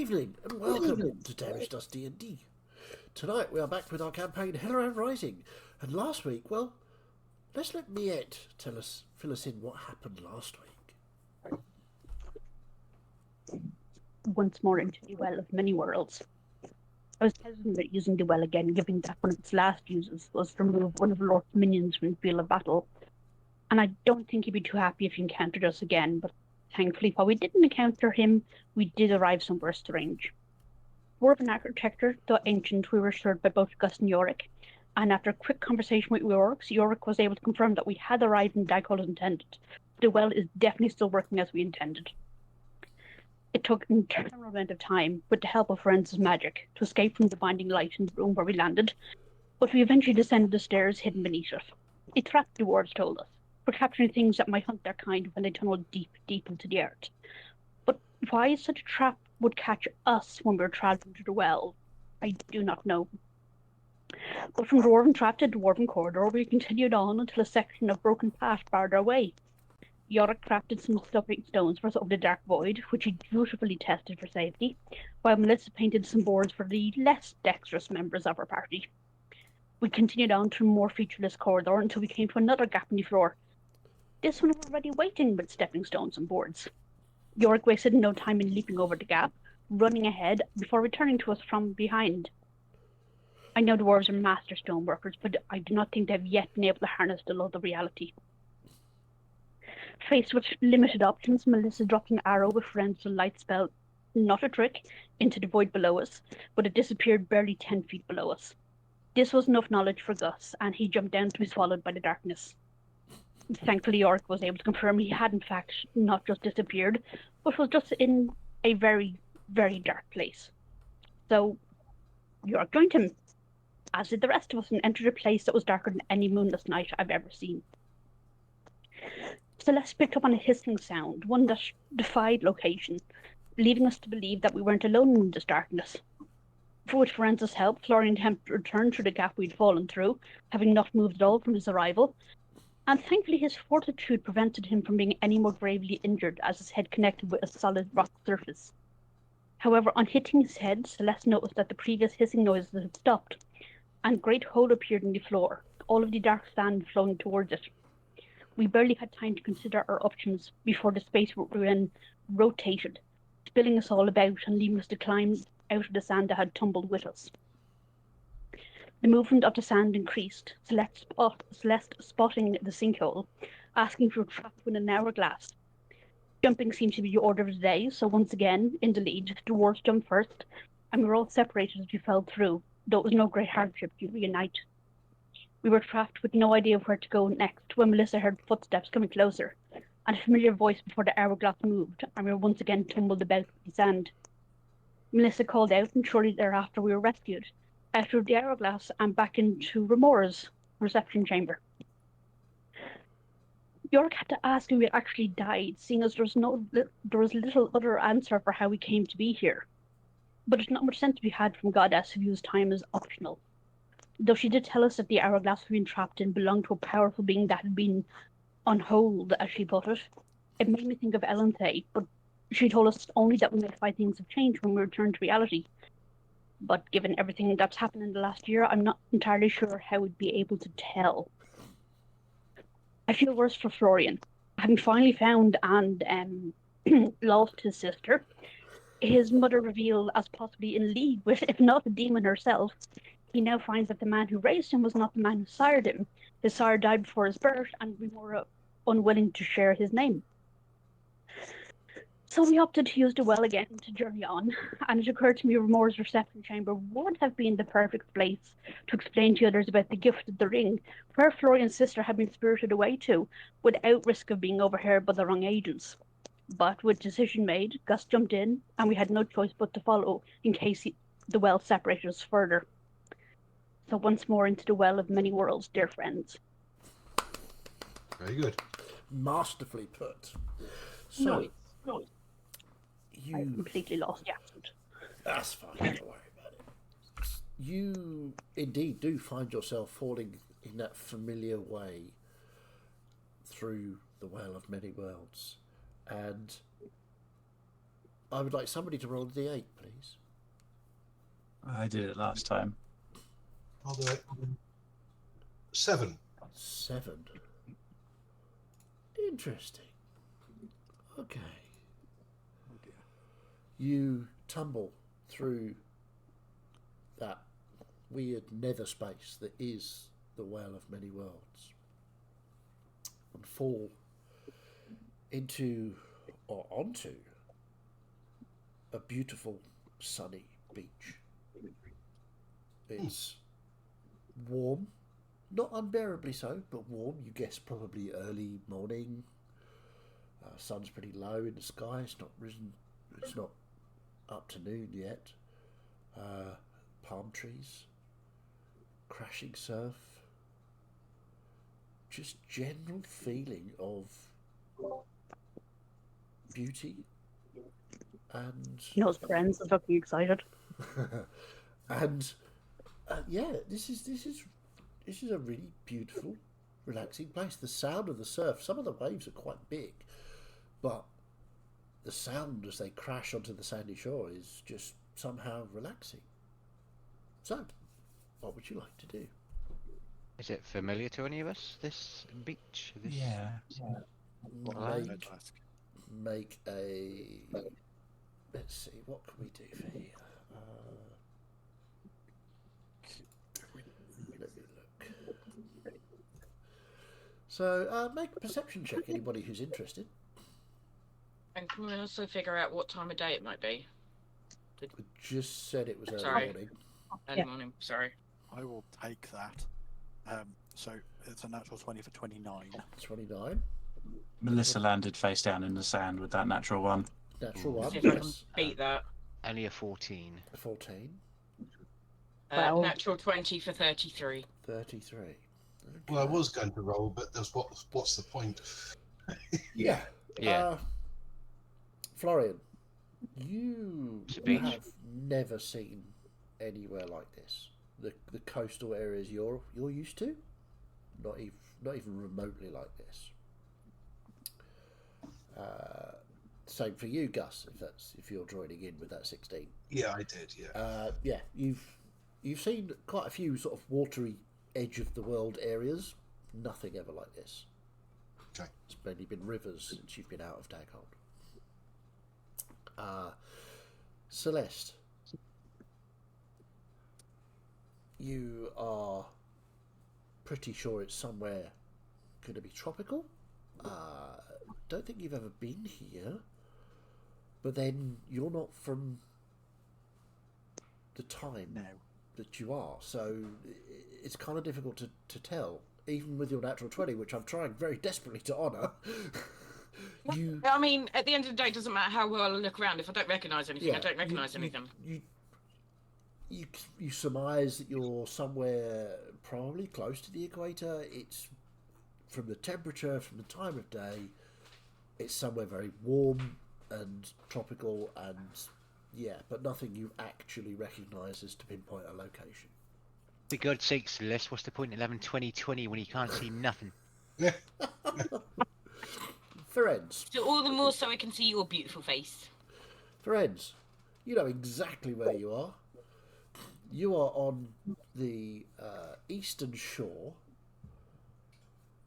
evening, and welcome to Damage Dust D&D. Tonight we are back with our campaign Helloran Rising, and last week, well, let's let Miette fill us in what happened last week. Once more into the Well of Many Worlds. I was hesitant about using the well again, given that one of its last uses was to remove one of Lord's minions from the field of battle, and I don't think he'd be too happy if he encountered us again, but thankfully, while we didn't encounter him, we did arrive somewhere strange. Dwarven architecture, though ancient, we were assured by both Gus and Yorick, and after a quick conversation with Yorick was able to confirm that we had arrived in Daghol as intended. The well is definitely still working as we intended. It took an eternal amount of time, with the help of Ferentz's magic, to escape from the binding light in the room where we landed, but we eventually descended the stairs hidden beneath it. A trap, the dwarves told us, for capturing things that might hunt their kind when they tunneled deep, deep into the earth. But why such a trap would catch us when we were travelling to the well, I do not know. But from Dwarven Trap to Dwarven Corridor, we continued on until a section of broken path barred our way. Yorick crafted some stepping stones for us over the dark void, which he dutifully tested for safety, while Melissa painted some boards for the less dexterous members of our party. We continued on to a more featureless corridor until we came to another gap in the floor. This one was already waiting with stepping stones and boards. Yorick wasted no time in leaping over the gap, running ahead before returning to us from behind. I know the dwarves are master stoneworkers, but I do not think they have yet been able to harness the love of reality. Faced with limited options, Melissa dropped an arrow with Ferentz's light spell, not a trick, into the void below us, but it disappeared barely 10 feet below us. This was enough knowledge for Gus, and he jumped down to be swallowed by the darkness. Thankfully, Yorick was able to confirm he had in fact not just disappeared, but was just in a very, very dark place. So, Yorick joined him, as did the rest of us, and entered a place that was darker than any moonless night I've ever seen. Celeste picked up on a hissing sound, one that defied location, leading us to believe that we weren't alone in this darkness. For which Ferentz's help, Florian attempted to return through the gap we'd fallen through, having not moved at all from his arrival, and thankfully his fortitude prevented him from being any more gravely injured as his head connected with a solid rock surface. However, on hitting his head, Celeste noticed that the previous hissing noises had stopped, and a great hole appeared in the floor, all of the dark sand flowing towards it. We barely had time to consider our options before the space we were in rotated, spilling us all about and leaving us to climb out of the sand that had tumbled with us. The movement of the sand increased, Celeste spotting the sinkhole, asking if we were trapped within an hourglass. Jumping seemed to be the order of the day, so once again, in the lead, the dwarves jumped first, and we were all separated as we fell through, though it was no great hardship to reunite. We were trapped with no idea where to go next when Melissa heard footsteps coming closer, and a familiar voice before the hourglass moved, and we were once again tumbled about in the sand. Melissa called out, and shortly thereafter we were rescued, out of the hourglass and back into Remora's reception chamber. Yorick had to ask if we had actually died, seeing as there was little other answer for how we came to be here. But there's not much sense to be had from Goddess who views time as optional. Though she did tell us that the hourglass we'd been trapped in belonged to a powerful being that had been on hold, as she put it. It made me think of Elenthe, but she told us only that we might find things have changed when we return to reality. But given everything that's happened in the last year, I'm not entirely sure how we'd be able to tell. I feel worse for Florian. Having finally found and lost his sister, his mother revealed as possibly in league with, if not the demon herself, he now finds that the man who raised him was not the man who sired him. His sire died before his birth and was more unwilling to share his name. So we opted to use the well again to journey on, and it occurred to me Remora's reception chamber would have been the perfect place to explain to others about the gift of the ring, where Florian's sister had been spirited away to, without risk of being overheard by the wrong agents. But with decision made, Gus jumped in, and we had no choice but to follow in case the well separated us further. So once more into the Well of Many Worlds, dear friends. Very good. Masterfully put. So, No. I completely lost the accent. That's fine, don't worry about it. You indeed do find yourself falling in that familiar way through the Well of Many Worlds. And I would like somebody to roll the d8, please. I did it last time. I'll do it. 7. 7. Interesting. Okay. Oh dear. You tumble through that weird nether space that is the Well of Many Worlds and fall into or onto a beautiful sunny beach. It's warm, not unbearably so, but warm. You guess probably early morning. Sun's pretty low in the sky. It's not risen. It's not up to noon yet. Palm trees, crashing surf. Just general feeling of beauty and Noah's friends are fucking excited. and yeah, this is a really beautiful, relaxing place. The sound of the surf. Some of the waves are quite big, but the sound as they crash onto the sandy shore is just somehow relaxing. So, what would you like to do? Is it familiar to any of us, this beach? This... Yeah. Right. Make, make a. Let's see, what can we do for here? Let me look. So, make a perception check, anybody who's interested. And can we also figure out what time of day it might be? We just said it was early Sorry. morning. Early morning, sorry. I will take that. So it's a natural 20 for 29. 29. Melissa landed face down in the sand with that natural one. Natural one, See if I can yes. beat that. Only a 14. 14. Well- Natural 20 for 33. 33. Okay. Well, I was going to roll, but what's the point? Yeah. Yeah. Florian, you It's a beach. have never seen anywhere like this. The coastal areas you're used to, not even remotely like this. Same for you, Gus. If you're joining in with that 16. Yeah, I did. Yeah. Yeah, you've seen quite a few sort of watery edge of the world areas. Nothing ever like this. Okay. It's mainly been rivers since you've been out of Daghold. Celeste, you are pretty sure it's somewhere going to be tropical. Don't think you've ever been here, but then you're not from the time No. that you are, so it's kind of difficult to tell. Even with your natural 20, which I'm trying very desperately to honour, you I mean, at the end of the day, it doesn't matter how well I look around. If I don't recognise anything, Yeah, I don't recognise you- anything. you surmise that you're somewhere probably close to the equator. It's from the temperature, from the time of day, it's somewhere very warm and tropical, and yeah, but nothing you actually recognise as to pinpoint a location. For God's sake, Celeste, what's the point in 11/20/20 when you can't see nothing? Ferenz, So all the more so I can see your beautiful face. Ferenz, you know exactly where you are. You are on the eastern shore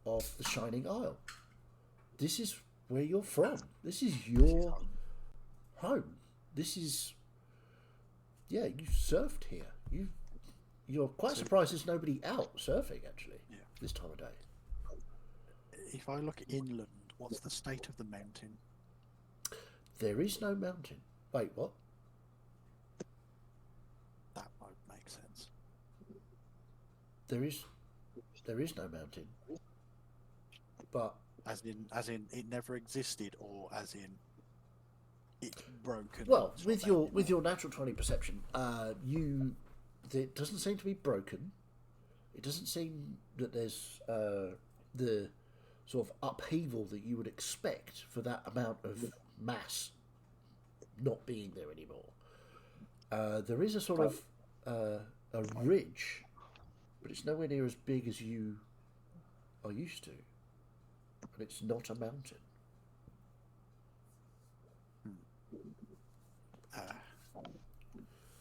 of the Shining Isle. This is where you're from. This is your home. This is, yeah, you surfed here. You're quite surprised there's nobody out surfing actually Yeah. this time of day. If I look inland, what's the state of the mountain? There is no mountain. Wait, what? That might make sense. There is no mountain. But As in, it never existed, or as in, it's broken. well, it's with not your there with anymore? your natural 20 perception, it doesn't seem to be broken. It doesn't seem that there's the sort of upheaval that you would expect for that amount of mass not being there anymore. There is a sort of a ridge, but it's nowhere near as big as you are used to, and it's not a mountain.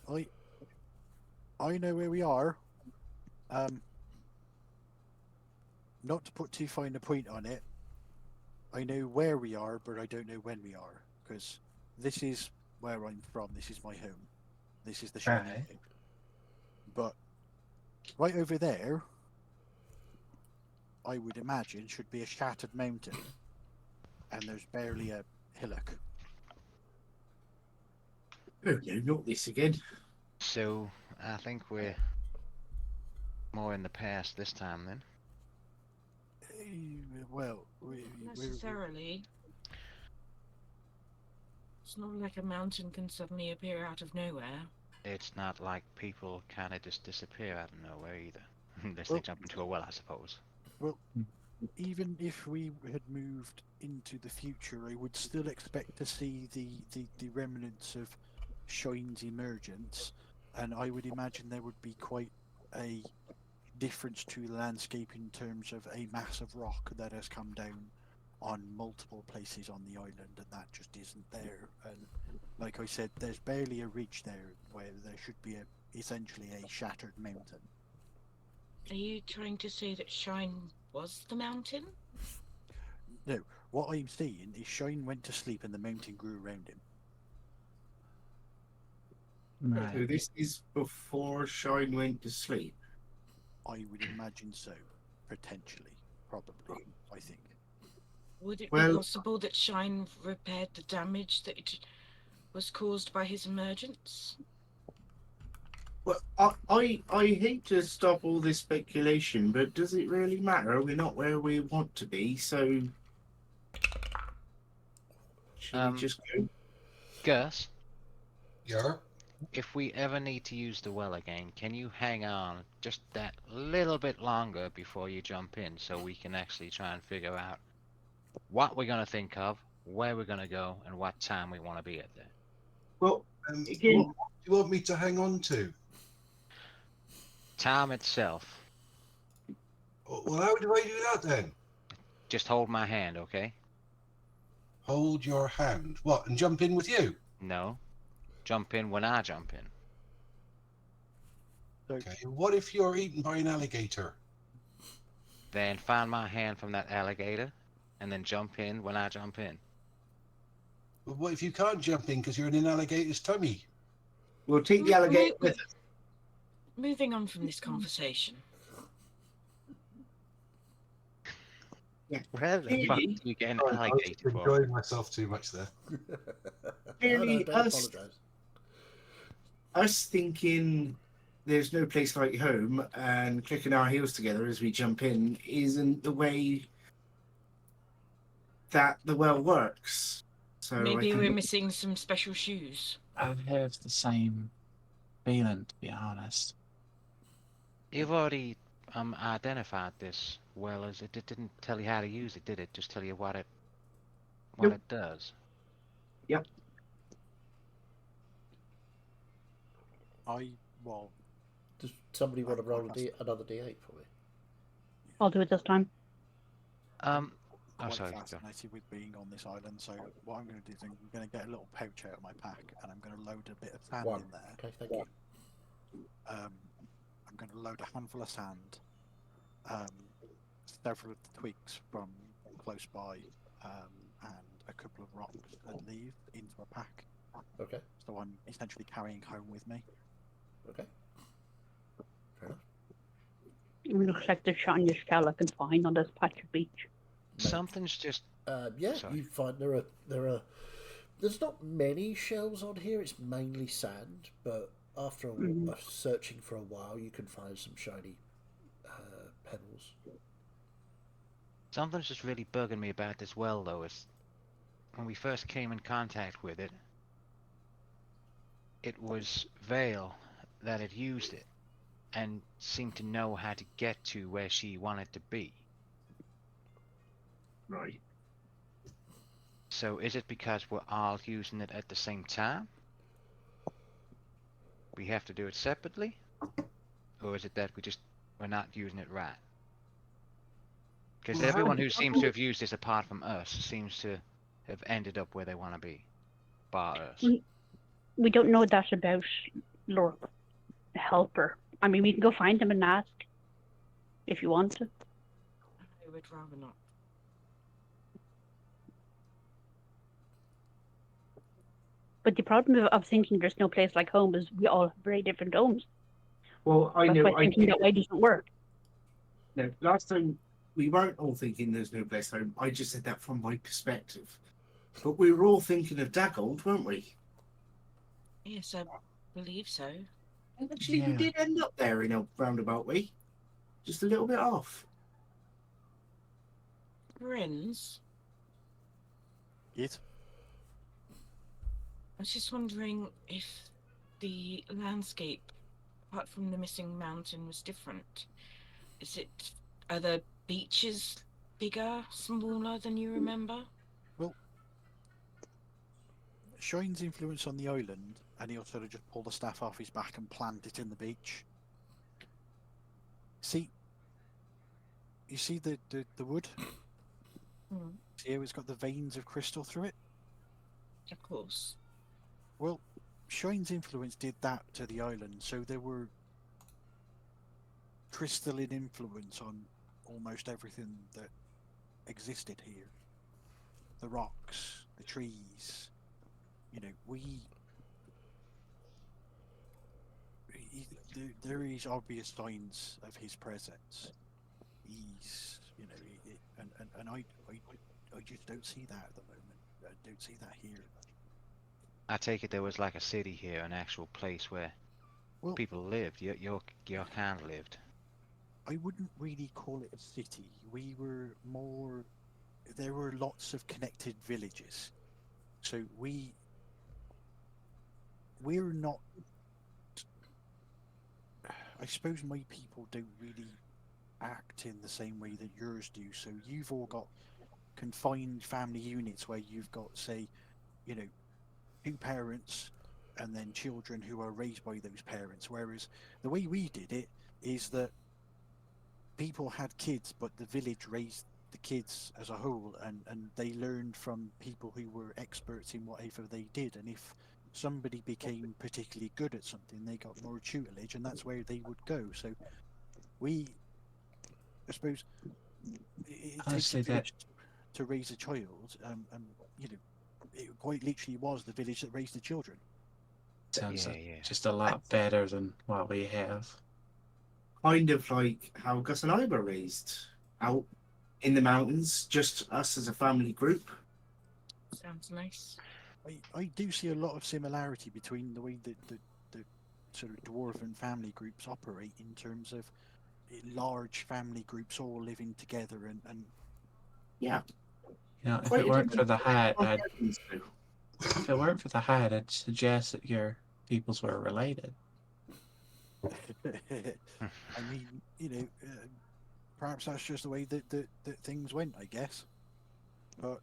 I know where we are. Not to put too fine a point on it, I know where we are, but I don't know when we are, because this is where I'm from. This is my home. This is the shiny Right. thing. But right over there, I would imagine, should be a shattered mountain, and there's barely a hillock. Okay, not this again. So I think we're more in the past this time then. Well, Not necessarily. It's not like a mountain can suddenly appear out of nowhere. It's not like people kind of just disappear out of nowhere either. Unless Well- they jump into a well, I suppose. even if we had moved into the future, I would still expect to see the remnants of Shine's emergence, and I would imagine there would be quite a difference to the landscape in terms of a mass of rock that has come down on multiple places on the island, and that just isn't there. And like I said, there's barely a ridge there where there should be essentially a shattered mountain. Are you trying to say that Shine was the mountain? No, what I'm saying is Shine went to sleep and the mountain grew around him. So Right. this is before Shine went to sleep. I would imagine so, potentially, probably. I think. Would it Well- be possible that Shine repaired the damage that was caused by his emergence? Well, I hate to stop all this speculation, but does it really matter? We're not where we want to be, so should we just go? Gus, Yeah. if we ever need to use the well again, can you hang on just that little bit longer before you jump in so we can actually try and figure out what we're going to think of, where we're going to go, and what time we want to be at there? Well, What again, do you want me to hang on to? Time itself. Well, how do I do that then? Just hold my hand, okay? Hold your hand. What, and jump in with you? No. Jump in when I jump in. Okay. What if you're eaten by an alligator? Then find my hand from that alligator, and then jump in when I jump in. Well, what if you can't jump in because you're in an alligator's tummy? we'll take the alligator with us. Moving on from this conversation. Where the fuck Really? do you get an Sorry, I was alligator from? enjoying myself too much there. Really, don't us- apologise. Us thinking there's no place like home and clicking our heels together as we jump in isn't the way that the well works. So Maybe I we're think missing some special shoes. I have the same feeling, to be honest. You've already identified this well as it didn't tell you how to use it, did it? Just tell you what it Nope. does. Well, Does somebody want to I roll passed. another D8 for me? I'll do it this time. Oh, quite sorry. Go. fascinated with being on this island. So what I'm going to do is I'm going to get a little pouch out of my pack, and I'm going to load a bit of sand One. in there. Okay, thank you. I'm going to load a handful of sand, several of the twigs from close by, and a couple of rocks and leave into a pack. Okay, So I'm essentially carrying home with me. okay. Fair enough. It looks like the shiniest shell I can find on this patch of beach. Something's just Yeah, Sorry. you find there's not many shells on here. It's mainly sand, but after searching for a while, you can find some shiny pebbles. something's just really bugging me about this well, though. Is when we first came in contact with it, it was Vale that had used it and seemed to know how to get to where she wanted to be. right. So is it because we're all using it at the same time? We have to do it separately? Or is it that we're not using it right? Because Well, everyone who seems to have used this apart from us seems to have ended up where they want to be. Bar us. We don't know that about Lord, help her. I mean, we can go find him and ask if you want to. I would rather not. But the problem of thinking there's no place like home is we all have very different homes. Well, I That's know. why thinking that way doesn't work. No, last time we weren't all thinking there's no place home. I just said that from my perspective. But we were all thinking of Daggold, weren't we? Yes, I believe so. And actually, we Yeah. did end up there in a roundabout way. Just a little bit off. Friends, It. I was just wondering if the landscape, apart from the missing mountain, was different. Are the beaches bigger, smaller than you remember? Shine's influence on the island, and he'll sort of just pull the staff off his back and plant it in the beach. See, you see the wood? Hmm. See how it's got the veins of crystal through it? Of course. Well, Shine's influence did that to the island, so there were crystalline influence on almost everything that existed here. The rocks, the trees, you know, there is obvious signs of his presence. He's, you know, and I just don't see that at the moment. I don't see that here. I take it there was like a city here, an actual place where Well, people lived. Your clan lived. I wouldn't really call it a city. We were more. There were lots of connected villages, so we're not. I suppose my people don't really act in the same way that yours do. So you've all got confined family units where you've got, say, you know, two parents and then children who are raised by those parents. Whereas the way we did it is that people had kids, but the village raised the kids as a whole, and they learned from people who were experts in whatever they did. And if somebody became particularly good at something, they got more tutelage, and that's where they would go. So we, I suppose, it takes a Honestly, village to raise a child, and you know, it quite literally was the village that raised the children. sounds Yeah. just a lot better than what we have. Kind of like how Gus and I were raised out in the mountains, just us as a family group. Sounds nice. I do see a lot of similarity between the way that the sort of dwarven family groups operate in terms of large family groups all living together and Yeah. You know, if Quite it a weren't for different the hat, comparisons, though. I'd suggest that your peoples were related. I mean, you know, perhaps that's just the way that things went, I guess. But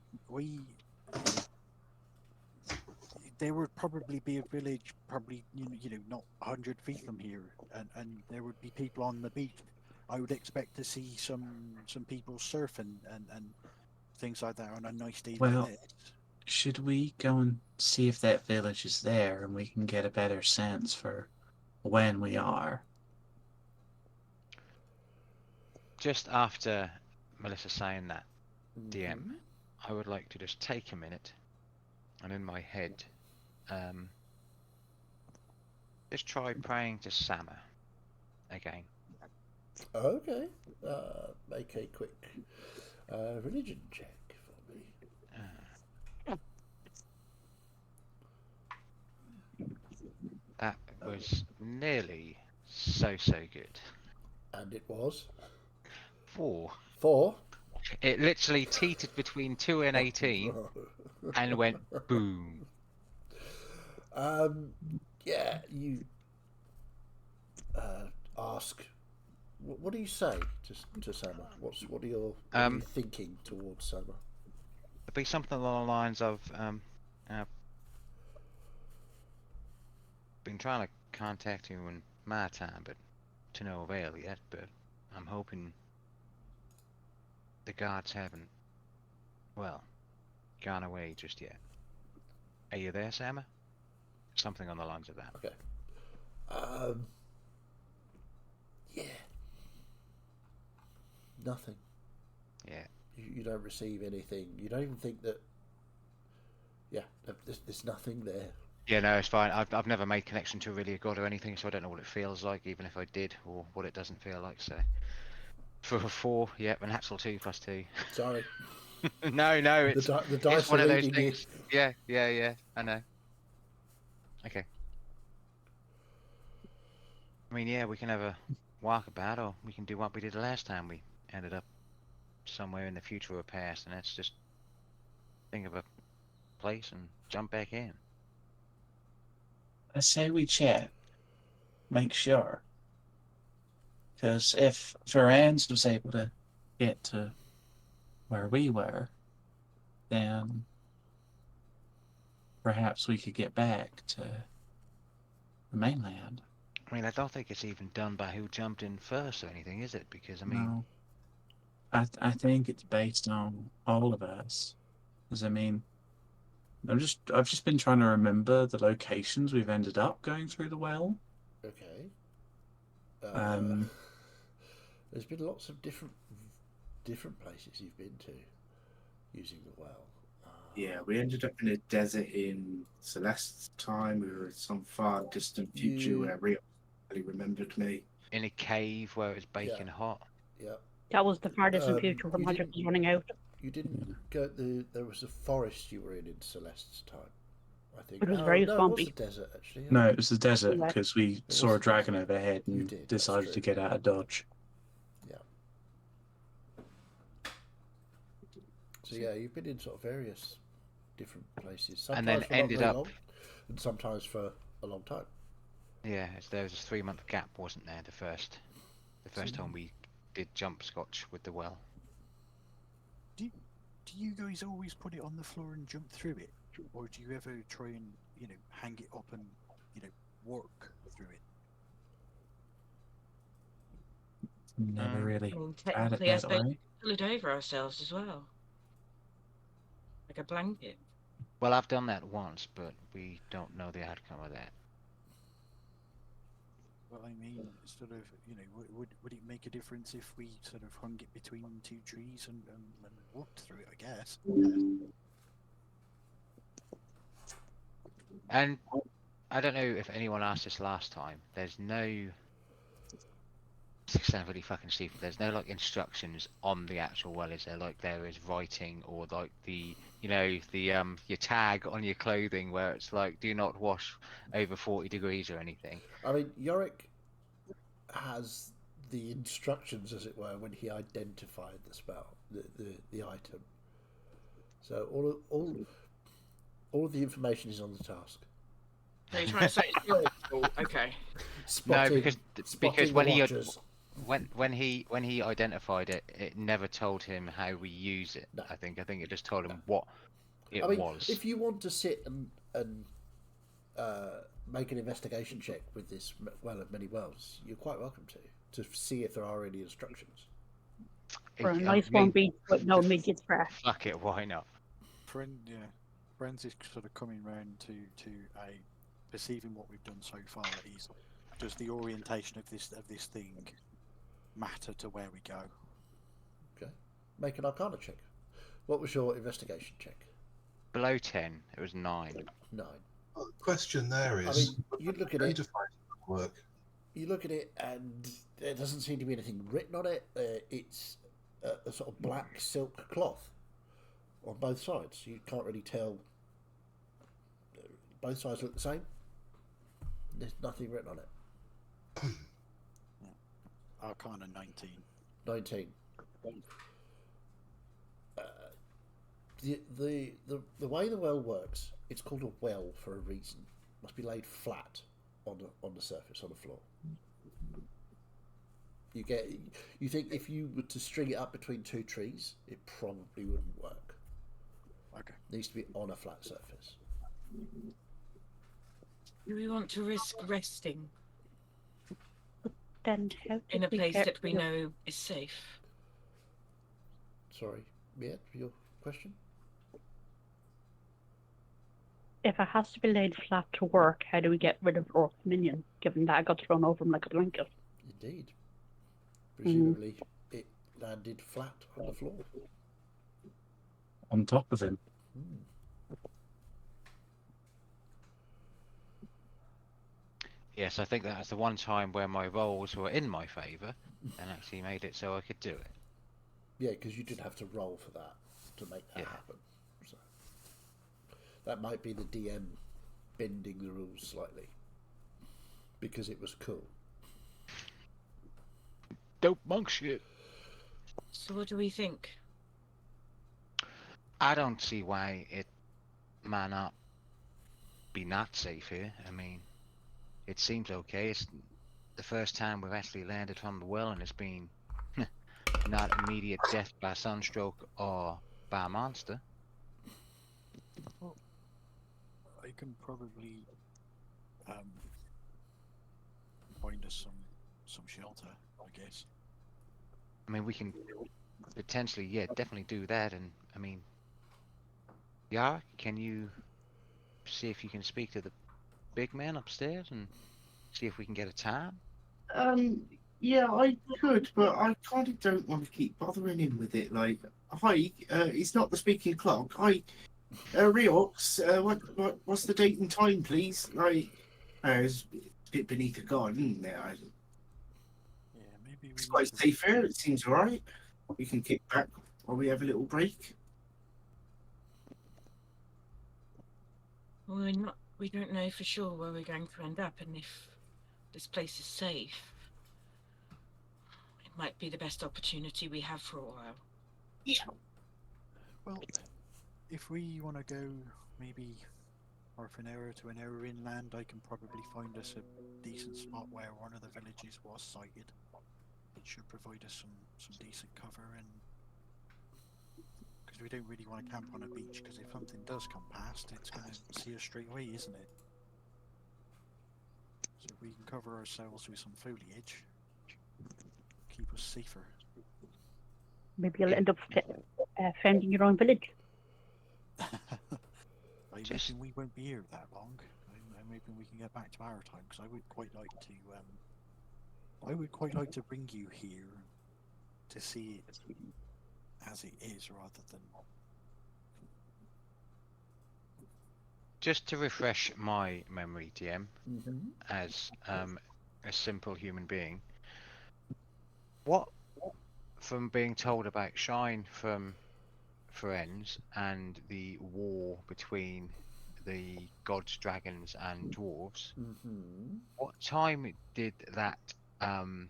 there would probably be a village, probably you know, not 100 feet from here, and there would be people on the beach. I would expect to see some people surfing and things like that on a nice day Well, like this. should we go and see if that village is there, and we can get a better sense for when we are? Just after Melissa saying that, DM, I would like to just take a minute and in my head, just try praying to Sama again. Okay. Make a quick religion check for me. That was nearly so good. And it was 4. 4. It literally teetered between 2 and 18 and went boom. Yeah, you ask. What do you say to Sama? What are you thinking towards Sama? It'd be something along the lines of, been trying to contact you in my time, but to no avail yet. But I'm hoping the gods haven't, well, gone away just yet. Are you there, Sama? Something on the lines of that. Okay. Um, yeah. Nothing. Yeah. You don't receive anything. You don't even think that. Yeah, there's nothing there. Yeah, no, it's fine. I've never made connection to really a god or anything, so I don't know what it feels like, even if I did, or what it doesn't feel like. So, for a 4, yep, an actual 2 plus 2. Sorry. No, it's The dice it's one are of those leading you. things. Yeah. I know. Okay. I mean, yeah, we can have a walkabout, or we can do what we did the last time. We ended up somewhere in the future or past, and let's just think of a place and jump back in. I say we check, make sure. Because if Varans was able to get to where we were, then perhaps we could get back to the mainland. I mean, I don't think it's even done by who jumped in first or anything, is it? Because, I mean, No. I think it's based on all of us. Because I mean, I've just been trying to remember the locations we've ended up going through the well. Okay. Um, There's been lots of different places you've been to using the well. Yeah, we ended up in a desert in Celeste's time. We were in some far distant future where Rio really remembered me. in a cave where it was baking hot. Yeah. That was the farthest in future when you magic didn't- was running out. You didn't go. There was a forest you were in Celeste's time. I think It was very no, swampy. it was the desert actually. no, it was the desert Yeah. because we It saw was a the dragon desert. overhead You and did, that's decided true. to get out of Dodge. So yeah, you've been in sort of various different places. Sometimes And then for not ended very up- long, and sometimes for a long time. Yeah, there was a 3-month gap, wasn't there? The first time we did jump scotch with the well. Do you guys always put it on the floor and jump through it, or do you ever try and hang it up and work through it? Never really I mean, had it technically, I that suppose way. pull it over ourselves as well, like a blanket. Well, I've done that once, but we don't know the outcome of that. Well, I mean, sort of, would it make a difference if we sort of hung it between 2 trees and walked through it? I guess. And I don't know if anyone asked this last time. There's no. This sounds really fucking stupid. There's no like instructions on the actual well, is there? Like there is writing or like the your tag on your clothing where it's like do not wash over 40 degrees or anything. I mean, Yorick has the instructions, as it were, when he identified the spell, the item. So all of the information is on the task. So you're trying to say it's your fault. Okay. Spotting, because spotting when the he watchers. when he identified it, it never told him how we use it. No. I think it just told him what it I mean, was. if you want to sit and make an investigation check with this well of many wells, you're quite welcome to see if there are any instructions. For a I nice mean, one beach with no immediate threat. fuck it, why not? Friends is sort of coming round to a perceiving what we've done so far. Is does the orientation of this thing matter to where we go? Okay, make an Arcana check. What was your investigation check? Below 10, it was 9. 9. Well, the question there I is, mean, you look at it. identify work. You look at it, and there doesn't seem to be anything written on it. It's a sort of black silk cloth on both sides. You can't really tell. Both sides look the same. There's nothing written on it. Arcana 19. 19. The way the well works, it's called a well for a reason. It must be laid flat on the surface, on the floor. You think if you were to string it up between 2 trees, it probably wouldn't work. Okay. It needs to be on a flat surface. Do we want to risk resting Then how in did a place get that we here? know is safe? Sorry, Mia, for your question? If it has to be laid flat to work, how do we get rid of Orc Minion, given that I got thrown over him like a blanket? Indeed. Presumably, it landed flat on the floor. On top of him. Yes, I think that was the one time where my rolls were in my favour and actually made it so I could do it. Yeah, because you did have to roll for that to make that Yeah. happen. So that might be the DM bending the rules slightly because it was cool. Dope monk shit. So what do we think? I don't see why it might not be not safe here. I mean, it seems okay. It's the first time we've actually landed from the well, and it's been not immediate death by sunstroke or by a monster. Well, I can probably find us some shelter, I guess. I mean, we can potentially, yeah, definitely do that. And I mean, Yara, can you see if you can speak to the big man upstairs and see if we can get a time? Yeah, I could, but I kind of don't want to keep bothering him with it. Like, hi, it's not the speaking clock. Hi, Riox, what's the date and time, please? Like, it's a bit beneath the garden there. Yeah, maybe It's we quite need to safe here. It seems all right. We can kick back while we have a little break. Well, we don't know for sure where we're going to end up and if this place is safe. It might be the best opportunity we have for a while. Yeah. Well, if we want to go maybe half an hour to an hour inland, I can probably find us a decent spot where one of the villages was sighted. It should provide us some decent cover, and because we don't really want to camp on a beach, because if something does come past, it's going to see us straight away, isn't it? So if we can cover ourselves with some foliage, keep us safer. Maybe you'll end up founding your own village. I'm hoping we won't be here that long. I'm hoping we can get back to our time, because I would quite like to. I would quite like to bring you here to see it as it is, rather than. Just to refresh my memory, DM, Mm-hmm. as a simple human being, what, from being told about Shine from Friends and the war between the gods, dragons, and dwarves, Mm-hmm. what time did that kind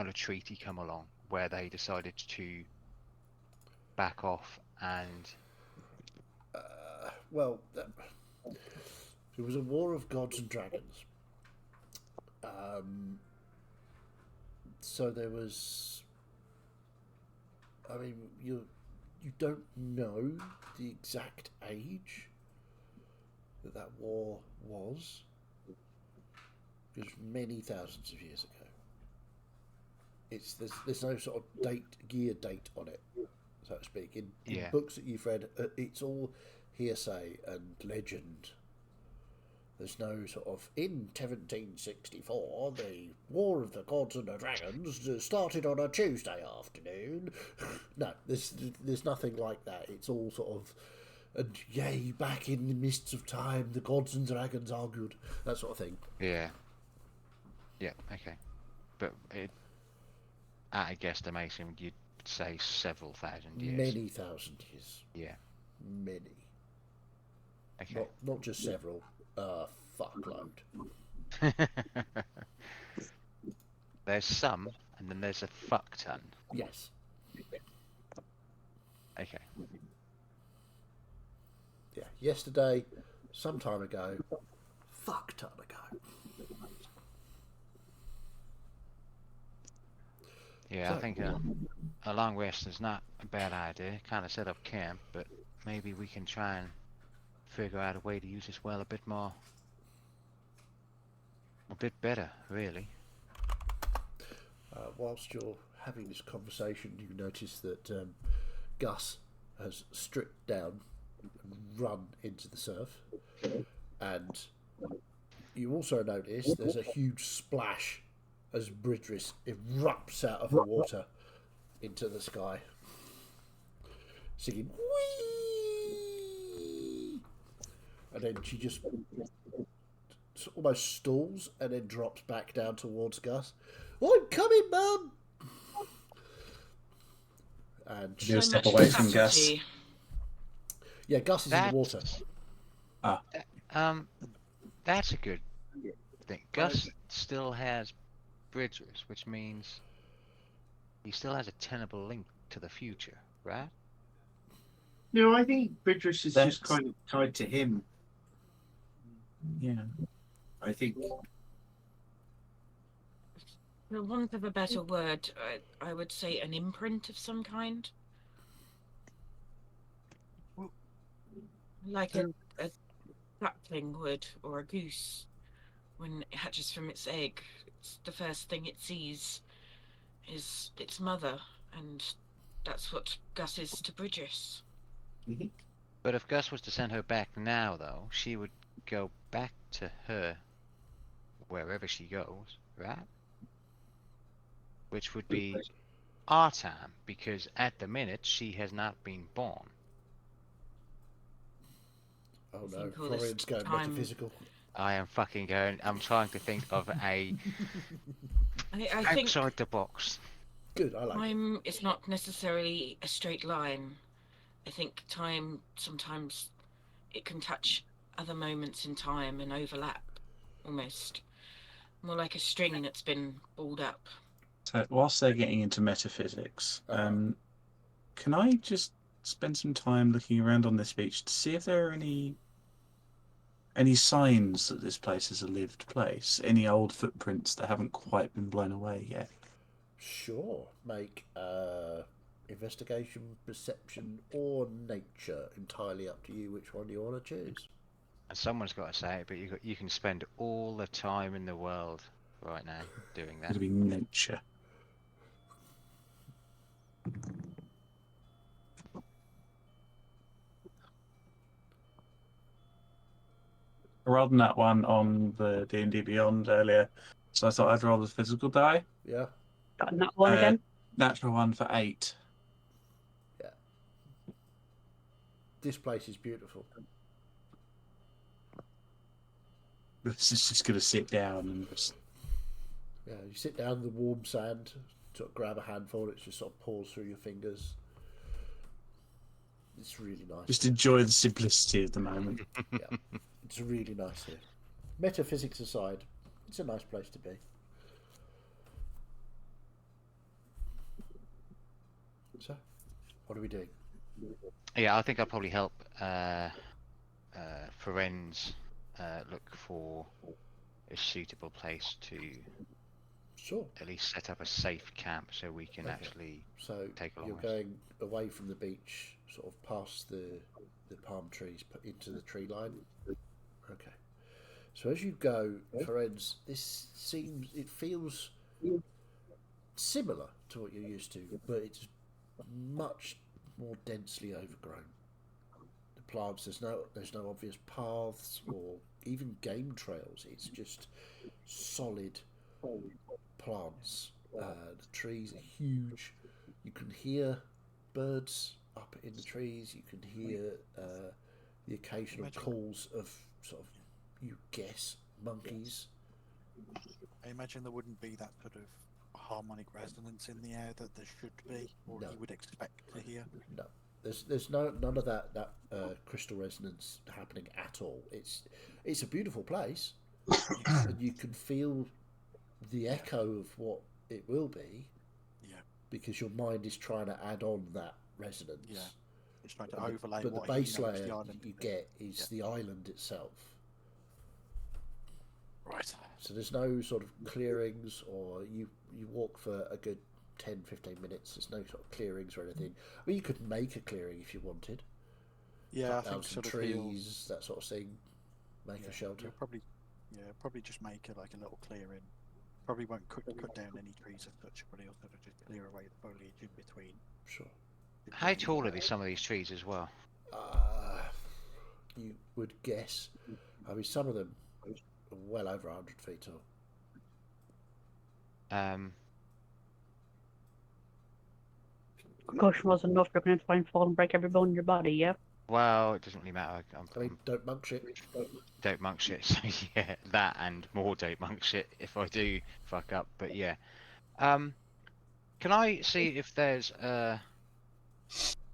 of treaty come along where they decided to back off and Well, it was a war of gods and dragons. So there was. I mean, you don't know the exact age that war was. It was many thousands of years ago. There's no sort of year date on it, so to speak. In Yeah. books that you've read, it's all hearsay and legend. There's no sort of, in 1764, the War of the Gods and the Dragons started on a Tuesday afternoon. No, there's nothing like that. It's all sort of, and yay, back in the mists of time, the gods and dragons argued, that sort of thing. yeah, okay, but at a guesstimation, you'd say several thousand years. Many thousand years. Yeah. Many. Okay. Not just several, fuckload. There's some, and then there's a fuck ton. Yes. Okay. Yeah. Yesterday, some time ago, fuck ton ago. Yeah, I think a long rest is not a bad idea. Kind of set up camp, but maybe we can try and figure out a way to use this well a bit better, really. Whilst you're having this conversation, you notice that Gus has stripped down and run into the surf. And you also notice there's a huge splash as Bridris erupts out of the water into the sky, singing "Whee!" And then she just almost stalls and then drops back down towards Gus. I'm coming, Mum! And Do a So step much away from Gus. capacity. yeah, Gus is in the water. That's a good thing. Gus still has bridges, which means he still has a tenable link to the future, right? No, I think Bridris is That's- just kind of tied to him. Yeah. I think. For want of a better word, I would say an imprint of some kind. Like a duckling would, or a goose. When it hatches from its egg, it's the first thing it sees is its mother, and that's what Gus is to Bridges. But if Gus was to send her back now, though, she would go back to her wherever she goes, right? Which would be our time, because at the minute she has not been born. Oh I no, think all this Florian's going time- metaphysical. I am fucking going. I'm trying to think of a I think outside the box. Good, I like it. time is not necessarily a straight line. I think time sometimes it can touch other moments in time and overlap, almost more like a string that's been balled up. So whilst they're getting into metaphysics, can I just spend some time looking around on this beach to see if there are any signs that this place is a lived place? Any old footprints that haven't quite been blown away yet? Sure, make investigation, perception, or nature. Entirely up to you which one you want to choose. And someone's got to say it, but you can spend all the time in the world right now doing that. It'll be nature. Rather than that one on the D&D Beyond earlier, so I thought I'd roll the physical die. Yeah, Got that one Uh, again. Natural one for 8. this place is beautiful. This is just going to sit down and just... Yeah, you sit down in the warm sand, sort of grab a handful, it just sort of pours through your fingers. It's really nice. Just enjoy the simplicity of the moment. Yeah, it's really nice here. Metaphysics aside, it's a nice place to be. So, what are we doing? Yeah, I think I'll probably help Ferenz look for a suitable place to Sure. at least set up a safe camp so we can Okay. actually So take a long you're rest. going away from the beach, sort of past the palm trees, into the tree line. Okay. So as you go, Ferenz, it feels similar to what you're used to, but it's much more densely overgrown. The plants, there's no obvious paths or even game trails. It's just solid plants. The trees are huge. You can hear birds up in the trees. You can hear the occasional Imagine- calls of sort of, you guess, monkeys. I imagine there wouldn't be that sort of harmonic resonance in the air that there should be, or No. you would expect to hear. No, there's none of that crystal resonance happening at all. It's a beautiful place, and you can feel the echo of what it will be. Yeah. Because your mind is trying to add on that resonance. Yeah. It's trying to But overlay the what base he knows layer the island you is. get is Yeah. the island itself. Right. So there's no sort of clearings, or you walk for a good 10-15 minutes. There's no sort of clearings or anything. I mean, you could make a clearing if you wanted. Yeah, I Cut down think some sort of trees, that sort of thing. Make a shelter. You'll probably just make it like a little clearing. Probably won't cut down any trees as such, but he'll sort of just clear away the foliage in between. Sure. How tall are some of these trees as well? you would guess. I mean, some of them are well over 100 feet tall. Concussion wasn't enough. You're going to try and fall and break every bone in your body, yeah? Well, it doesn't really matter. I mean, don't monk shit. Dope monk shit. So yeah, that and more dope monk shit if I do fuck up. But yeah, can I see if there's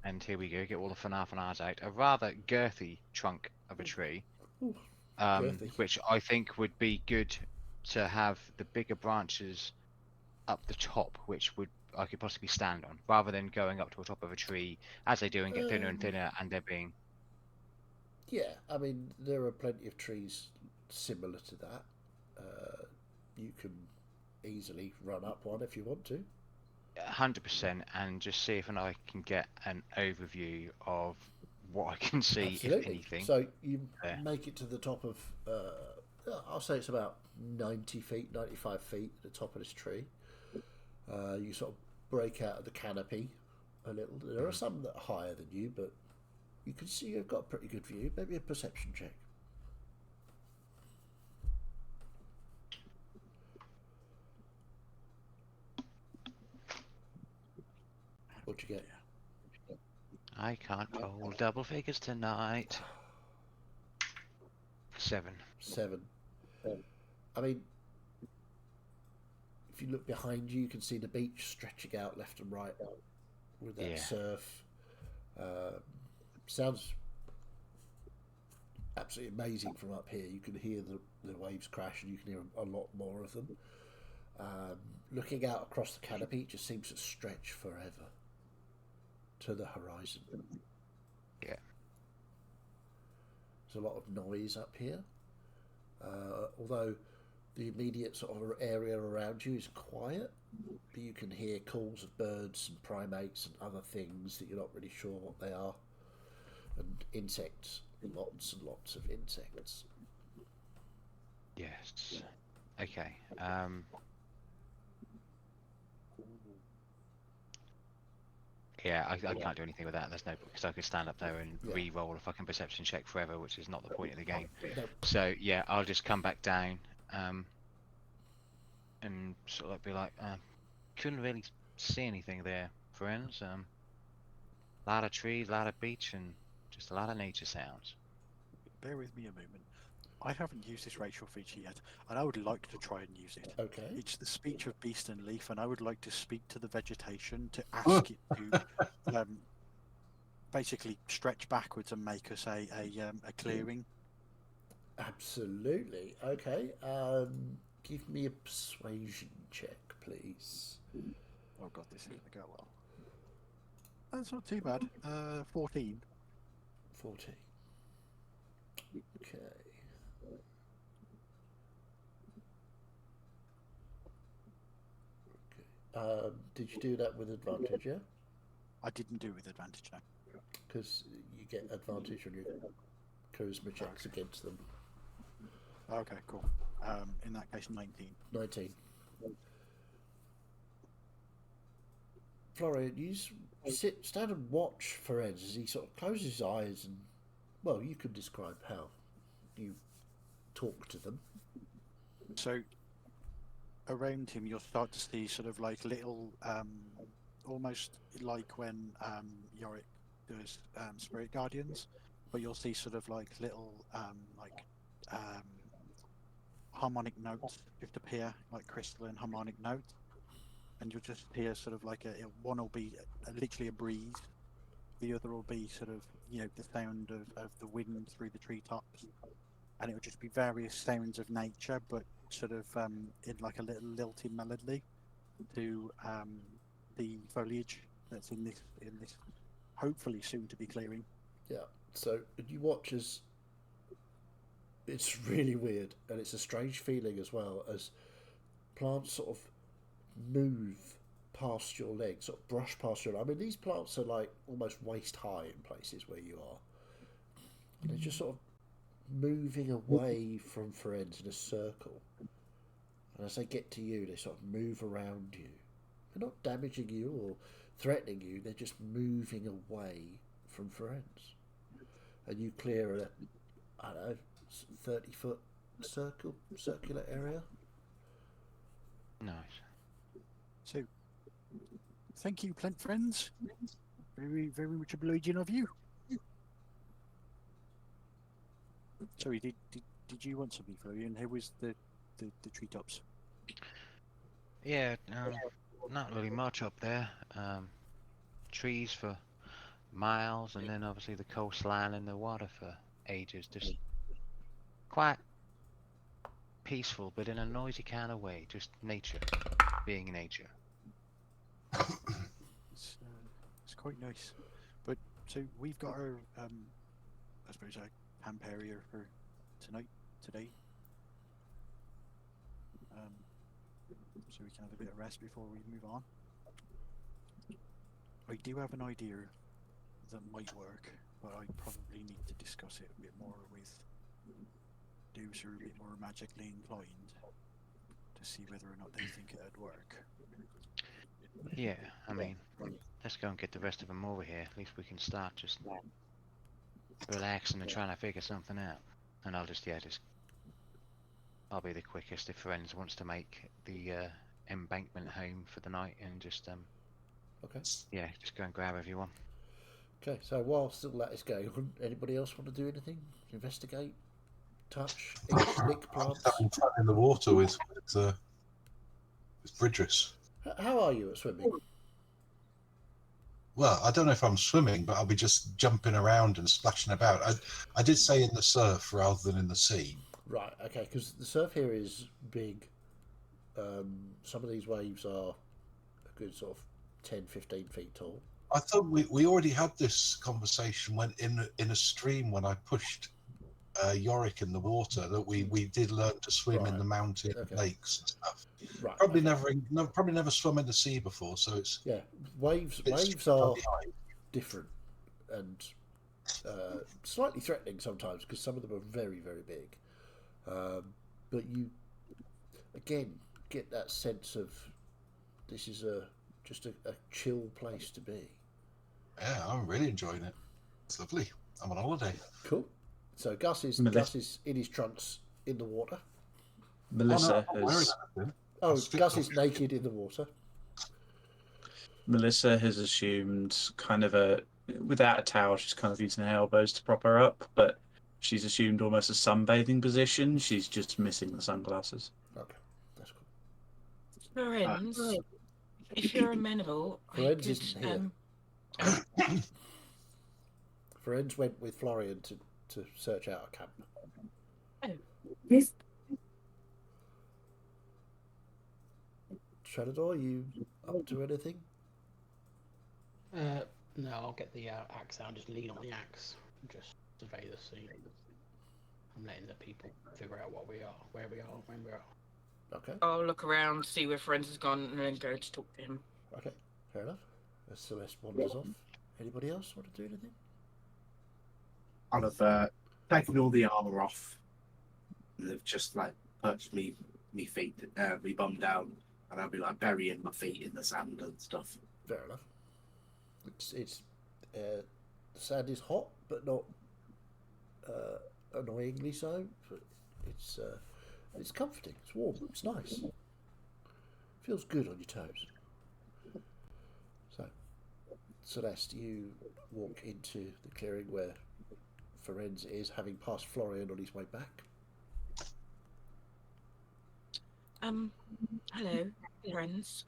and here we go, get all the fanars out. A rather girthy trunk of a tree, Ooh, girthy. which I think would be good to have the bigger branches up the top, which would I could possibly stand on, rather than going up to the top of a tree as they do and get thinner and thinner, and they're being. Yeah, I mean, there are plenty of trees similar to that. You can easily run up one if you want to. 100%, and just see if I can get an overview of what I can see, Absolutely. if anything. So you there. make it to the top of, I'll say it's about 90 feet, 95 feet at the top of this tree. You sort of break out of the canopy a little. There are some that are higher than you, but you can see you've got a pretty good view. Maybe a perception check. What'd you get? I can't roll double figures tonight. 7. 7. I mean, if you look behind you, you can see the beach stretching out left and right with that surf. Sounds absolutely amazing from up here. You can hear the waves crash, and you can hear a lot more of them. Looking out across the canopy, it just seems to stretch forever to the horizon. Yeah. There's a lot of noise up here, although the immediate sort of area around you is quiet, but you can hear calls of birds and primates and other things that you're not really sure what they are, and insects, lots and lots of insects. Yes. Okay. Yeah, I can't do anything with that. There's no, because I could stand up there and re-roll a fucking perception check forever, which is not the point of the game. No. So yeah, I'll just come back down, and sort of be like, couldn't really see anything there, friends. A lot of trees, a lot of beach, and just a lot of nature sounds. Bear with me a moment. I haven't used this racial feature yet, and I would like to try and use it. Okay. It's the speech of beast and leaf, and I would like to speak to the vegetation to ask it to basically stretch backwards and make us a clearing. Absolutely. Okay. Give me a persuasion check, please. Oh god, this isn't going to go well. That's not too bad. 14. 14. Okay. Did you do that with advantage, yeah? I didn't do it with advantage, no. Because you get advantage on your charisma checks against them. Okay, cool. In that case, 19. 19. Florian, you stand and watch Ferenz as he sort of closes his eyes and, well, you can describe how you talk to them. So, around him, you'll start to see sort of like little, almost like when Yorick does Spirit Guardians, but you'll see sort of like little, harmonic notes just appear, like crystalline harmonic notes, and you'll just hear sort of like one will be literally a breeze, the other will be sort of, you know, the sound of the wind through the treetops, and it will just be various sounds of nature, but sort of in like a little lilting melody to the foliage that's in this hopefully soon to be clearing. Yeah, so you watch as it's really weird, and it's a strange feeling as well, as plants sort of move past your legs, sort of brush past your. I mean, these plants are like almost waist high in places where you are, and they're just sort of moving away from Ferenz in a circle. And as they get to you, they sort of move around you. They're not damaging you or threatening you, they're just moving away from Ferenz. and you clear a, I don't know, 30-foot circular area. Nice. So, thank you, plant friends. Very, very much obliging of you. Sorry, did you want something, Florian? How was the treetops? Yeah, not really much up there. Trees for miles, and then obviously the coastline and the water for ages. Just quite peaceful, but in a noisy kind of way. Just nature, being nature. It's quite nice. But so we've got our I suppose our camp area for today. So we can have a bit of rest before we move on. I do have an idea that might work, but I probably need to discuss it a bit more with those who are a bit more magically inclined to see whether or not they think it'd work. Yeah, I mean, let's go and get the rest of them over here. At least we can start just relaxing and trying to figure something out. And I'll just I'll be the quickest if Friends wants to make the embankment home for the night and just Okay. yeah, just go and grab everyone. Okay. So while still that is going on, anybody else want to do anything? Investigate, touch, lick I'm plants. just having fun in the water with Bridris. How are you at swimming? Well, I don't know if I'm swimming, but I'll be just jumping around and splashing about. I did say in the surf rather than in the sea. Right. Okay. Because the surf here is big. Some of these waves are a good sort of 10, 15 feet tall. I thought we already had this conversation when in a stream when I pushed Yorick in the water that we did learn to swim in Right. the mountain Okay. lakes and stuff. Right. Probably okay. probably never swum in the sea before, so it's Yeah. Waves it's are different and slightly threatening sometimes because some of them are very, very big. But you again get that sense of this is just a chill place to be. Yeah, I'm really enjoying it. It's lovely. I'm on holiday. Cool. So Gus is in his trunks in the water. Melissa Oh, no, I'm not wearing has anything. Oh, Stripped Gus off. is naked in the water. Melissa has assumed kind of without a towel, she's kind of using her elbows to prop her up, but she's assumed almost a sunbathing position. She's just missing the sunglasses. Okay, that's cool. Lorenz, if you're amenable, I Lorenz could isn't here. Ferenz went with Florian to search out a camp. Yes. Shadowdoor, you up to anything? No, I'll get the axe out and just lean on the axe and just survey the scene. I'm letting the people figure out what we are, where we are, when we are. Okay, I'll look around, see where Friends has gone, and then go to talk to him. okay, fair enough. As Celeste wanders off. Anybody else want to do anything? I'll have taken all the armour off. And they've just like perched me feet, me bum down, and I'll be like burying my feet in the sand and stuff. Fair enough. It's the sand is hot, but not annoyingly so. But it's comforting. It's warm. It's nice. Feels good on your toes. So, Celeste, you walk into the clearing where Ferenz is, having passed Florian on his way back. Hello, friends.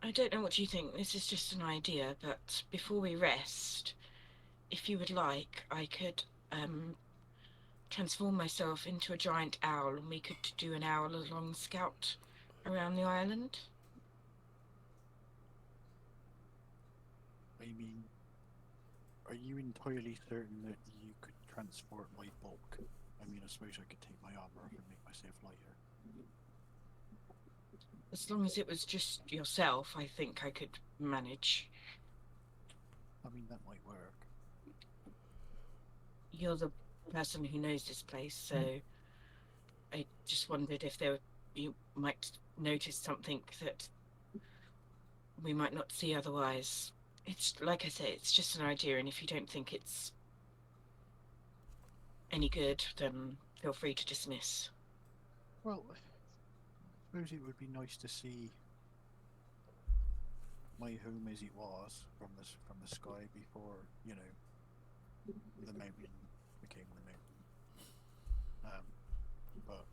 I don't know what you think. This is just an idea, but before we rest, if you would like, I could transform myself into a giant owl, and we could do an hour-long scout around the island. I mean, are you entirely certain that you could transport my bulk? I mean, I suppose I could take my armor off and make myself lighter. As long as it was just yourself, I think I could manage. I mean, that might work. You're the person who knows this place, so I just wondered if you might notice something that we might not see otherwise. It's like I say, it's just an idea, and if you don't think it's any good, then feel free to dismiss. Well, I suppose it would be nice to see my home as it was from the sky before, you know, the mountain became the mountain. But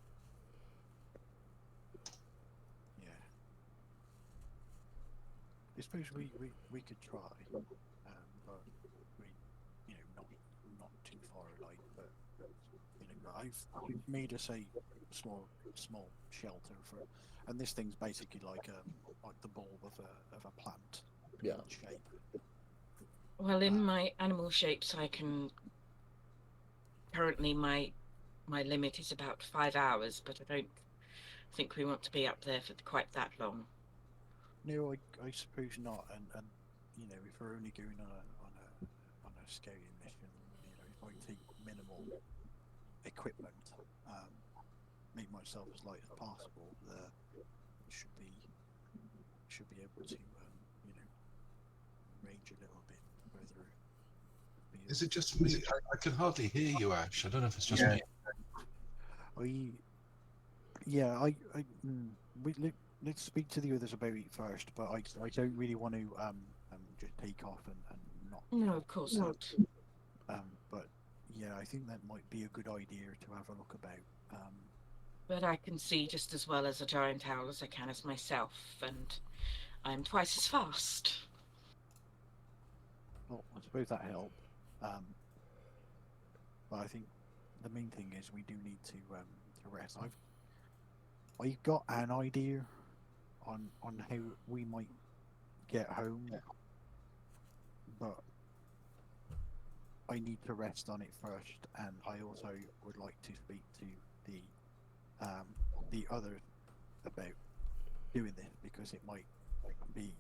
yeah, I suppose we could try, but we, you know, not too far alike. But you know, I've made us a small shelter for, and this thing's basically like the bulb of a plant. Yeah. Shape. Well, in my animal shapes, I can. Currently, my limit is about 5 hours, but I don't think we want to be up there for quite that long. No, I suppose not. And you know, if we're only going on a scouting mission, you know, if I take minimal equipment, make myself as light as possible, should be able to, you know, range a little bit further. Is it just me? I can hardly hear you, Ash. I don't know if it's just me. Let's speak to the others about it first. But I don't really want to just take off and not. No, of course not. But yeah, I think that might be a good idea to have a look about. But I can see just as well as a giant owl as I can as myself, and I'm twice as fast. Well, I suppose that helped. But I think the main thing is we do need to rest. I've got an idea on how we might get home, but I need to rest on it first, and I also would like to speak to the others about doing this, because it might be,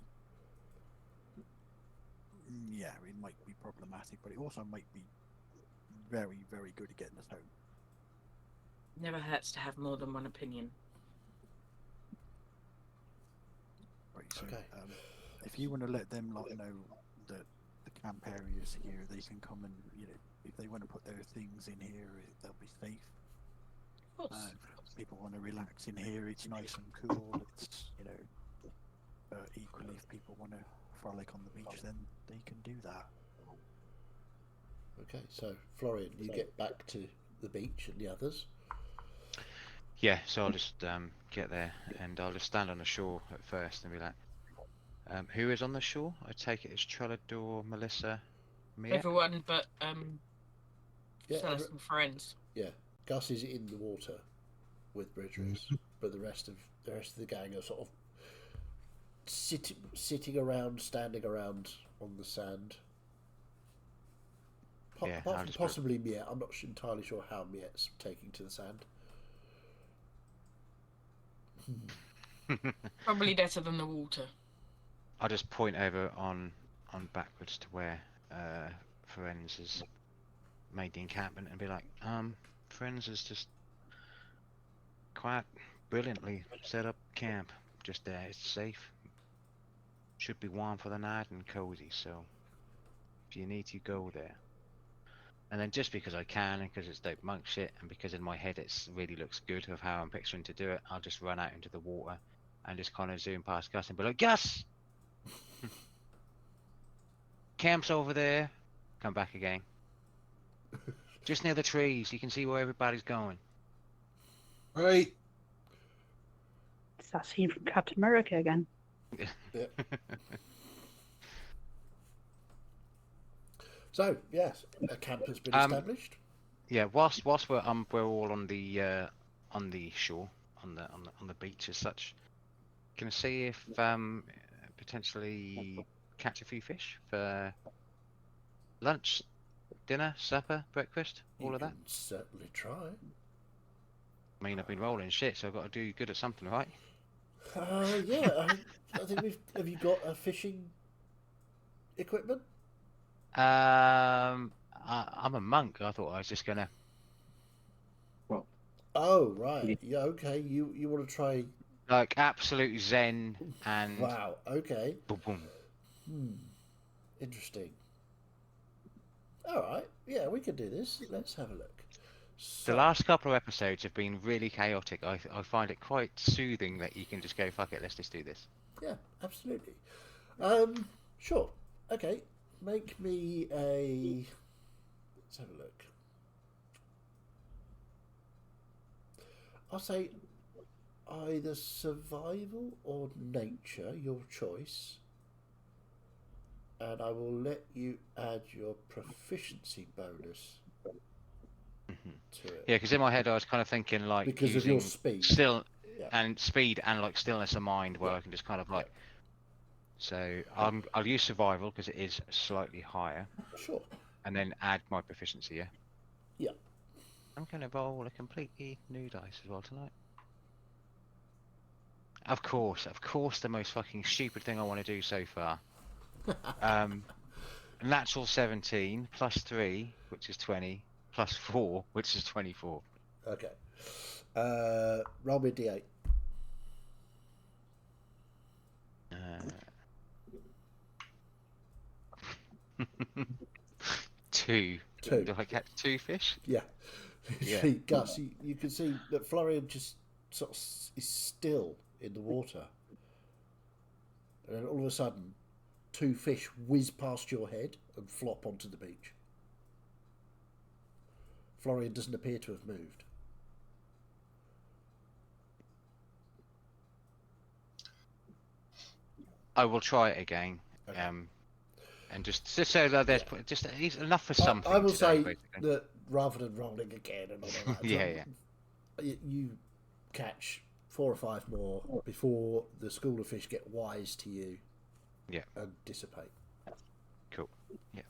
yeah, it might be problematic, but it also might be very, very good at getting us home. Never hurts to have more than one opinion. Right, so Okay. if you want to let them lot know that the camp area is here, they can come and, you know, if they want to put their things in here, they'll be safe. Of course. If people want to relax in here, it's nice and cool. It's, you know, equally, if people want to frolic on the beach, then they can do that. Okay, so Florian, you get back to the beach and the others. Yeah, so I'll just get there, and I'll just stand on the shore at first and be like, who is on the shore? I take it as Trellador, Melissa, Mia? Everyone but Yeah, Celis and friends. Yeah, Gus is in the water with Bridger's, but the rest of the gang are sort of sitting around, standing around on the sand. Yeah, apart I'll from just possibly Miette, I'm not entirely sure how Miette's taking to the sand. Probably better than the water. I'll just point over on backwards to where Friends has made the encampment and be like, Friends has just quite brilliantly set up camp just there. It's safe. Should be warm for the night and cozy, so if you need to go there. And then just because I can, and because it's dope monk shit, and because in my head it really looks good of how I'm picturing to do it, I'll just run out into the water and just kind of zoom past Gus and be like, Gus! Camp's over there. Come back again. Just near the trees. You can see where everybody's going. Right. It's that scene from Captain America again. Yeah. So yes, a camp has been established. Yeah, whilst we're all on the shore, on the beach as such, can I see if potentially catch a few fish for lunch, dinner, supper, breakfast, all of that? Certainly try. I mean, I've been rolling shit, so I've got to do good at something, right? Yeah, I think we've. Have you got a fishing equipment? I'm a monk. I thought I was just gonna. Oh right, yeah. Okay, you want to try? Like absolute zen and. Wow. Okay. Boom, boom. Interesting. All right. Yeah, we can do this. Let's have a look. The So, last couple of episodes have been really chaotic. I find it quite soothing that you can just go, fuck it, let's just do this. yeah, absolutely. Sure. Okay. Make me a. Let's have a look. I'll say either survival or nature, your choice. And I will let you add your proficiency bonus to it. Yeah, because in my head I was kind of thinking like Because of using your speed. Yeah. and speed and like stillness of mind, where Yeah. I can just kind of like. So I'll use survival because it is slightly higher, Sure. and then add my proficiency. Yeah. Yeah. I'm gonna roll a completely new dice as well tonight. Of course, the most fucking stupid thing I want to do so far. Natural 17 plus 3, which is 20, plus 4, which is 24. Okay. Roll me a d8. Two. Two. Do I catch 2 fish? Yeah. Yeah. See, Gus, you can see that Florian just sort of is still in the water. And then all of a sudden, 2 fish whiz past your head and flop onto the beach. Florian doesn't appear to have moved. I will try it again. Okay. And just so that there's just enough for something. I will today, say basically. that rather than rolling again and all of that, Yeah. you catch 4 or 5 more before the school of fish get wise to you. Yeah. And dissipate. Cool. Yeah.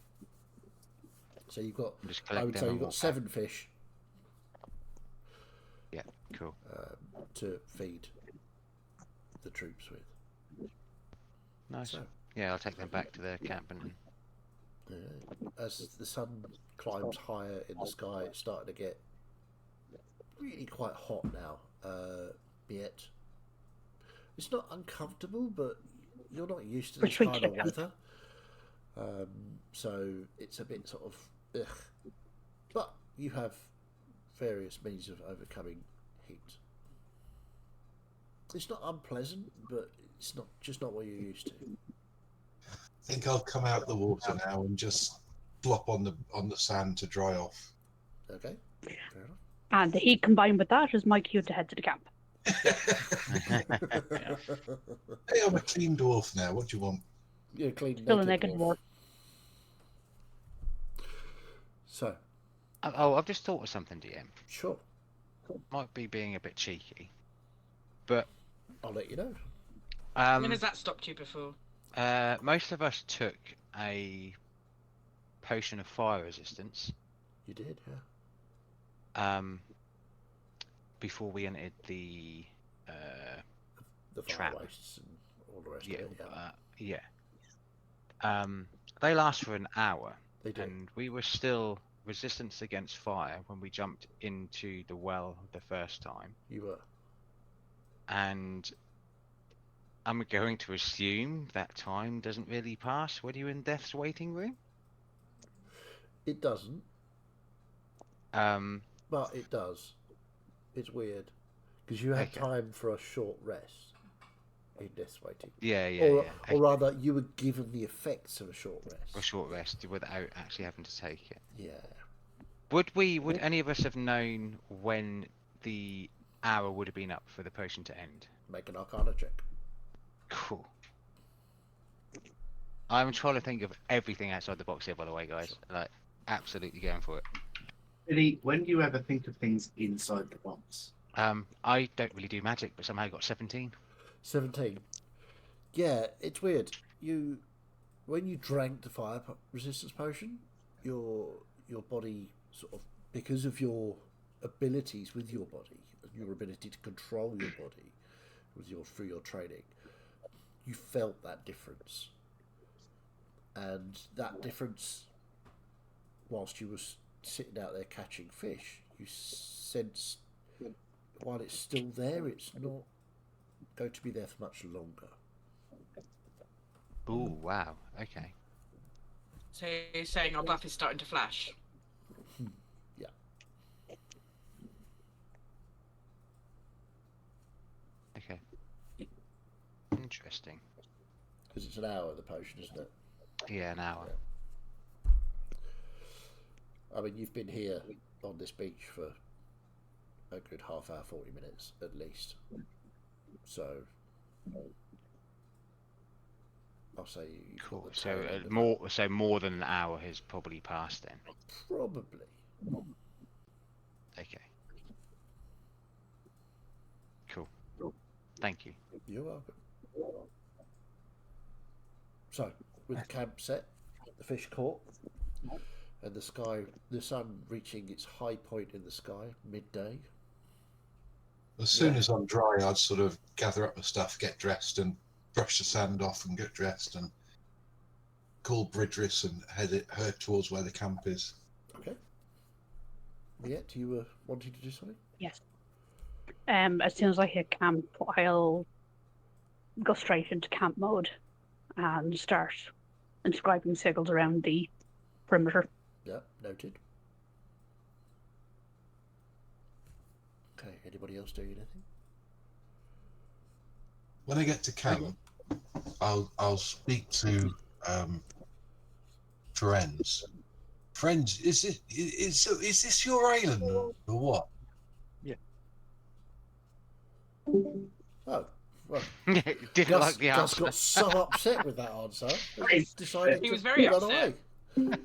So you've got, I'm just I would collecting say them you've got all 7 fish Yeah. Cool. to feed the troops with. Nice. So, Yeah, I'll take them back to the camp and. as the sun climbs higher in the sky, it's starting to get really quite hot now. Yet it's not uncomfortable, but you're not used to this kind of weather. So it's a bit sort of ugh. But you have various means of overcoming heat. It's not unpleasant, but it's not what you're used to. I think I'll come out the water now and just flop on the sand to dry off. Okay, fair enough. And the heat combined with that is my cue to head to the camp. Hey, I'm a clean dwarf now. What do you want? You're a clean Still a naked naked dwarf. dwarf. So, Oh, I've just thought of something, DM. sure, Might be being a bit cheeky, but I'll let you know. When has that stopped you before? most of us took a potion of fire resistance You did, yeah. before we entered the The fire trap. wastes and all the rest Yeah, of it. Yeah, they last for an hour, they do. and we were still resistance against fire when we jumped into the well the first time. You were. And I'm going to assume that time doesn't really pass when you're in death's waiting room. It doesn't, but it does. It's weird because you had Okay. time for a short rest in death waiting. Yeah. Or rather, you were given the effects of a short rest. A short rest without actually having to take it. Yeah. Would any of us have known when the hour would have been up for the potion to end? Make an Arcana check. Cool. I'm trying to think of everything outside the box here, by the way, guys. Like, absolutely going for it. Billy, when do you ever think of things inside the box? I don't really do magic, but somehow I got 17. 17. Yeah, it's weird. When you drank the fire resistance potion, your body sort of, because of your abilities with your body and your ability to control your body through your training, you felt that difference. And that difference, whilst you were sitting out there catching fish, you sense while it's still there, it's not going to be there for much longer. Ooh, wow. Okay. So you're saying our buff is starting to flash? Yeah. Okay. Interesting. Because it's an hour, the potion, isn't it? Yeah, an hour. I mean, you've been here on this beach for a good half hour, 40 minutes at least. So, I'll say you've Cool. got the So tail end of more than an hour has probably passed then. that. Probably. Okay. Cool. Thank you. You're welcome. So, with the camp set, the fish caught, and the sun reaching its high point in the sky, midday. As soon as I'm dry, I'd sort of gather up my stuff, get dressed, and brush the sand off, and get dressed, and call Bridris and head towards where the camp is. Okay. Miette, you were wanting to do something? Yes. As soon as I hit camp, I'll go straight into camp mode and start inscribing sigils around the perimeter. Yeah, noted. Okay, anybody else doing anything? When I get to camp, I'll speak to friends. Friends, is this your island or what? Yeah. Oh, well. Didn't like the Gus answer. got so upset with that answer, he decided He to was very run upset. away.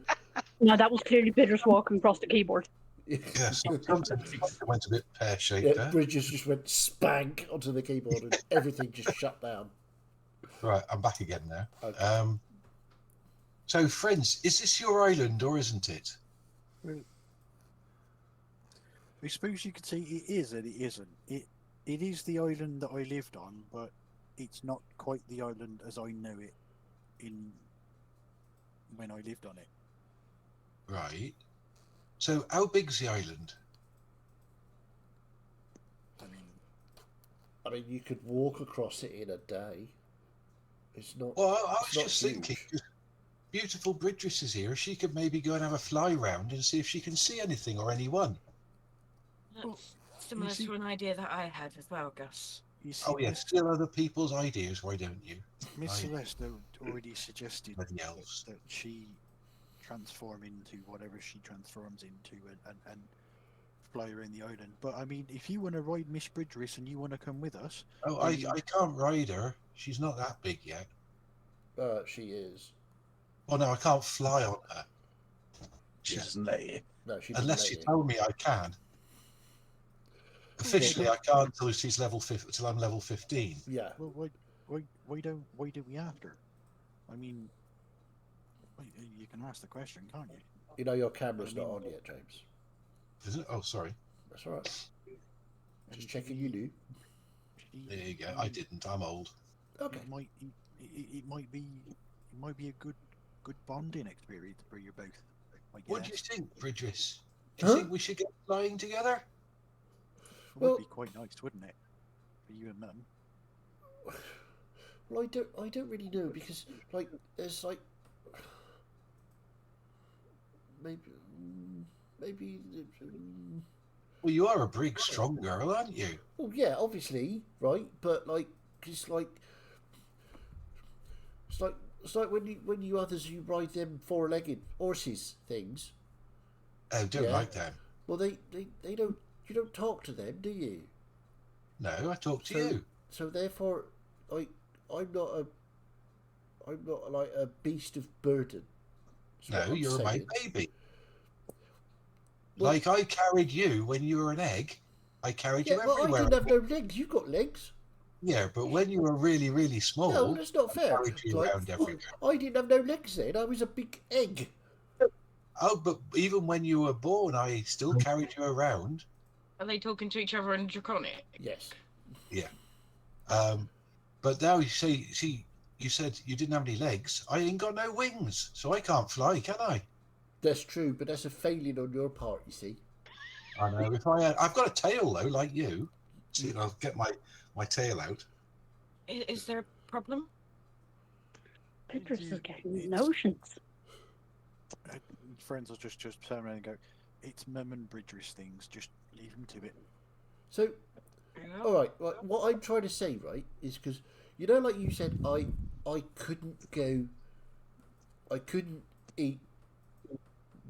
No, that was clearly Peter's walking across the keyboard. Yes, sometimes it went a bit pear-shaped Yeah, there. Bridges just went spank onto the keyboard and everything just shut down. Right, I'm back again now. Okay. So, friends, is this your island or isn't it? Well, I suppose you could say it is and it isn't. It is the island that I lived on, but it's not quite the island as I know it when I lived on it. Right. So, how big's the island? I mean, you could walk across it in a day. It's not. Well, I was it's not just huge. thinking, beautiful Bridris is here. She could maybe go and have a fly round and see if she can see anything or anyone. That's similar see- to an idea that I had as well, Gus. you see, Oh, yes, steal other people's ideas. Why don't you? Miss Right. Celeste already suggested Bloody elves. that she transform into whatever she transforms into and fly around the island. But I mean, if you want to ride Miss Bridris and you want to come with us, Oh, I can't ride her. She's not that big yet. She is. Oh, no, I can't fly on her. She doesn't let you. No, she doesn't Unless let you you. tell me I can. Officially, I can't until she's till I'm level 15. Yeah. well, why do we have her? I mean, you can ask the question, can't you? You know your camera's not on yet, James. Is it? Oh, sorry. That's all right. Just checking you do. There you go. I didn't. I'm old. Okay. It might be a good bonding experience for you both. I guess. What do you think, Bridris? Do you think we should get flying together? It Well- would be quite nice, wouldn't it, for you and Mum? Well, I don't really know because there's maybe. Well, you are a big, strong girl, aren't you? Well, yeah, obviously, right? But it's like when you others you ride them four-legged horses things. Oh, don't Yeah. like them. Well, they don't. You don't talk to them, do you? No, I talk to you. So therefore, I'm not like a beast of burden. That's what No, I'm you're my saying. baby. Well- Like I carried you when you were an egg. I carried you Yeah, well, I everywhere. didn't have no legs. You've got legs. Yeah, but when you were really, really small, No, that's not I fair. carried you around everywhere. I didn't have no legs then. I was a big egg. Oh, but even when you were born, I still carried you around. Are they talking to each other in Draconic? Yes. But now you you said you didn't have any legs. I ain't got no wings, so I can't fly, can I? That's true, but that's a failing on your part, you see. I know. If I've got a tail though, like you. See, I'll get my tail out. Is there a problem? Peter's is getting notions. Friends will just turn around and go, "It's Mum and Bridger's things. Just leave them to it." So, Yeah. all right. What I'm trying to say, right, is because like you said, I couldn't eat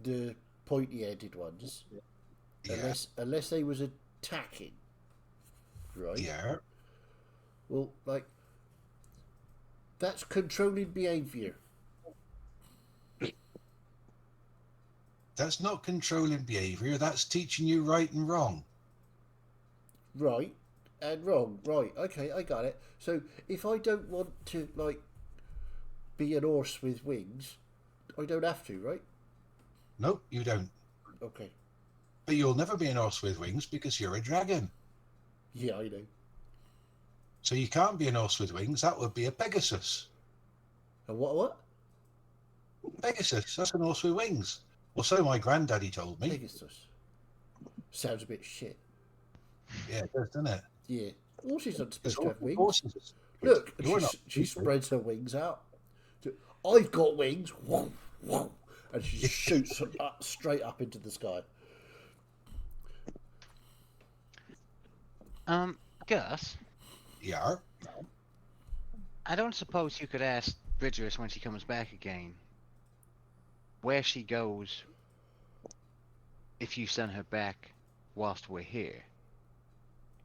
the pointy-headed ones Yeah. unless they was attacking, right? Yeah. Well, like that's controlling behaviour, That's not controlling behaviour. That's teaching you right and wrong. right? And wrong, right? Okay, I got it. So if I don't want to like be an horse with wings, I don't have to, right? Nope, you don't. Okay. But you'll never be an horse with wings because you're a dragon. Yeah, I know. So you can't be an horse with wings. That would be a Pegasus. And what? Pegasus, that's an horse with wings. Well, so my granddaddy told me. Pegasus. Sounds a bit shit. Yeah, it does, doesn't it? Yeah. Horses aren't Because supposed to have wings. horses. Look, and You're not. she spreads her wings out. I've got wings. Whoa, whoa. And she shoots them up, straight up into the sky. Gus, Yeah. I don't suppose you could ask Bridger's when she comes back again where she goes if you send her back whilst we're here.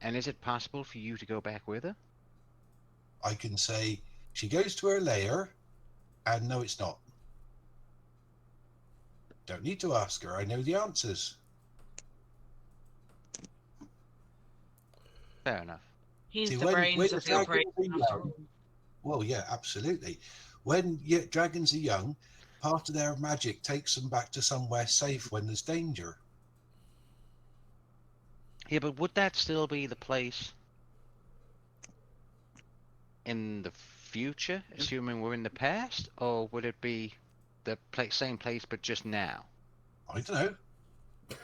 And is it possible for you to go back with her? I can say she goes to her lair, and no, it's not. Don't need to ask her. I know the answers. Fair enough. He's See, the when brains of the dragons operation. are young, well, yeah, absolutely. When dragons are young, part of their magic takes them back to somewhere safe when there's danger. Yeah, but would that still be the place in the future, assuming we're in the past, or would it be the same place but just now? I don't know.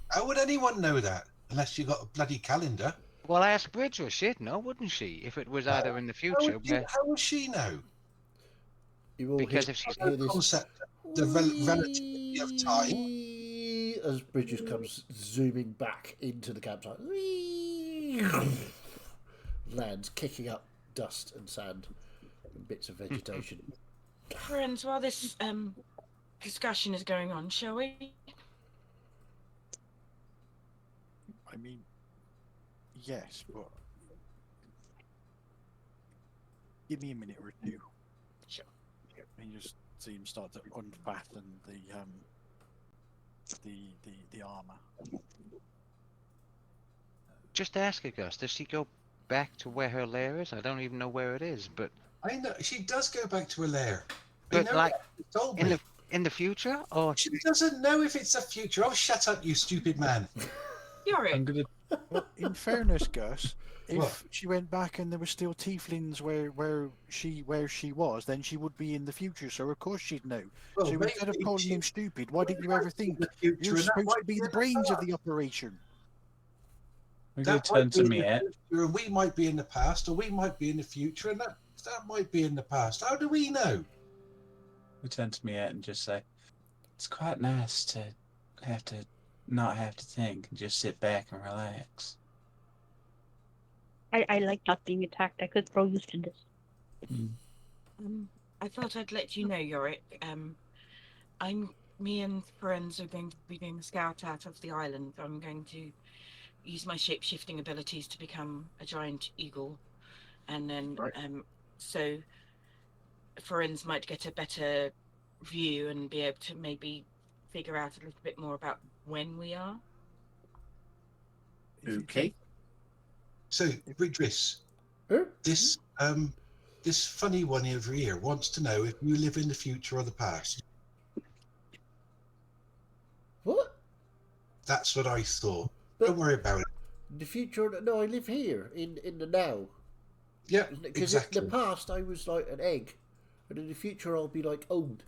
How would anyone know that unless you got a bloody calendar? Well, ask Bridger, she'd know, wouldn't she? If it was either in the future, How would she know? You all because hear, if she's hear this Concept, the relativity of time. as Bridges comes zooming back into the campsite. Lands kicking up dust and sand and bits of vegetation. Friends, while this discussion is going on, shall we? I mean, yes, but give me a minute or two. Sure. And you just see him start to unfasten the armor. Just ask her, Gus. Does she go back to where her lair is? I don't even know where it is, but I know she does go back to her lair. But, like, told in me. the future, or She doesn't know if it's a future. Oh, shut up, you stupid man. You're I'm it. gonna. Well, in fairness, Gus, if What? she went back and there were still tieflings where she was, then she would be in the future. So of course she'd know. Well, So instead of maybe calling she- him stupid, why didn't you ever think the future, you're and that supposed might to be in the brains of the operation? I'm gonna That might turn be to in me, the Ed. future, and we might be in the past, or we might be in the future, and that might be in the past. How do we know? We turn to me, Ed, and just say, "It's quite nice to not have to think and just sit back and relax." I like not being attacked. I could throw used to this. I thought I'd let you know, Yorick. Me and friends are going to be doing a scout out of the island. I'm going to use my shape-shifting abilities to become a giant eagle, and then Right. so friends might get a better view and be able to maybe figure out a little bit more about when we are. Okay. So, Bridris, Huh? this funny one over here wants to know if you live in the future or the past. What? That's what I thought. But- Don't worry about it. The future? No, I live here in the now. Yeah, Because exactly. in the past I was like an egg, and in the future I'll be like old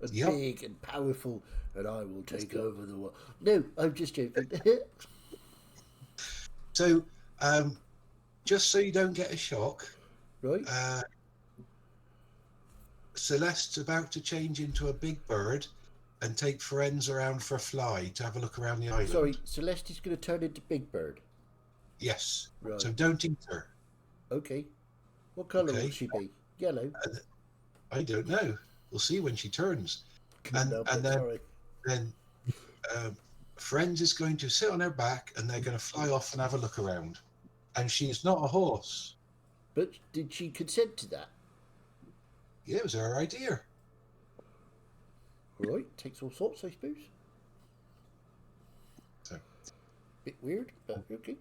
and Yep. big and powerful, and I will take over the world. No, I'm just joking. So, just so you don't get a shock, Right? Celeste's about to change into a big bird and take friends around for a fly to have a look around the island. Sorry, Celeste is going to turn into Big Bird. Yes. Right. So don't eat her. Okay. What colour Okay. will she be? Yellow. I don't know. We'll see when she turns. Couldn't help and it, then sorry. then Friends is going to sit on her back and they're going to fly off and have a look around. And she's not a horse. But did she consent to that? Yeah, it was her idea. Right, takes all sorts, I suppose. So, Bit weird, but okay.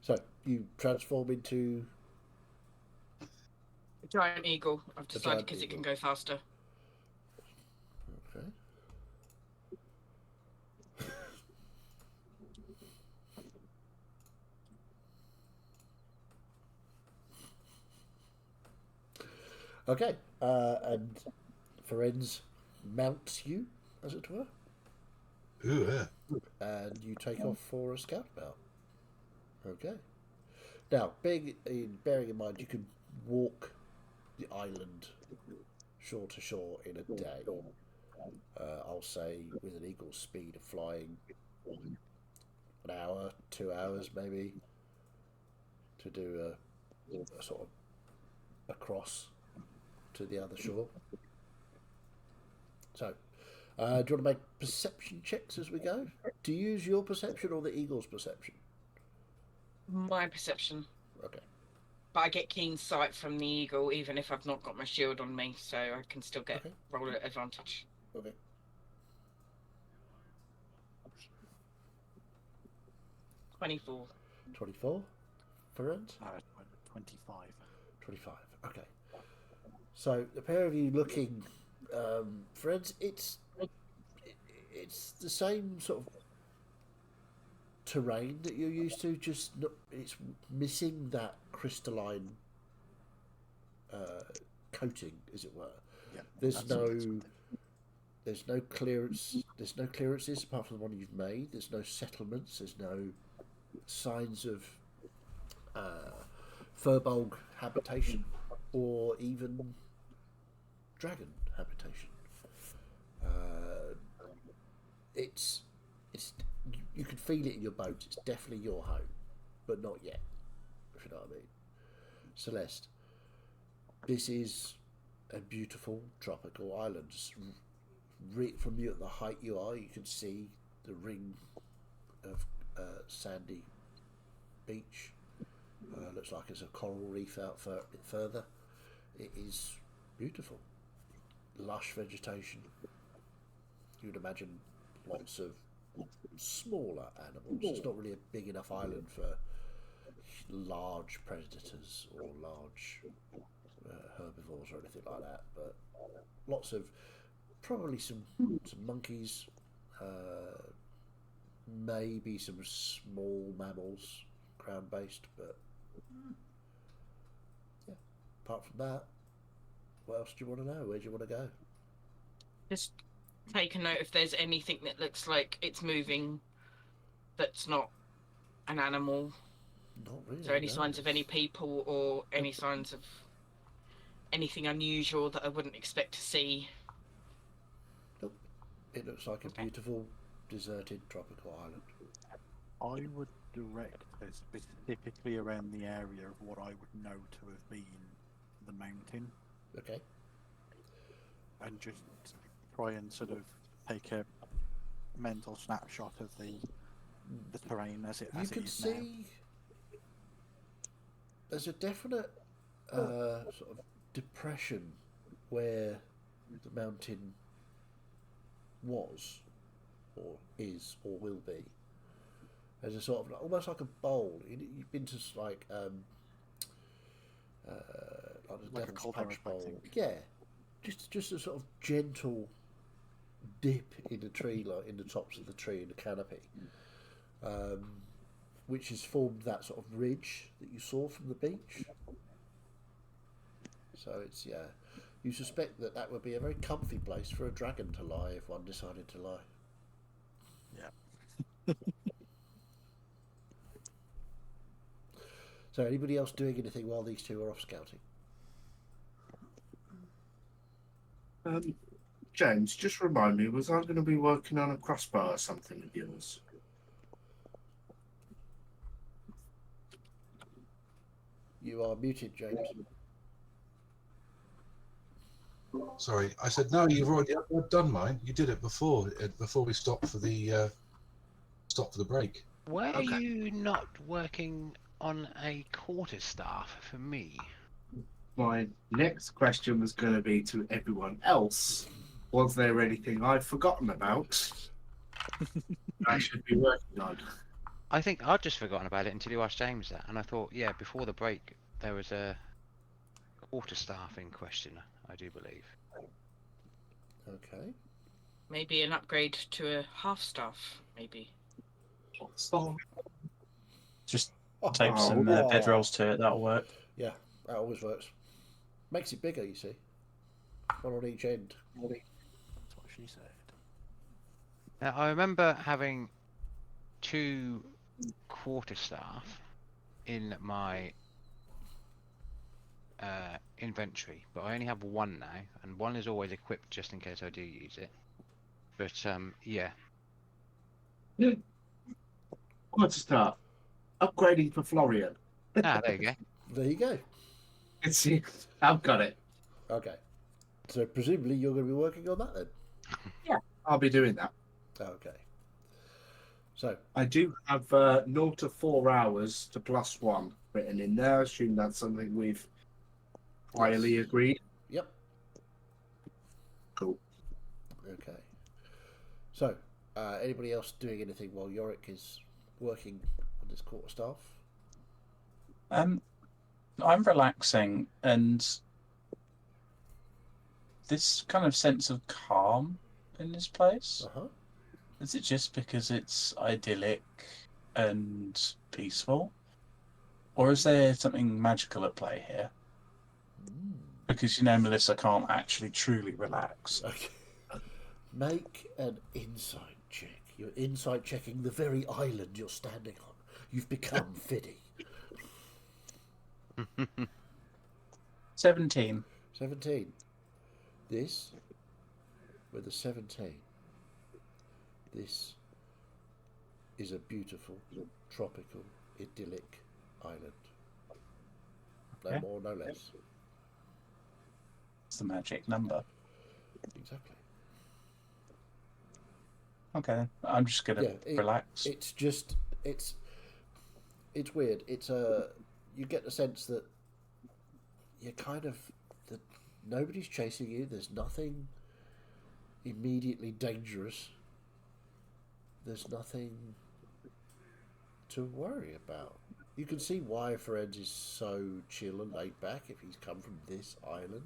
So, you transform into... A giant eagle. I've decided giant because it can eagle. go faster. Okay. Okay, and Ferenz mounts you, as it were, ooh, yeah. and you take off for a scout bout. Okay. Now, bearing in mind, you can walk the island shore to shore in a day. I'll say with an eagle's speed of flying, an hour, 2 hours maybe, to do a sort of across to the other shore. So, do you want to make perception checks as we go? Do you use your perception or the eagle's perception? My perception. Okay. But I get keen sight from the eagle even if I've not got my shield on me, so I can still get Okay. roll at advantage. Okay. 24. 24. Ferenz? 25. 25. Okay. So the pair of you looking, friends, it's the same sort of terrain that you're used to. Just not, it's missing that crystalline coating, as it were. Yeah, There's no clearance. There's no clearances apart from the one you've made. There's no settlements. There's no signs of Furbolg habitation or even dragon habitation. It's you can feel it in your boat. It's definitely your home, but not yet. If you know what I mean. Celeste, this is a beautiful tropical island. From you at the height you are, you can see the ring of sandy beach. Looks like it's a coral reef out further. It is beautiful. Lush vegetation. You'd imagine lots of smaller animals. It's not really a big enough island for large predators or large herbivores or anything like that, but lots of probably some monkeys, maybe some small mammals, ground based, but yeah. Apart from that, what else do you want to know? Where do you want to go? Just take a note if there's anything that looks like it's moving that's not an animal. Not really. Is there any no. signs of any people or any signs of anything unusual that I wouldn't expect to see? Nope. It looks like a Okay. beautiful, deserted tropical island. I would direct her specifically around the area of what I would know to have been the mountain, Okay. and just try and sort of take a mental snapshot of the terrain as it You as it can is now. see there's a definite sort of depression where the mountain was, or is, or will be. There's a sort of almost like a bowl. You've been to like the Like a Devil's caldera, Punch I bowl, think. yeah. Just a sort of gentle dip in the tree, like in the tops of the tree in the canopy, which has formed that sort of ridge that you saw from the beach. So it's you suspect that would be a very comfy place for a dragon to lie if one decided to lie. Yeah. So, anybody else doing anything while these two are off scouting? James, just remind me, was I going to be working on a crossbar or something of yours? You are muted, James. Sorry, I said no. You've already done mine. You did it before we stopped for the break. Were Okay. you not working on a quarterstaff for me? My next question was going to be to everyone else. Was there anything I've forgotten about I should be working on? I think I'd just forgotten about it until you asked James that, and I thought, yeah, before the break there was a quarterstaff in question, I do believe. Okay. Maybe an upgrade to a half staff, maybe. Stop. Just tape some bedrolls to it. That'll work. Yeah, that always works. Makes it bigger, you see. One on each end. That's what she said. Now, I remember having 2 quarterstaff in my inventory, but I only have 1 now, and 1 is always equipped just in case I do use it. But yeah. What's to start? Upgrading for Florian. Ah, there you go. There you go. It's I've got it. Okay. So presumably you're going to be working on that then? I'll be doing that. Okay. So, I do have 0 to 4 hours to +1 written in there. I assume that's something we've quietly agreed. yep. Cool. Okay. So, anybody else doing anything while Yorick is working on this quarterstaff? I'm relaxing, and this kind of sense of calm in this place. Uh-huh. Is it just because it's idyllic and peaceful? Or is there something magical at play here? Because, you know, Melissa can't actually truly relax. Okay. Make an insight check. You're insight checking the very island you're standing on. You've become Fiddy. 17. 17. This, with a 17, this is a beautiful, tropical, idyllic island. No Okay. more, no less. It's the magic number. Exactly. Okay, then. I'm just going to relax. It's just, it's weird. You get the sense that you're kind of, that nobody's chasing you. There's nothing immediately dangerous. There's nothing to worry about. You can see why Ferenz is so chill and laid back if he's come from this island.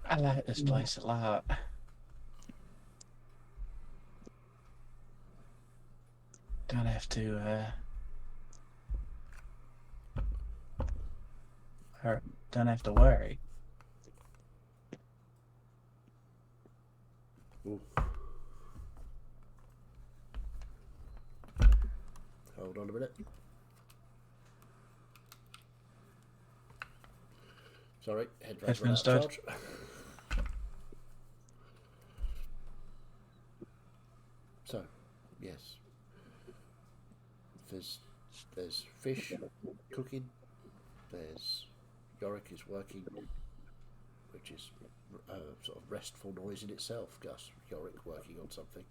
I like this place a lot. Don't have to, don't have to worry. Ooh. Hold on a minute. Sorry, headphones ran out of charge. So, yes, there's fish cooking. There's Yorick is working, which is a sort of restful noise in itself. Gus, Yorick working on something.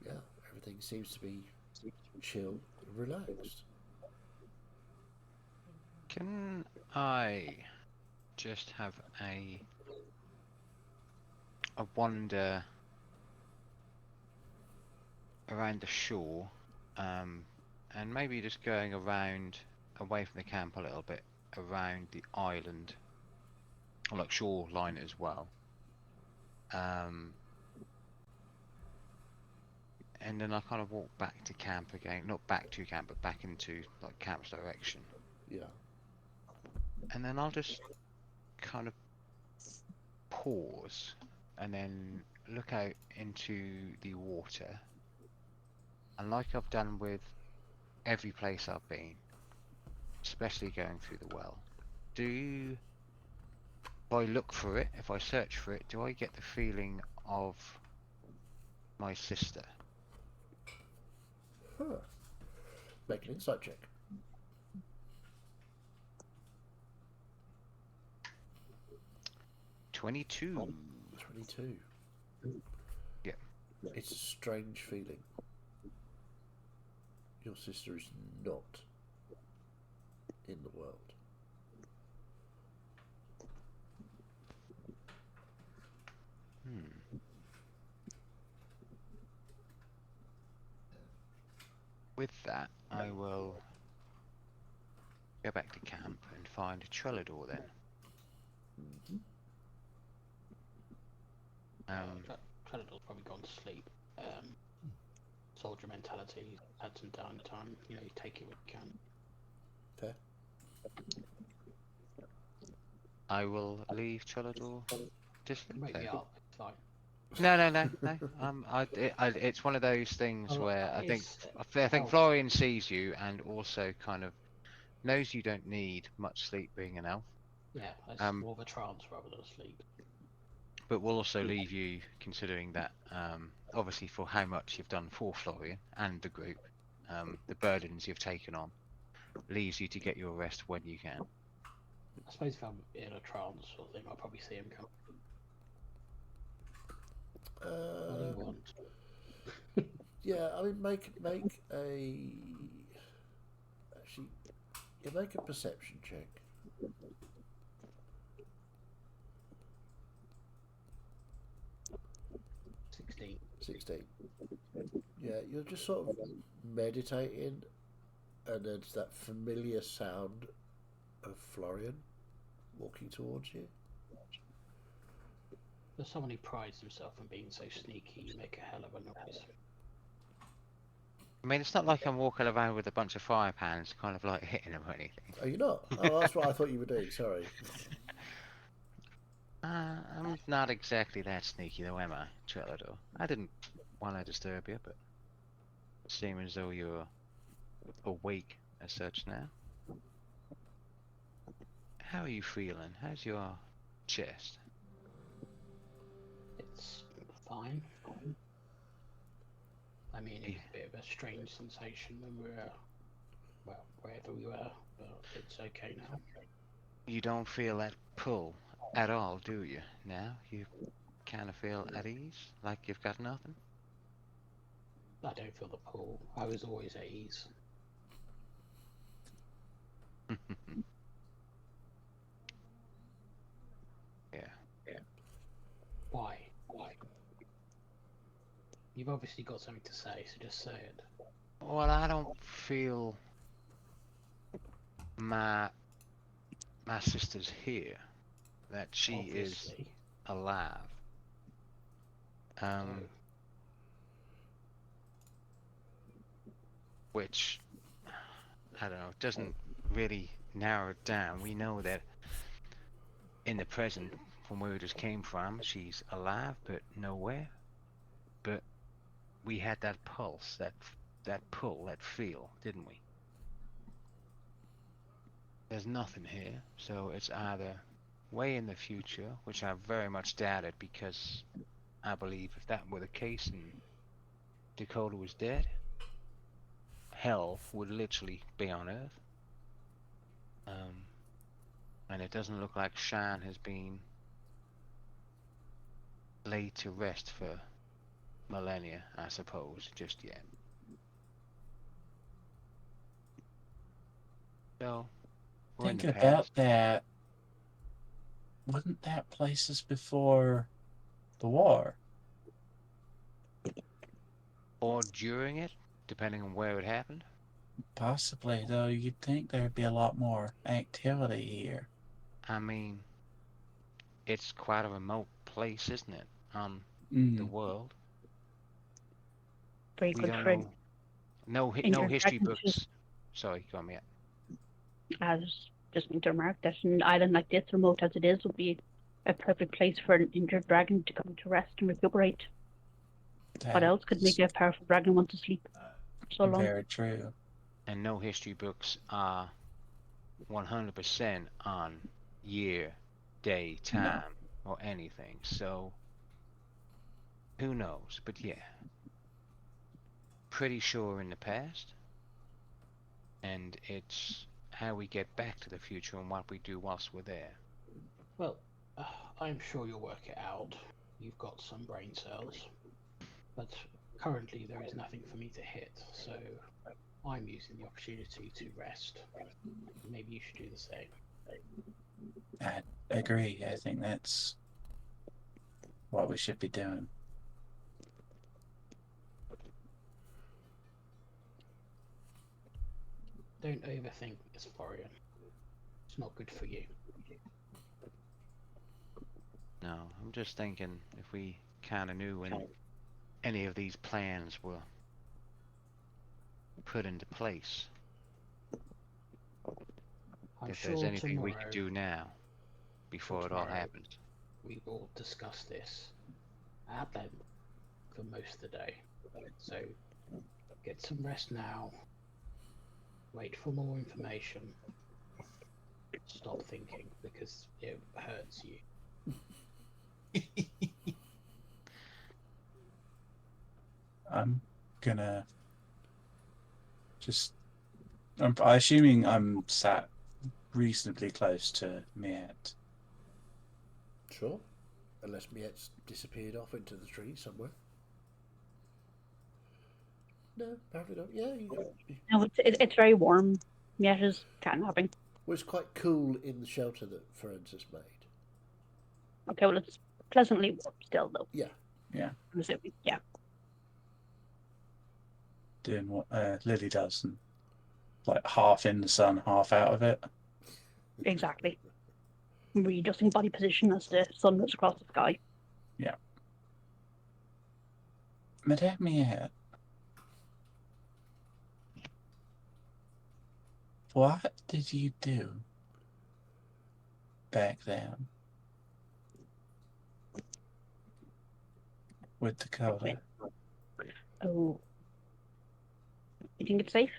Yeah, everything seems to be chill and relaxed. Can I just have a wander around the shore, and maybe just going around away from the camp a little bit around the island, or like shoreline as well, and then I kind of walk back to camp again, not back to camp but back into like camp's direction, Yeah. and then I'll just kind of pause and then look out into the water, and like I've done with every place I've been, especially going through the well, if I look for it, if I search for it, do I get the feeling of my sister? Huh. Make an insight check. 22. 22. Yeah. It's a strange feeling. Your sister is not in the world. With that, I will go back to camp and find Trellador then. Trellador's probably gone to sleep. Soldier mentality, had some downtime, you take it when you can. Fair. I will leave Trellador to sleep Wake then. me up, it's fine. No. It's one of those things Oh, where I think helps. Florian sees you and also kind of knows you don't need much sleep being an elf, Yeah, it's more of a trance rather than sleep. but we'll also leave you considering that obviously for how much you've done for Florian and the group, the burdens you've taken on leaves you to get your rest when you can. I suppose if I'm in a trance sort of thing, I'll probably see him come. What do you want? Yeah, I mean, make a actually, yeah, make a perception check. 16. Yeah, you're just sort of meditating, and there's that familiar sound of Florian walking towards you. For someone who prides himself on being so sneaky, you make a hell of a noise. I mean, it's not like I'm walking around with a bunch of fire pans, kind of like hitting them or anything. Are you not? Oh, that's what I thought you were doing. Sorry. I'm not exactly that sneaky though, am I, Trellador? I didn't want to disturb you, but it seems as though you're awake as such now. How are you feeling? How's your chest? It's fine. I mean, it's a bit of a strange sensation when we're, wherever we were, but it's okay now. You don't feel that pull at all, do you? Now you kind of feel at ease, like you've got nothing. I don't feel the pull. I was always at ease. Yeah. Why? You've obviously got something to say, so just say it. Well, I don't feel my sister's here. That she is Obviously. alive. Which I don't know, doesn't really narrow it down. We know that in the present, from where we just came from, she's alive, but nowhere. But we had that pulse, that pull, that feel, didn't we? There's nothing here, so it's either way in the future, which I very much doubted because I believe if that were the case and Dakota was dead, hell would literally be on Earth. And it doesn't look like Shine has been laid to rest for millennia, I suppose, just yet. So, we're in Think the about past. that. Wasn't that places before the war? Or during it, depending on where it happened. Possibly, though. You'd think there'd be a lot more activity here. I mean, it's quite a remote place, isn't it? The world. Very We good don't friend. know. No history books. Sorry, go on, yeah. As just need to remark that an island like this, remote as it is, would be a perfect place for an injured dragon to come to rest and recuperate. What else could make a powerful dragon want to sleep so long? Very true. And no history books are 100% on year, day, time, or anything. So, who knows? But yeah, pretty sure in the past. And it's how we get back to the future and what we do whilst we're there. Well, I'm sure you'll work it out. You've got some brain cells. But currently there is nothing for me to hit, so I'm using the opportunity to rest. Maybe you should do the same. I agree. I think that's what we should be doing. Don't overthink this, Florian. It's not good for you. No, I'm just thinking if we kind of knew when any of these plans were put into place, I'm if sure there's anything tomorrow we could do now before it all tomorrow happens. we will discuss this at length for most of the day. So get some rest now. Wait for more information. Stop thinking because it hurts you. I'm gonna just. I'm assuming I'm sat reasonably close to Miette. Sure. Unless Miette's disappeared off into the tree somewhere. No, apparently not. Yeah, No, it's very warm. Miette is catnapping. well, it's quite cool in the shelter that Ferenz made. Okay, well, it's pleasantly warm still, though. Yeah. Yeah. I'm assuming. Yeah. Doing what Lily does, and like half in the sun, half out of it. Exactly. Readjusting body position as the sun moves across the sky. Yeah. Madame Miette, what did you do back then with Dakota? Oh. You think it's safe?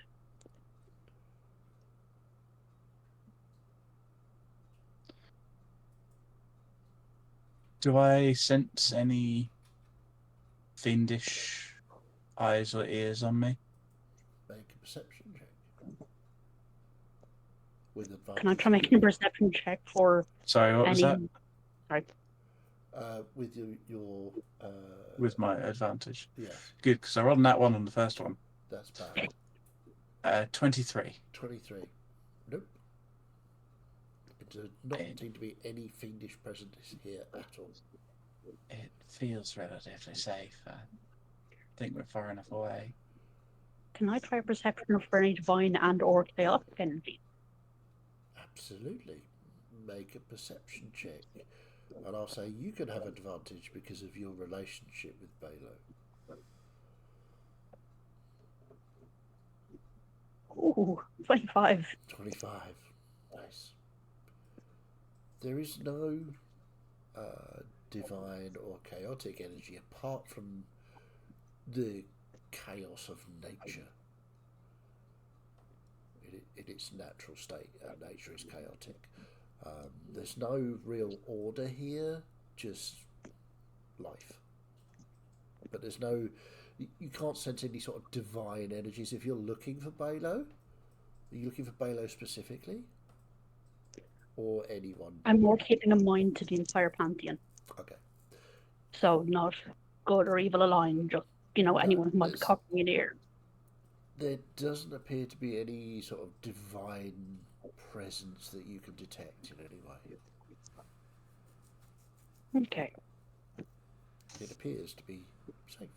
Do I sense any fiendish eyes or ears on me? Make a perception check. With advantage. Can I try making a perception check for Sorry, what was that? Sorry. With your With my advantage. yeah, Good, because I rolled that one on the first one. that's bad. 23. 23. Nope. It does not seem to be any fiendish presence here at all. It feels relatively safe. I think we're far enough away. Can I try a perception for any divine and or chaotic energy? Absolutely. Make a perception check. And I'll say you can have advantage because of your relationship with Balo. Ooh, 25. 25. Nice. There is no divine or chaotic energy apart from the chaos of nature. In its natural state, nature is chaotic. There's no real order here, just life. But there's no, you can't sense any sort of divine energies. If you're looking for Balo, are you looking for Balo specifically? Or anyone? I'm more keeping in mind to the entire pantheon. Okay. So not good or evil aligned, just, anyone who might be cocking an ear. There doesn't appear to be any sort of divine presence that you can detect in any way. Okay. It appears to be safe.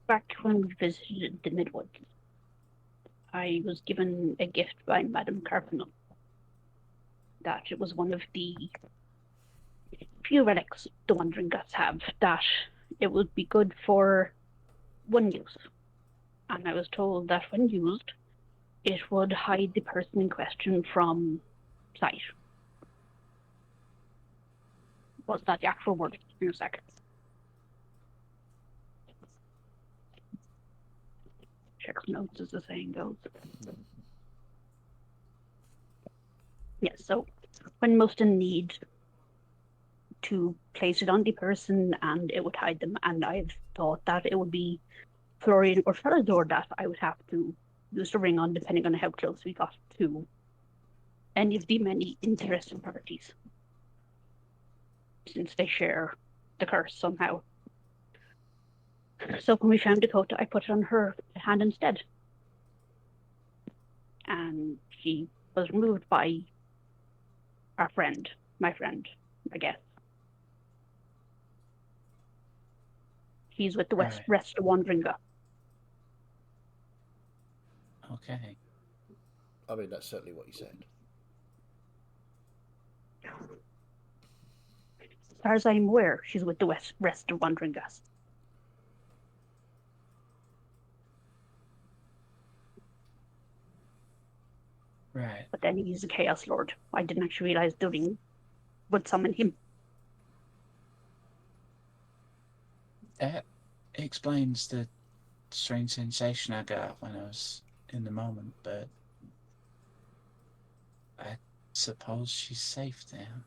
Back when we visited the Midwoods, I was given a gift by Madame Carpenter. That it was one of the few relics the Wandering Guts have, that it would be good for one use. And I was told that when used, it would hide the person in question from sight. What's that the actual word? In a second. Check notes as the saying goes. Yes, so when most in need to place it on the person and it would hide them, and I've thought that it would be Florian or Felidor that I would have to use the ring on, depending on how close we got to any of the many interested parties, since they share the curse somehow. So when we found Dakota, I put it on her hand instead. And she was removed by our friend, my friend, I guess. He's with the Right. rest of Wandringa. Okay. I mean, that's certainly what he said. As far as I'm aware, she's with the rest of Wandringa. Right. But then he's a Chaos Lord. I didn't actually realize the ring would summon him. That explains the strange sensation I got when I was in the moment, but I suppose she's safe then.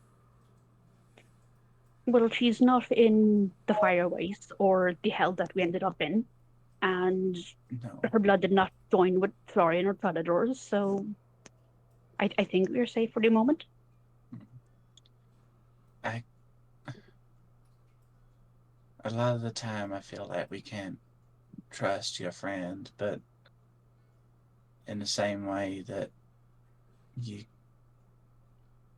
Well, she's not in the fireways or the hell that we ended up in, and No. her blood did not join with Florian or Predators, so I think we're safe for the moment. A lot of the time I feel like we can't trust your friend, but in the same way that you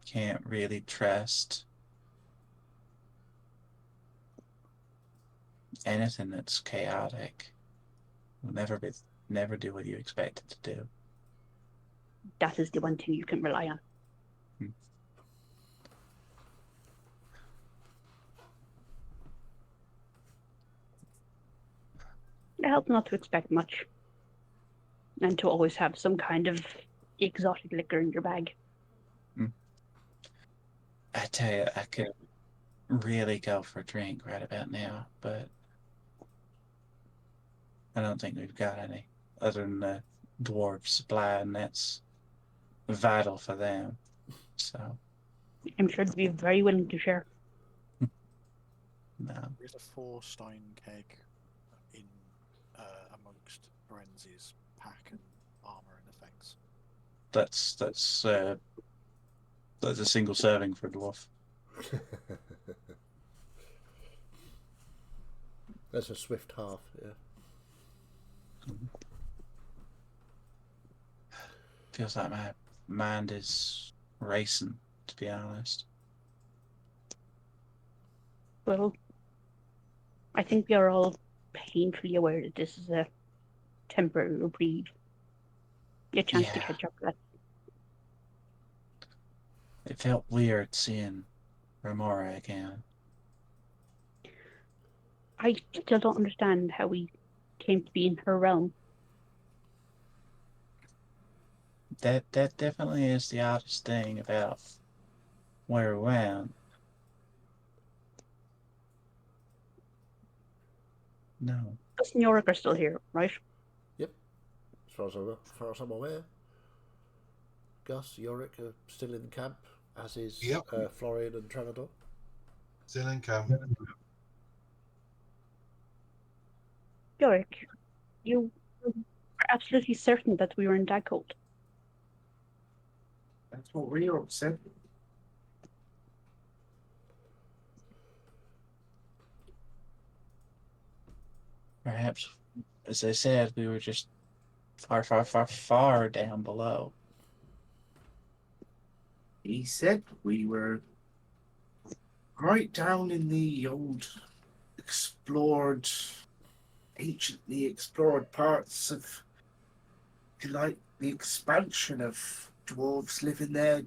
can't really trust anything that's chaotic. Will never do what you expect it to do. That is the one thing you can rely on. It helps not to expect much, and to always have some kind of exotic liquor in your bag. I tell you, I could really go for a drink right about now, but I don't think we've got any other than the dwarf supply, and that's vital for them. So, I'm sure they'd be very willing to share. no. There's a 4-stein keg in amongst Lorenzi's pack and armor and effects. That's a single serving for a dwarf. That's a swift half, yeah. Feels like my mind is racing, to be honest. Well, I think we are all painfully aware that this is a temporary reprieve. A chance to Yeah. catch up. That It felt weird seeing Remora again. I still don't understand how we came to be in her realm. That definitely is the oddest thing about where we went. No. Gus and Yorick are still here, right? Yep. As far as I'm aware. Gus, Yorick are still in camp, as is Yep. Florian and Tranador. Still in camp. Yorick, you are absolutely certain that we were in Dagcold. That's what Rio said. Perhaps, as I said, we were just far down below. He said we were right down in the old anciently explored parts of, like, the expansion of dwarves living there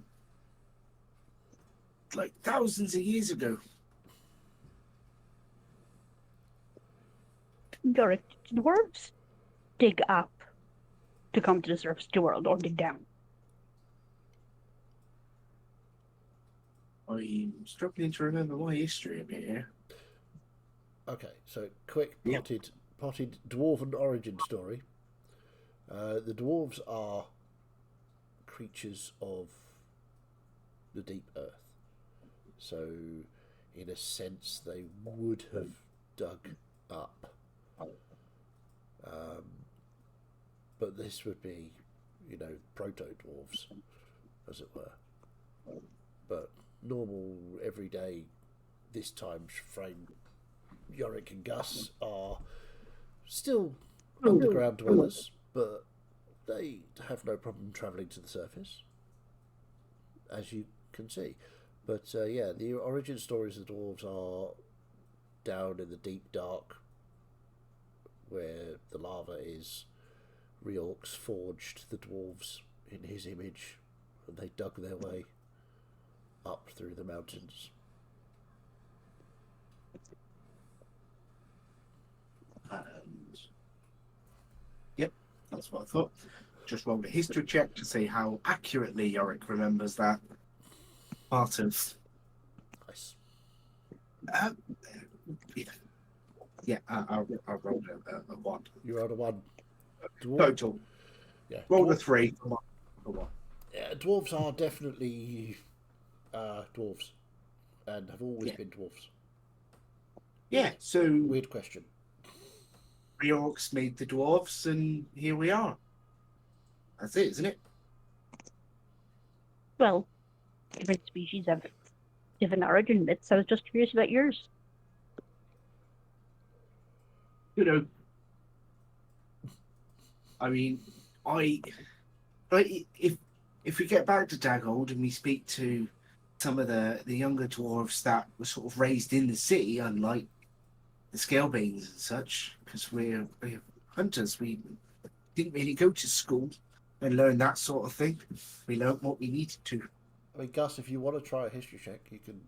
like thousands of years ago. Yorick, did dwarves dig up to come to the surface of the world or dig down? I'm struggling to remember my history a bit here. Okay, so quick Yep. potted dwarven origin story. The dwarves are creatures of the deep earth. So, in a sense, they would have dug up. But this would be, proto-dwarves, as it were. But normal, everyday, this time frame, Yorick and Gus are still underground dwellers, but they have no problem travelling to the surface, as you can see. But the origin stories of the dwarves are down in the deep dark, where the lava is. Riorx forged the dwarves in his image, and they dug their way up through the mountains. And yep, that's what I thought. Just rolled a history check to see how accurately Yorick remembers that part of. Nice. Yeah, I rolled a 1. You rolled a 1. Total. Yeah. Rolled a 3 for one. Yeah, dwarves are definitely dwarves, and have always been dwarves. Yeah, so Weird question. Riorx made the dwarves, and here we are. That's it, isn't it? Well, different species have different origin bits. I was just curious about yours. You know, I mean, if we get back to Daggold and we speak to some of the younger dwarves that were sort of raised in the city, unlike the Scalebanes and such, because we're hunters, we didn't really go to school and learn that sort of thing. We learned what we needed to. I mean, Gus, if you want to try a history check, you can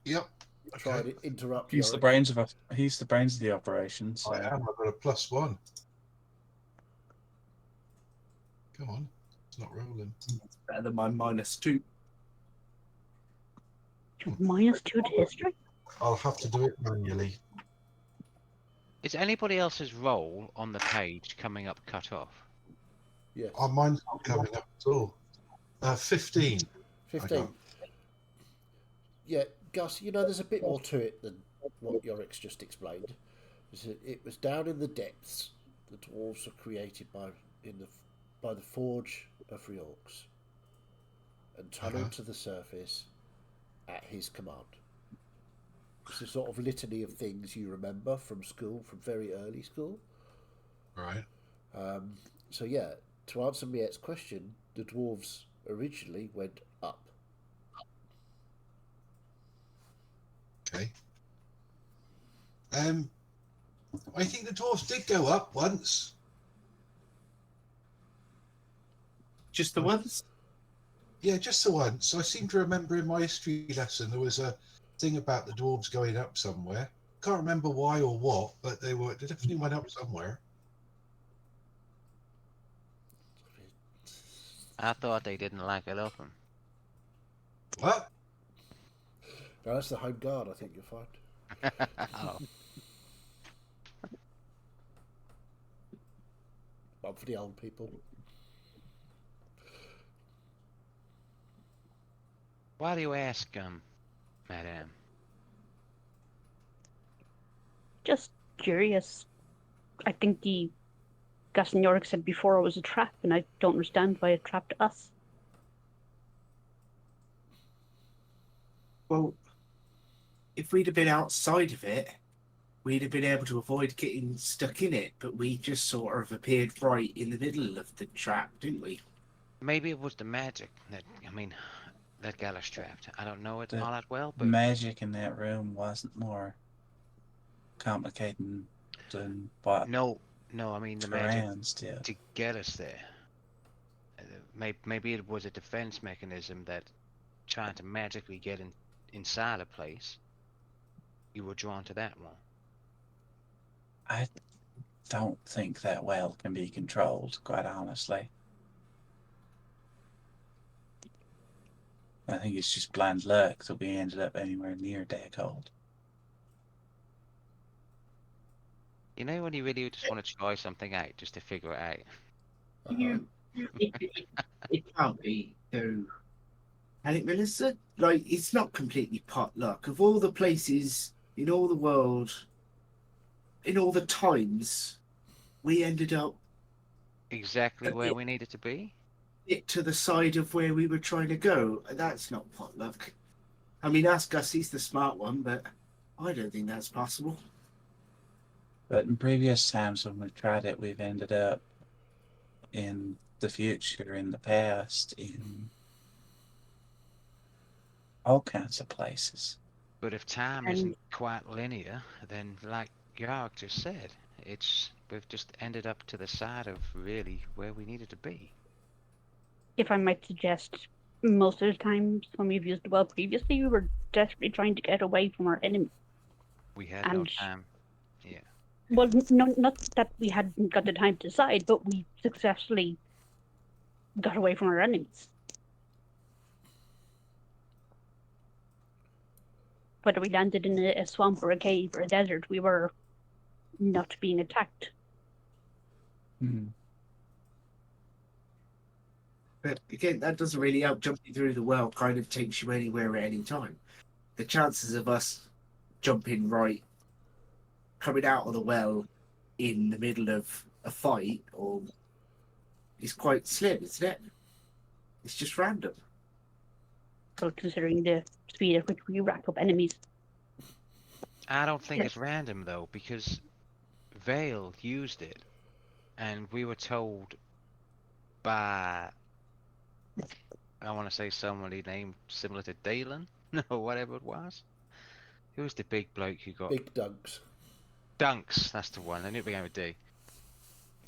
Yep. try Okay. and interrupt. He's the Yorick. brains of he's the brains of the operation. So. I am. I've got a +1. Come on, it's not rolling. It's better than my -2. -2 to history? I'll have to do it manually. Is anybody else's role on the page coming up cut off? Yes. Oh, mine's not coming up at all. 15. 15. Yeah, Gus, there's a bit more to it than what Yorick's just explained. It was down in the depths. The dwarves were created by the forge of Riorx and tunneled to the surface at his command. It's a sort of litany of things you remember from school, from very early school. Right. So yeah, to answer Miette's question, the dwarves originally went up. Okay. I think the dwarves did go up once. Just the once? Yeah, just the once. I seem to remember in my history lesson there was a thing about the dwarves going up somewhere. Can't remember why or what, but they definitely went up somewhere. I thought they didn't like it open. What? No, that's the home guard, I think you'll find. Oh. One for the old people. Why do you ask, madame? Just curious. I think Gus and Yorick said before it was a trap, and I don't understand why it trapped us. Well, if we'd have been outside of it, we'd have been able to avoid getting stuck in it, but we just sort of appeared right in the middle of the trap, didn't we? Maybe it was the magic that got us trapped. I don't know it all that well, The but magic in that room wasn't more complicated than what no, I mean the magic Terrans did. to get us there. Maybe it was a defense mechanism that trying to magically get inside a place. You were drawn to that one. I don't think that well can be controlled, quite honestly. I think it's just blind luck that we ended up anywhere near Darkhold. You know when you really just want to try something out just to figure it out? You, it can't be though. And it, Melissa, like it's not completely pot luck. Of all the places in all the world, in all the times, we ended up Exactly a where we needed to be? bit to the side of where we were trying to go. That's not pot luck. I mean, ask Gus, he's the smart one, but I don't think that's possible. But in previous times when we've tried it, we've ended up in the future, in the past, in all kinds of places. But if time And- isn't quite linear, then like Yarg just said, we've just ended up to the side of really where we needed to be. If I might suggest, most of the times when we've used the well previously, we were desperately trying to get away from our enemy. We had no And- time. Yeah. Well, not that we hadn't got the time to decide, but we successfully got away from our enemies. Whether we landed in a swamp or a cave or a desert, we were not being attacked. But again, that doesn't really help. Jumping through the well kind of takes you anywhere at any time. The chances of us jumping right, coming out of the well in the middle of a fight, or is quite slim, isn't it? It's just random. So considering the speed at which we rack up enemies. I don't think it's random though, because Vale used it, and we were told by, I want to say somebody named similar to Dalen, or whatever it was. Who was the big bloke who got... Big Dunks. Dunks, that's the one. I knew it began with D.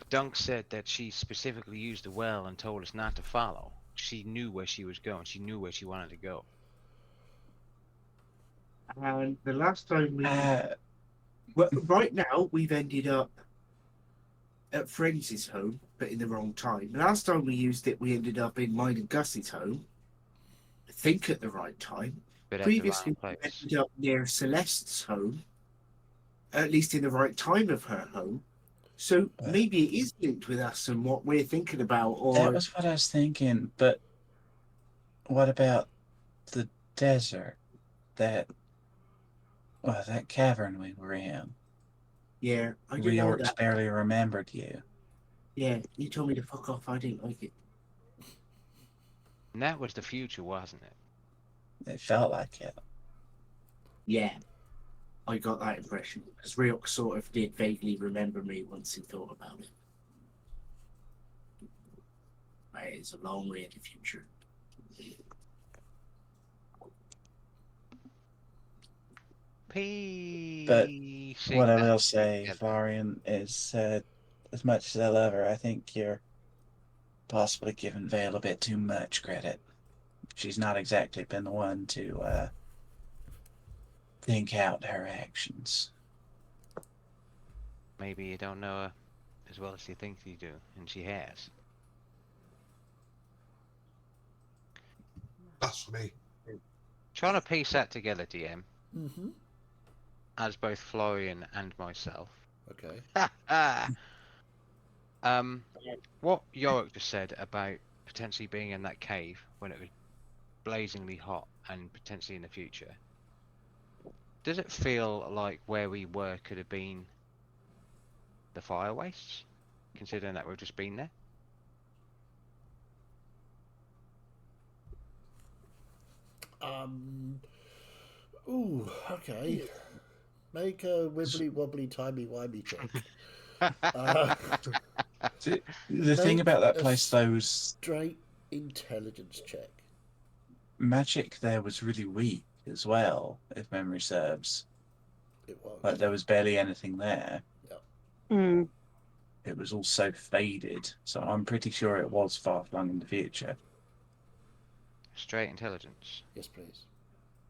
Dunk said that she specifically used the well and told us not to follow. She knew where she was going. She knew where she wanted to go. And the last time we, Uh, well, right now we've ended up at Friends' home, but in the wrong time. The last time we used it, we ended up in mine and Gus's home. I think at the right time. But at Previously, the wrong we place. ended up near Celeste's home, at least in the right time of her home. So maybe it is linked with us and what we're thinking about, or that was what I was thinking, but what about the desert? That cavern we were in. yeah, I didn't know Reorx that. barely remembered you. Yeah, you told me to fuck off. I didn't like it. And that was the future, wasn't it? It felt like it. Yeah, I got that impression because Reorx sort of did vaguely remember me once he thought about it. But it's a long way in the future. Piecing What I that will say, together. Florian, is as much as I love her, I think you're possibly giving Vale a bit too much credit. She's not exactly been the one to think out her actions. Maybe you don't know her as well as you think you do, and she has. That's for me. Trying to piece that together, DM, Mm-hmm. as both Florian and myself. Okay. What Yorick just said about potentially being in that cave when it was blazingly hot and potentially in the future. Does it feel like where we were could have been the fire wastes, considering that we've just been there? Ooh, okay. Make a wibbly wobbly timey wimey check. The thing Make about that a place, though, was straight intelligence check. magic there was really weak as well, if memory serves. It was. Like, there was barely anything there. Mm. It was all so faded, so I'm pretty sure it was far-flung in the future. Straight intelligence. Yes, please.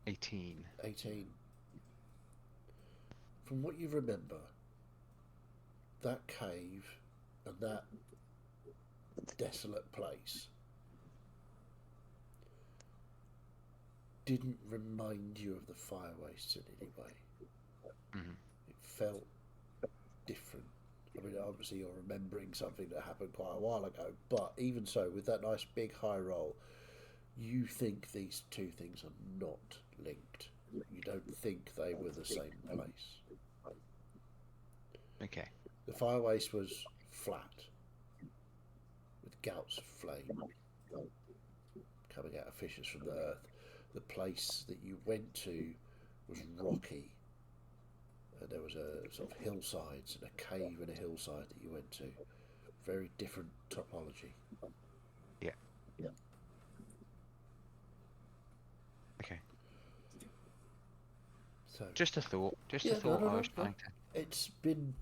18. 18. From what you remember, that cave and that desolate place didn't remind you of the fire wastes in any way. Mhm. It felt different. I mean, obviously you're remembering something that happened quite a while ago, but even so, with that nice big high roll, you think these two things are not linked. You don't think they were the same place. Okay. The fire waste was flat, with gouts of flame coming out of fissures from the earth. The place that you went to was rocky, and there was a sort of hillsides and a cave and a hillside that you went to. Very different topology. Yeah. Okay. So Just a thought. Just yeah, a thought. no, I was no. trying to. It's been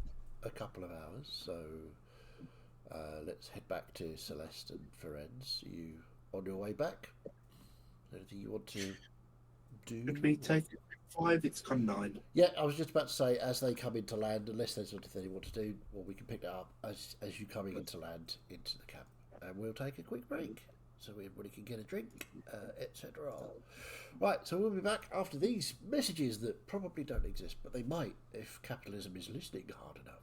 a couple of hours, so let's head back to Celeste and Ferenz. You on your way back? Anything you want to do? Could we take it 5? It's gone 9. Yeah, I was just about to say, as they come into land, unless there's something you want to do, well, we can pick that up as you coming into land into the camp, and we'll take a quick break so everybody can get a drink, etc. Right, so we'll be back after these messages that probably don't exist, but they might if capitalism is listening hard enough.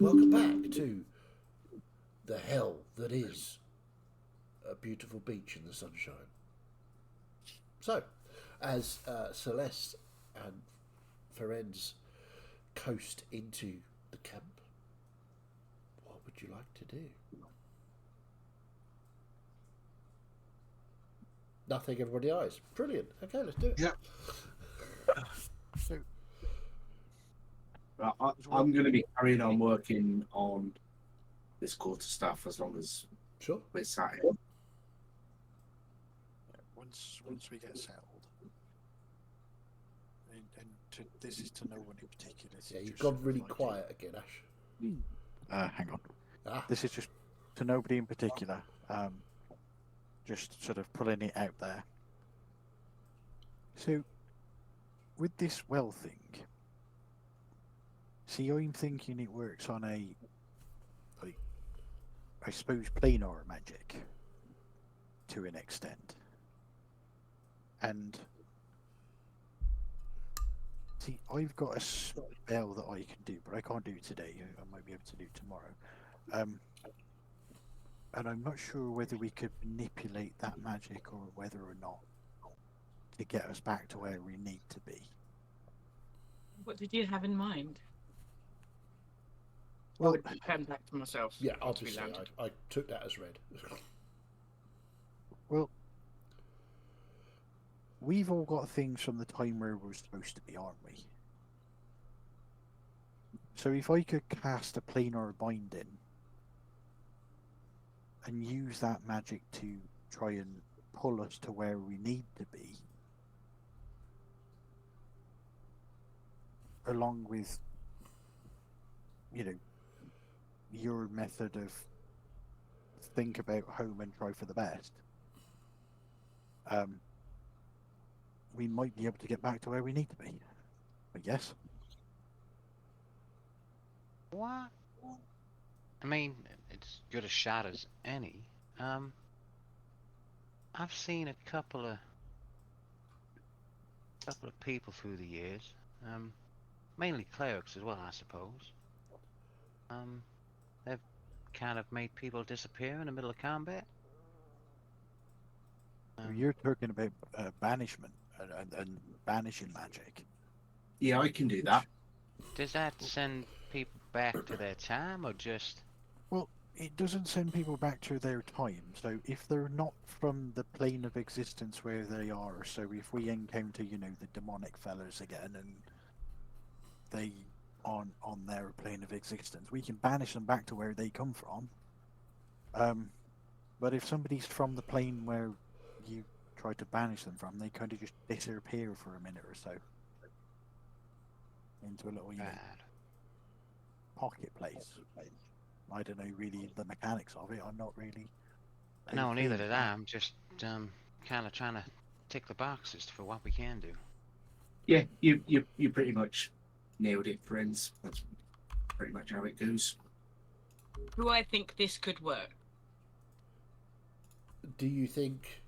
welcome back to the hell that is a beautiful beach in the sunshine. So, as Celeste and Ferenz coast into the camp, what would you like to do? Nothing, everybody eyes. Brilliant. Okay, let's do it. Yeah. So, I'm going to be carrying on working on this quarter stuff as long as Sure. we're sat here. once we get settled, and this is to no one in particular. Yeah, you've just gone sort of really like quiet again, Ash. hang on. Ah, This is just to nobody in particular. Just sort of pulling it out there. So, with this well thing, see, I'm thinking it works on a, like, I suppose, planar magic to an extent. And see, I've got a spell that I can do, but I can't do it today. I might be able to do it tomorrow. And I'm not sure whether we could manipulate that magic or whether or not to get us back to where we need to be. What did you have in mind? Well, I would turn back to myself. yeah, once we obviously, landed. I took that as read. well, we've all got things from the time where we're supposed to be, aren't we? So if I could cast a planar binding and use that magic to try and pull us to where we need to be, along with, you know, your method of think about home and try for the best, we might be able to get back to where we need to be, I guess. What? I mean, it's good a shot as any. I've seen a couple of people through the years. Mainly clerics as well, I suppose. They've kind of made people disappear in the middle of combat. You're talking about banishment and banishing magic. Yeah, I can do that. Does that send people back to their time, or just? Well, it doesn't send people back to their time. So if they're not from the plane of existence where they are, so if we encounter, you know, the demonic fellas again and they aren't on their plane of existence, we can banish them back to where they come from. But if somebody's from the plane where you try to banish them from, they kind of just disappear for a minute or so into a little, you know, Bad. pocket place. I don't know really the mechanics of it. I'm not really. No, neither did I. I'm just kind of trying to tick the boxes for what we can do. Yeah, you pretty much nailed it, friends. That's pretty much how it goes. Do I think this could work? Do you think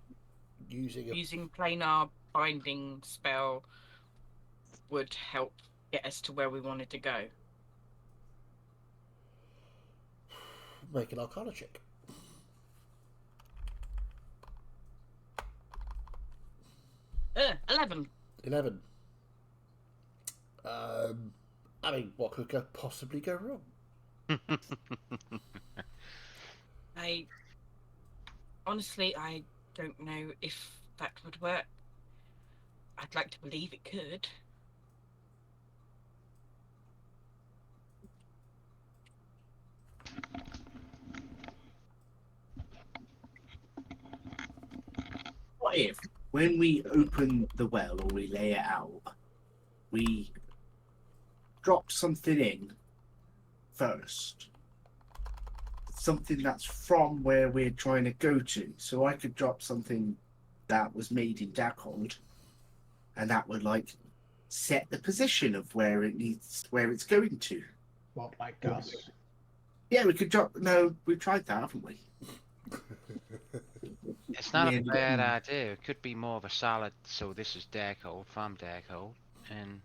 Using planar binding spell would help get us to where we wanted to go? make an Arcana check? Uh, 11. 11. I mean, what could possibly go wrong? I don't know if that would work. I'd like to believe it could. What if, when we open the well or we lay it out, we drop something in first? Something that's from where we're trying to go to. So I could drop something that was made in Darkhold, and that would like set the position of where it's going to. What, like Gus? Yeah, we could drop. No, we've tried that, haven't we? It's not Yeah, a bad idea. It could be more of a solid. So this is Darkhold from Darkhold, and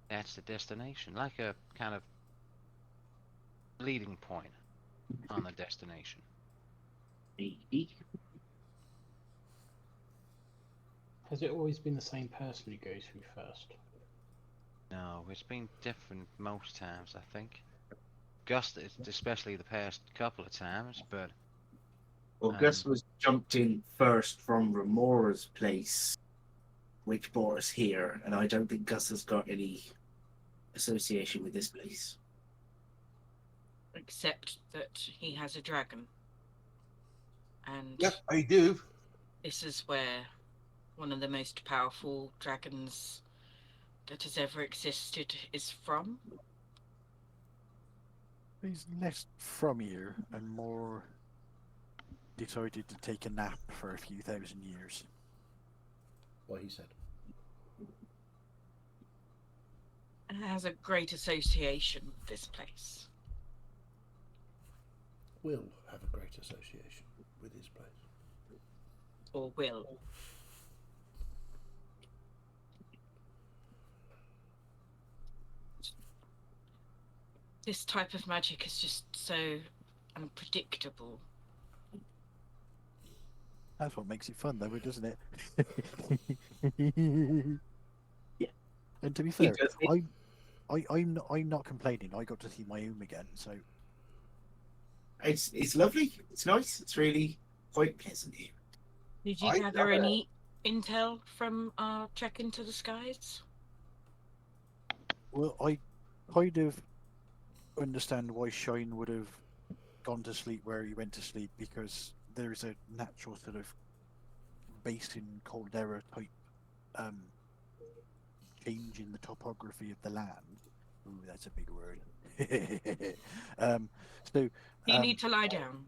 that's the destination, like a kind of leading point on the destination. Maybe. Has it always been the same person who goes through first? No, it's been different most times, I think. Gus, especially the past couple of times, but Well, Gus was jumped in first from Remora's place, which brought us here, and I don't think Gus has got any association with this place. Except that he has a dragon. And Yep, I do. this is where one of the most powerful dragons that has ever existed is from. He's less from here and more decided to take a nap for a few thousand years. What he said. And has a great association with this place. Will have a great association with his place. Or will. This type of magic is just so unpredictable. That's what makes it fun, though, doesn't it? Yeah. And to be fair, does it. I'm not complaining. I got to see my home again, so It's lovely. It's nice. It's really quite pleasant here. Did you I gather love it. any intel from our trek into the skies? well, I kind of understand why Shine would have gone to sleep where he went to sleep because there's a natural sort of basin caldera type change in the topography of the land. Ooh, that's a big word. So You need to lie down.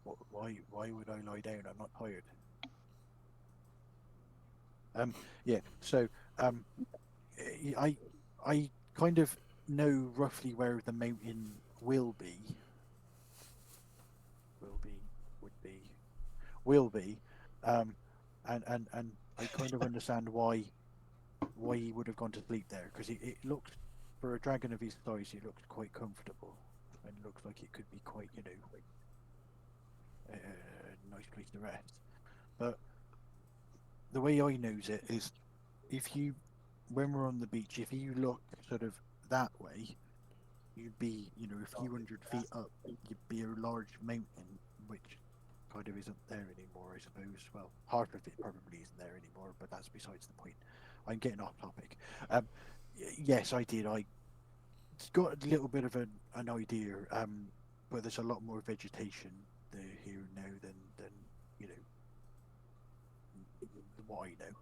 why would I lie down? I'm not tired. Yeah. So I kind of know roughly where the mountain will be. Will be. And I kind of understand why he would have gone to sleep there because it looked, for a dragon of his size, it looked quite comfortable and looks like it could be quite, a nice place to rest. But the way I knows it is, when we're on the beach, if you look sort of that way, you'd be, a few hundred feet up, you'd be a large mountain, which kind of isn't there anymore, I suppose. Well, half of it probably isn't there anymore, but that's besides the point. I'm getting off topic. Yes, I did. I got a little bit of an idea, but there's a lot more vegetation there here now than what I know.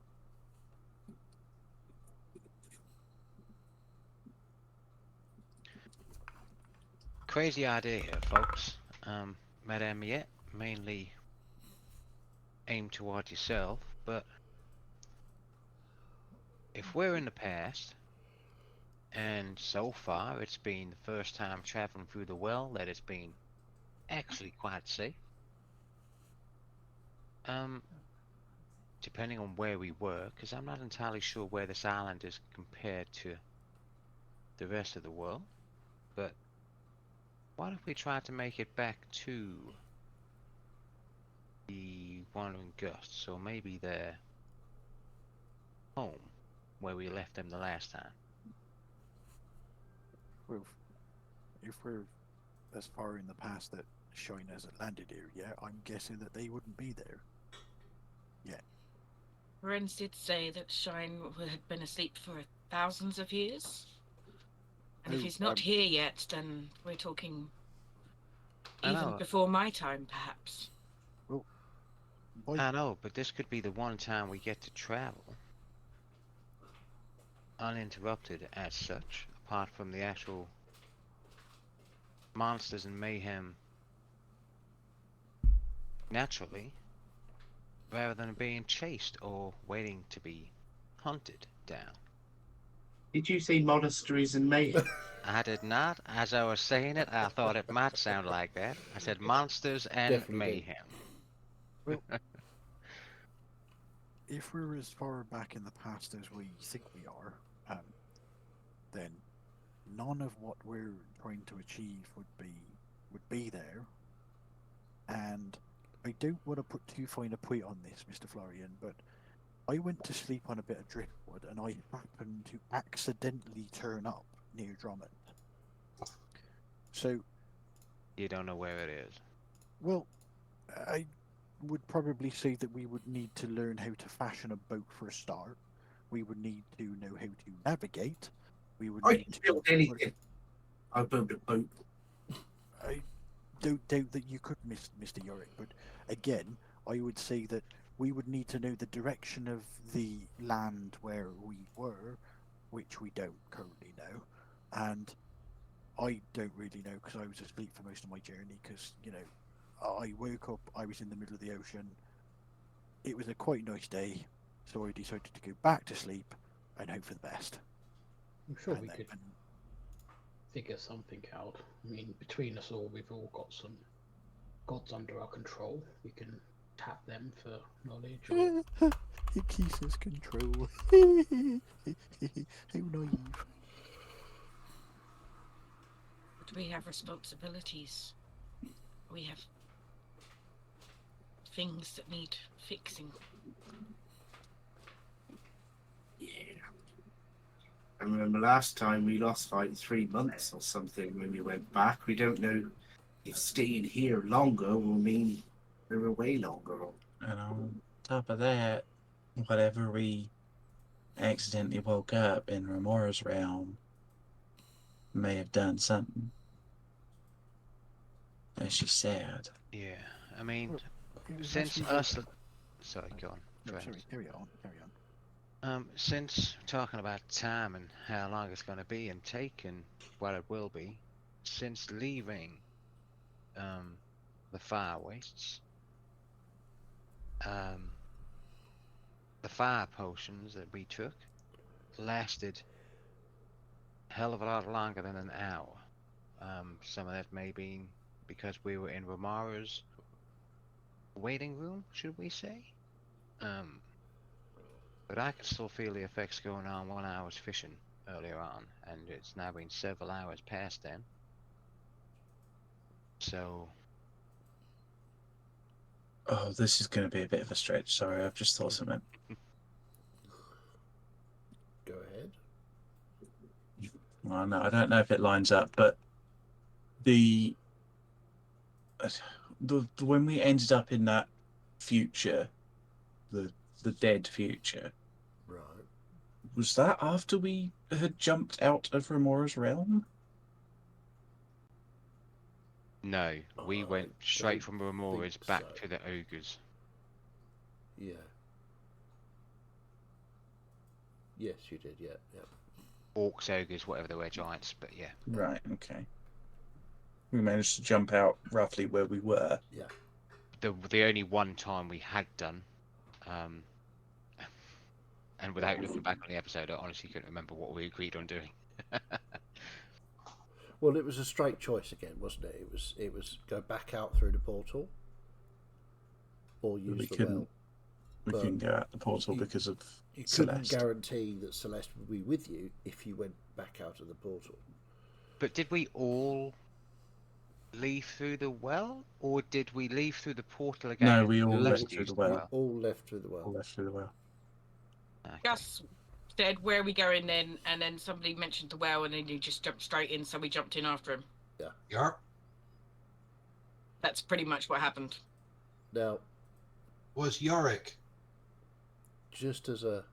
Crazy idea here, folks. Madame Miette, mainly aimed toward yourself, but if we're in the past, and so far it's been the first time traveling through the well that it's been actually quite safe. Depending on where we were, because I'm not entirely sure where this island is compared to the rest of the world, but what if we tried to make it back to the Wandering Gusts, or maybe their home, where we left them the last time? Well, if we're as far in the past that Shine hasn't landed here yet, I'm guessing that they wouldn't be there. Yeah. Lorenz did say that Shine had been asleep for thousands of years. And if Oh, he's not here yet, then we're talking I even know. before my time, perhaps. I know, but this could be the one time we get to travel uninterrupted as such, apart from the actual monsters and mayhem naturally, rather than being chased or waiting to be hunted down. Did you say monasteries and mayhem? I did not. As I was saying it, I thought it might sound like that. I said monsters and Definitely did. mayhem. Well, if we're as far back in the past as we think we are, then none of what we're trying to achieve would be there. And I don't want to put too fine a point on this, Mr. Florian, but I went to sleep on a bit of driftwood and I happened to accidentally turn up near Drummond. So, You don't know where it is. well, I would probably say that we would need to learn how to fashion a boat for a start. We would need to know how to navigate. We would I need can to build anything. I build a boat. I don't doubt that you could, Mr. Yorick, but again, I would say that we would need to know the direction of the land where we were, which we don't currently know, and I don't really know because I was asleep for most of my journey. Because I woke up, I was in the middle of the ocean. It was a quite nice day, so I decided to go back to sleep and hope for the best. I'm sure And we then- could figure something out. I mean, between us all, we've all got some gods under our control. We can tap them for knowledge. Or... It keeps us control. How naive. But we have responsibilities. We have things that need fixing. Yeah. I remember last time we lost like 3 months or something when we went back. We don't know if staying here longer will mean we're away longer. And on top of that, whatever we accidentally woke up in Remora's realm may have done something. As she said. Yeah, I mean, Well, it was since actually us. Sorry, go on. No, Fred. sorry, carry on. Since talking about time and how long it's going to be and take and what it will be, since leaving the fire wastes, the fire potions that we took lasted a hell of a lot longer than an hour. Some of that may be because we were in Romara's waiting room, should we say? But I can still feel the effects going on when I was fishing earlier on, and it's now been several hours past then. So, Oh, this is going to be a bit of a stretch. Sorry, I've just thought something. Go ahead. Well, no, I don't know if it lines up, but the when we ended up in that future, the dead future, Right. was that after we had jumped out of Remora's realm? no, we I went straight don't from Remora's think back so. to the ogres. Yeah. Yes, you did. Yeah. Orcs, ogres, whatever they were, giants, but yeah. Right, okay. We managed to jump out roughly where we were. Yeah. The only one time we had done, and without looking back on the episode, I honestly couldn't remember what we agreed on doing. Well, it was a straight choice again, wasn't it? It was go back out through the portal, or use We the couldn't. well. We But couldn't go out the portal you- because of You couldn't Celeste. guarantee that Celeste would be with you if you went back out of the portal. But did we all leave through the well, or did we leave through the portal again? No, and we all just left through use the well. All left through the All well. left through the well. Okay. Gus said, "Where are we going then?" And then somebody mentioned the well, and then he just jumped straight in, so we jumped in after him. Yarp. That's pretty much what happened. Now, Was Yorick. just as a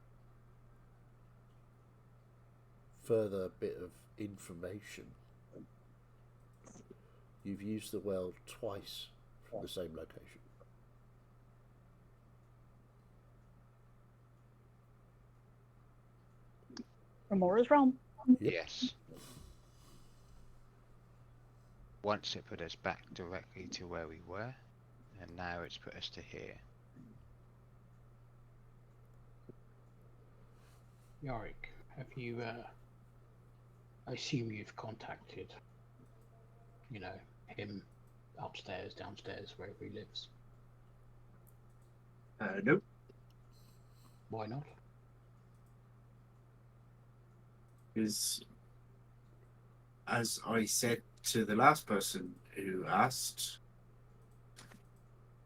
further bit of information, you've used the well twice from the same location. Remora's realm. Yep. Yes. Once it put us back directly to where we were, and now it's put us to here. Yorick, have you, I assume you've contacted, him upstairs, downstairs, wherever he lives. Nope. Why not? Because as I said to the last person who asked,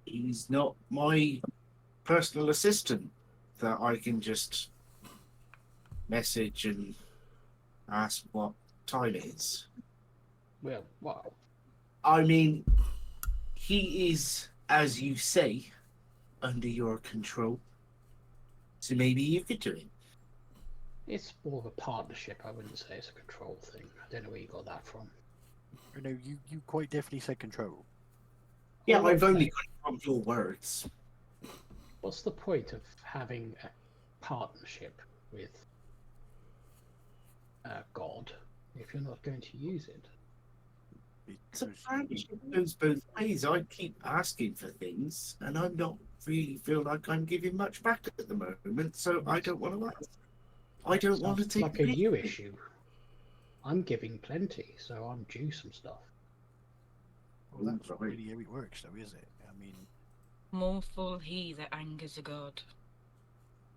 he's not my personal assistant that I can just message and ask what time it is. Well, wow. I mean, he is, as you say, under your control. So maybe you could do it. It's more of a partnership. I wouldn't say it's a control thing. I don't know where you got that from. No, you quite definitely said control. Yeah, Well, I've only okay. got it from your words. What's the point of having a partnership with God if you're not going to use it? So Because partnership goes both ways. I keep asking for things, and I'm not really feel like I'm giving much back at the moment. So I don't want to ask. I don't want to Sounds take like the a piss. you issue. I'm giving plenty, so I'm due some stuff. well, that's not Right. really how it works, though, is it? I mean, More fool he that angers a god.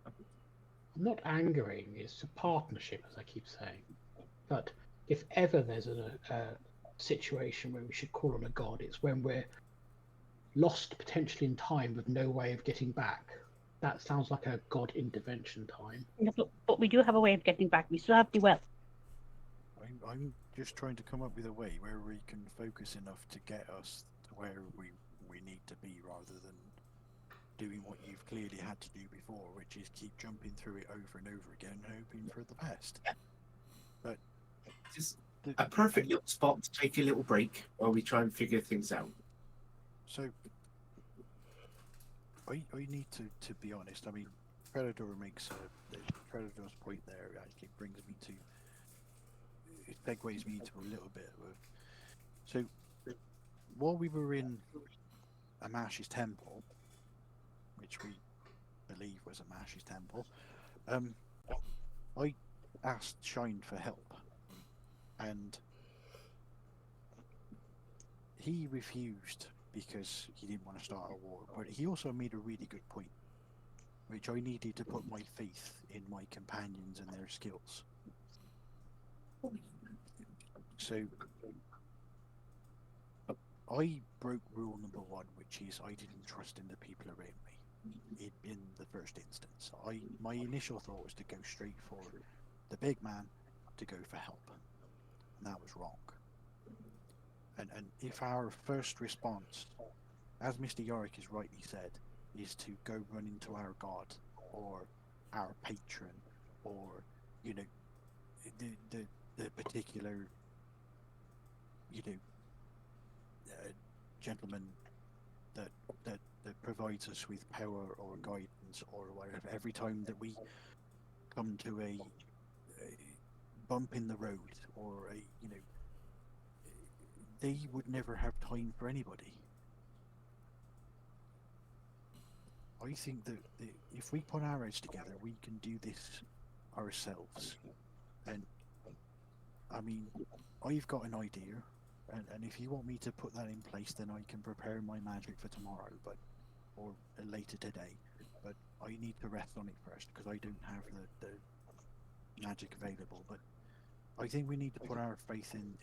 I'm not angering, it's a partnership, as I keep saying. But if ever there's a situation where we should call on a god, it's when we're lost potentially in time with no way of getting back. That sounds like a god intervention time. Yeah, but we do have a way of getting back. We still have the well. I'm just trying to come up with a way where we can focus enough to get us to where we need to be, rather than doing what you've clearly had to do before, which is keep jumping through it over and over again, hoping for the best. But Just the, a perfect little spot to take a little break while we try and figure things out. so I need to be honest. I mean, Predator makes Predator's point there actually brings me to, it segues me into a little bit of, so while we were in Amash's temple, which we believe was Amash's temple, I asked Shine for help, and he refused because he didn't want to start a war. But he also made a really good point, which I needed to put my faith in my companions and their skills. So I broke rule number one, which is I didn't trust in the people around me in the first instance. My initial thought was to go straight for the big man, to go for help, and that was wrong. And if our first response, as Mr. Yorick has rightly said, is to go run into our god or our patron, or the particular gentleman that provides us with power or guidance or whatever, every time that we come to a bump in the road, or they would never have time for anybody. I think that if we put our heads together, we can do this ourselves. And I mean, I've got an idea, and if you want me to put that in place, then I can prepare my magic for tomorrow, or later today. But I need to rest on it first, because I don't have the magic available. But I think we need to put our faith in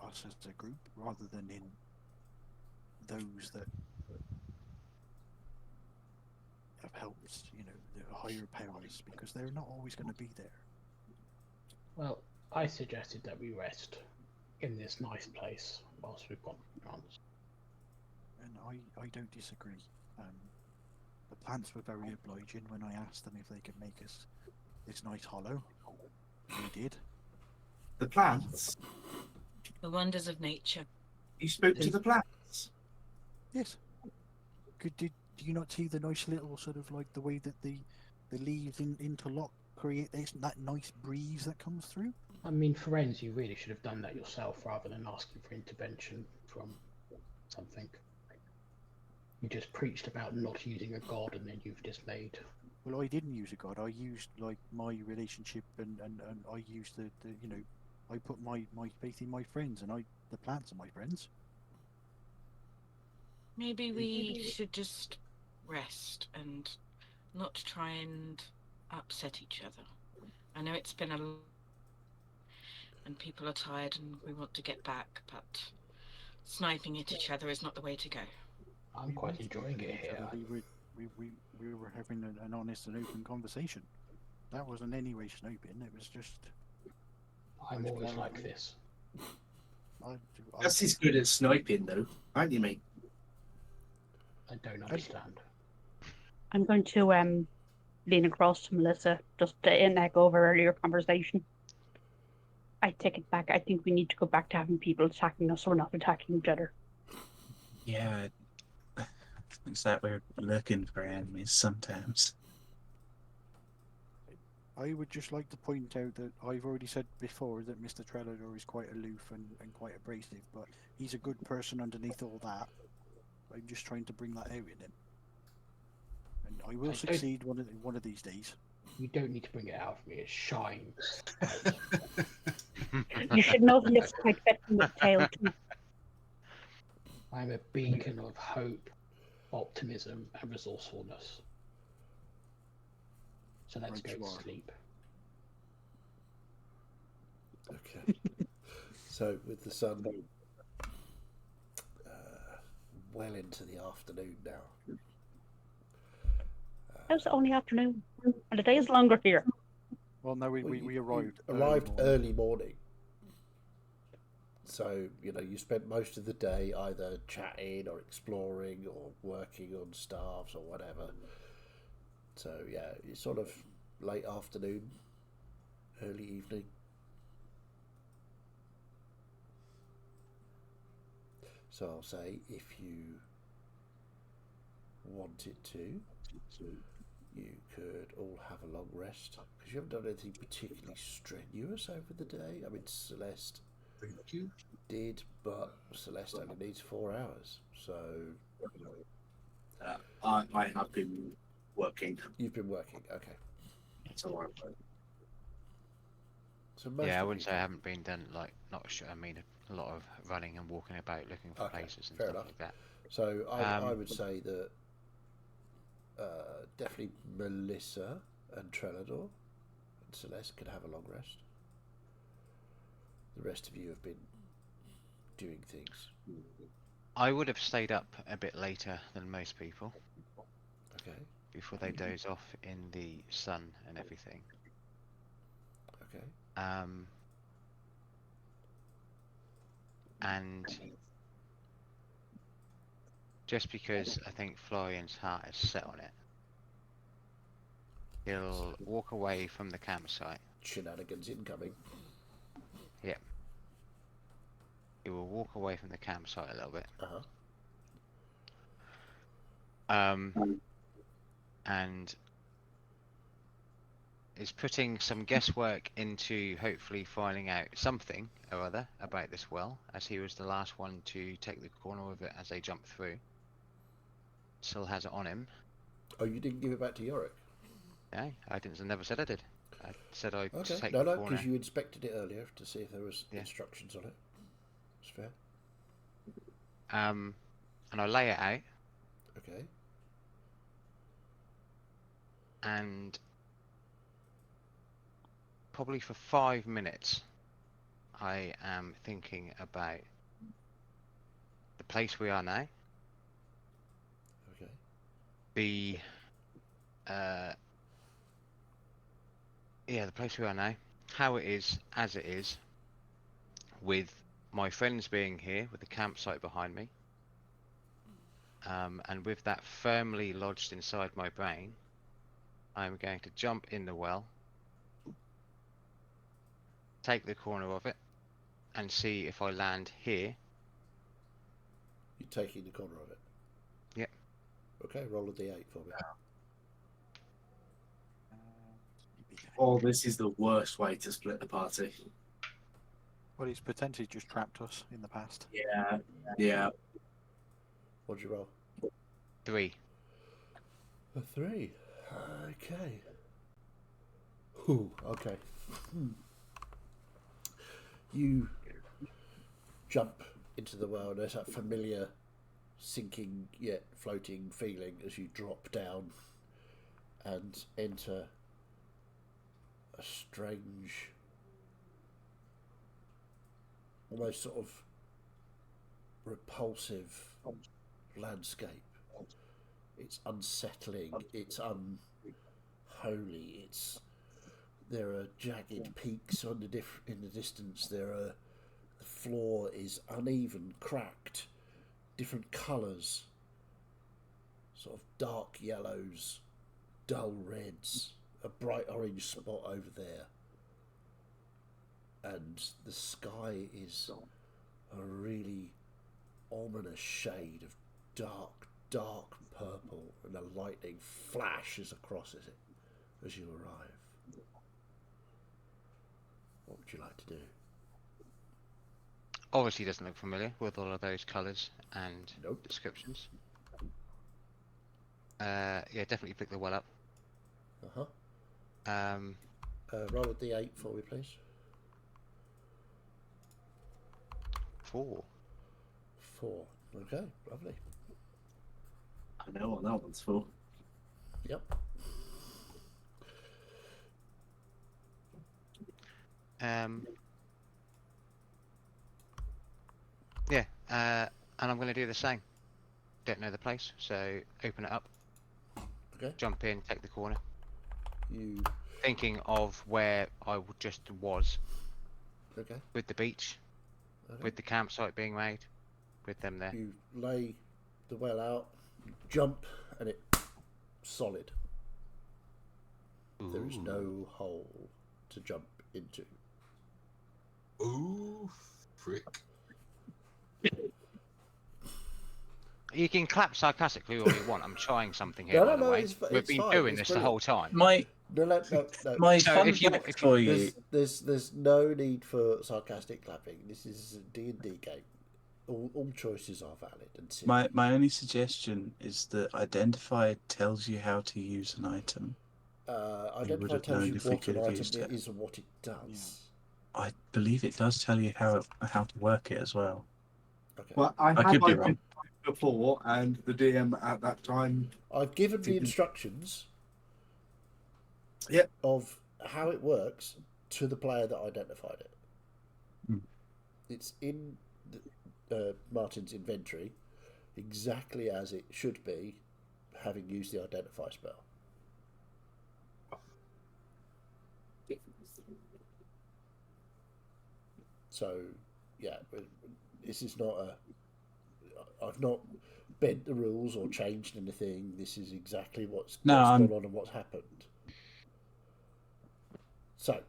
us as a group, rather than in those that have helped, the higher powers, because they're not always going to be there. Well, I suggested that we rest in this nice place whilst we've got chance. And I don't disagree. The plants were very obliging when I asked them if they could make us this nice hollow. They did. The plants? The wonders of nature. You spoke to the plants? Yes. Do you not see the nice little sort of like the way that the leaves interlock, create that nice breeze that comes through? I mean, Ferenz, you really should have done that yourself rather than asking for intervention from something. You just preached about not using a god, and then you've just made. Well, I didn't use a god. I used like my relationship, and I used the I put my faith in my friends, and the plants are my friends. Maybe we should just rest and not try and upset each other. I know it's been and people are tired and we want to get back, but sniping at each other is not the way to go. I'm quite enjoying it Each other, here. we were having an honest and open conversation. That wasn't any way sniping. It was just I'm always like this. I That's he's good at sniping, though, aren't you, mate? I don't understand. I'm going to lean across to Melissa just to echo our earlier conversation. I take it back. I think we need to go back to having people attacking us. So we're not attacking each other. Yeah, it's that we're looking for enemies sometimes. I would just like to point out that I've already said before that Mr. Trellador is quite aloof and quite abrasive, but he's a good person underneath all that. I'm just trying to bring that out in him, and I will succeed one of these days. You don't need to bring it out of me. It shines. You should know he looks quite fit from the tail too. I'm a beacon of hope, optimism, and resourcefulness. So let's Right, go you to are. sleep. Okay. So with the sun well into the afternoon now. How's the only afternoon? And the day is longer here. Well, no, Well, we you arrived arrived early morning. early morning. So, you spent most of the day either chatting or exploring or working on staffs or whatever. So, yeah, it's sort of late afternoon, early evening. So I'll say if you wanted to, you could all have a long rest because you haven't done anything particularly strenuous over the day. I mean, Celeste Thank you. did, but Celeste only needs 4 hours. So I have been working. you've been working, okay. So So most Yeah, I of wouldn't you say I haven't been done like not sure. I mean, a lot of running and walking about, looking for Okay, places and fair stuff enough. like that. So I Um, would say that definitely Melissa and Trellador and Celeste could have a long rest. The rest of you have been doing things. I would have stayed up a bit later than most people Okay, before they doze off in the sun and everything. okay. And just because I think Florian's heart is set on it, he'll walk away from the campsite. Shenanigans incoming. Yep. He will walk away from the campsite a little bit. And is putting some guesswork into hopefully finding out something or other about this well, as he was the last one to take the corner of it as they jumped through. Still has it on him. Oh, you didn't give it back to Yorick? No, I never said I did. I said I'd Okay, take no, the no, corner. because you inspected it earlier to see if there was Yeah. instructions on it. It's fair. And I lay it out, Okay. and probably for 5 minutes, I am thinking about the place we are now, Okay. the place we are now, how it is as it is, with my friends being here, with the campsite behind me, and with that firmly lodged inside my brain, I'm going to jump in the well, take the corner of it, and see if I land here. You're taking the corner of it? Yep. Okay, roll a d8 for me. Oh, this is the worst way to split the party. Well, he's potentially just trapped us in the past. Yeah, yeah. What'd you roll? 3. A 3. Okay. Ooh, okay. You jump into the well, and there's that familiar sinking yet floating feeling as you drop down and enter a strange almost sort of repulsive landscape. It's unsettling. It's unholy. There are jagged peaks in the distance. The floor is uneven, cracked, different colours, sort of dark yellows, dull reds, a bright orange spot over there, and the sky is a really ominous shade of dark purple, and a lightning flashes across it as you arrive. What would you like to do? Obviously doesn't look familiar with all of those colours and Nope. descriptions. Yeah, definitely pick the well up. Roll a d8 for me, please. 4. 4. Okay, lovely. I know what that one's for. Yep. Yeah, and I'm going to do the same. Don't know the place, so open it up. Okay. Jump in, take the corner. You. Thinking of where I just was. Okay. With the beach, Okay. with the campsite being made, with them there. You lay the well out, jump, and it solid. There is no hole to jump into. Ooh, frick. You can clap sarcastically all you want. I'm trying something here, by the way. We've been doing this the whole time. My No. my So fun if you- fact if for you- you. There's no need for sarcastic clapping. This is a D&D game. All choices are valid and simple. My only suggestion is that identify tells you how to use an item. Identify have tells known you if we what could an have item used it it. is and what it does. I believe it does tell you how to work it as well. Okay. Well, I I had could be my wrong. before, and the DM at that time. I've given the Didn't- instructions Yep. of how it works to the player that identified it. Hmm. It's in Martin's inventory exactly as it should be, having used the identify spell. So, yeah, this is not I've not bent the rules or changed anything. This is exactly what's gone on and what's happened. So,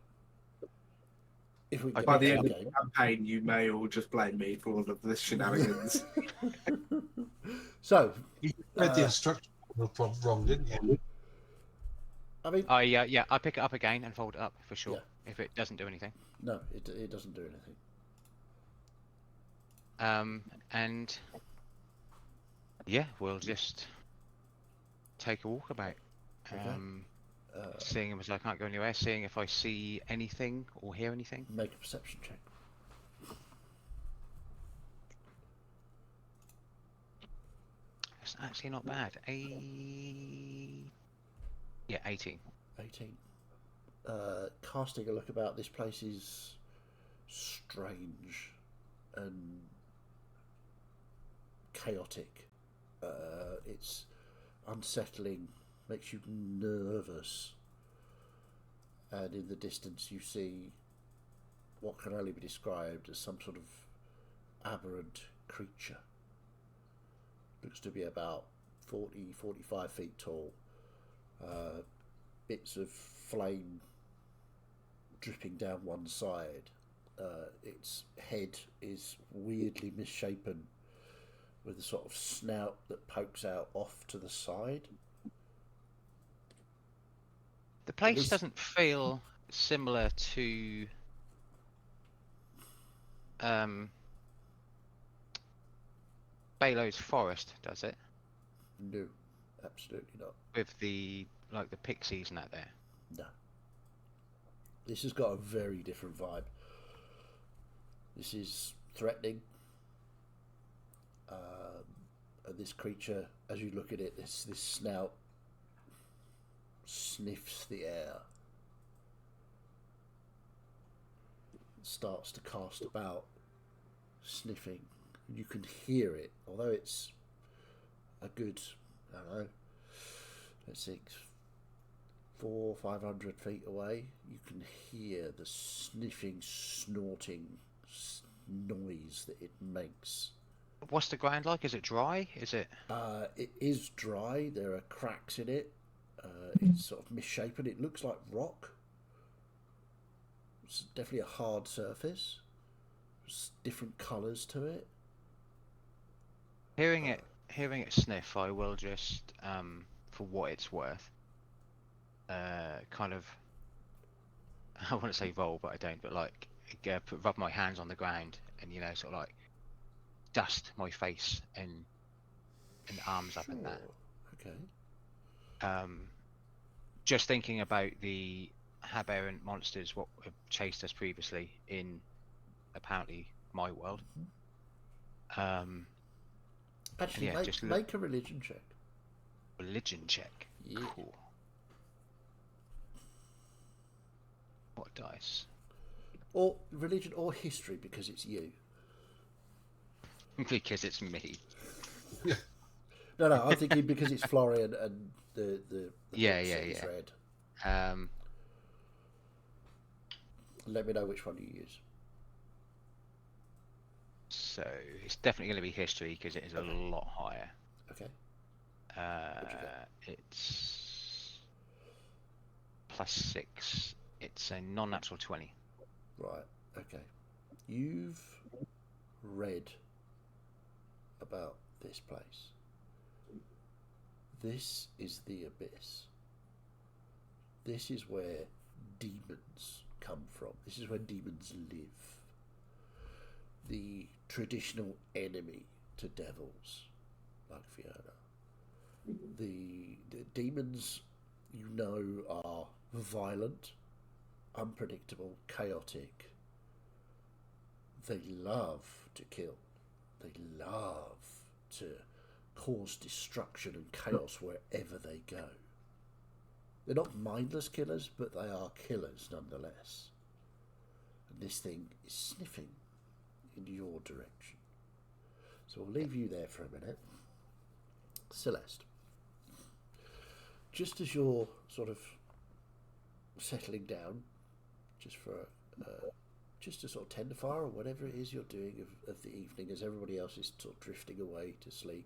if we get By the back end to of the the game, campaign, you may all just blame me for all of this shenanigans. so You read the instructions wrong, didn't you? I mean, Yeah, I pick it up again and fold it up for sure. Yeah. If it doesn't do anything. no, it doesn't do anything. And yeah, we'll just take a walk about. Okay. Seeing as I can't go anywhere, seeing if I see anything or hear anything. Make a perception check. It's actually not bad. 18. 18. Casting a look about, this place is strange and chaotic. It's unsettling, makes you nervous, and in the distance you see what can only be described as some sort of aberrant creature. Looks to be about 45 feet tall. Bits of flame dripping down one side. Its head is weirdly misshapen, with a sort of snout that pokes out off to the side. The place least- doesn't feel similar to Balo's Forest, does it? No, absolutely not. With the pixies and that there. No. This has got a very different vibe. This is threatening. And this creature, as you look at it, this snout sniffs the air. Starts to cast about sniffing. You can hear it, although it's a good, I don't know, let's see, 400-500 feet away. You can hear the sniffing, snorting noise that it makes. What's the ground like? Is it dry? Is it? It is dry. There are cracks in it. It's sort of misshapen. It looks like rock. It's definitely a hard surface. There's different colours to it. Hearing it sniff, I will just, for what it's worth, kind of, I want to say roll, but I don't. But like, rub my hands on the ground and sort of like dust my face and arms up and that. Okay. Just thinking about the aberrant monsters what have chased us previously in apparently my world. Actually, yeah, make a religion check. Religion check. Yeah. Cool. What dice? Or religion or history, because it's you. Because it's me. No, I'm thinking because it's Florian and the Yeah. red. Let me know which one you use. So it's definitely going to be history because it is a lot higher. Okay. It's +6. It's a non-natural 20. Right. Okay. You've read about this place. This is the abyss. This is where demons come from. This is where demons live. The traditional enemy to devils, like Fiona. The demons, are violent, unpredictable, chaotic. They love to kill. They love to cause destruction and chaos wherever they go. They're not mindless killers, but they are killers nonetheless. And this thing is sniffing in your direction. So we'll leave you there for a minute. Celeste, just as you're sort of settling down, just to sort of tend to fire or whatever it is you're doing of the evening, as everybody else is sort of drifting away to sleep,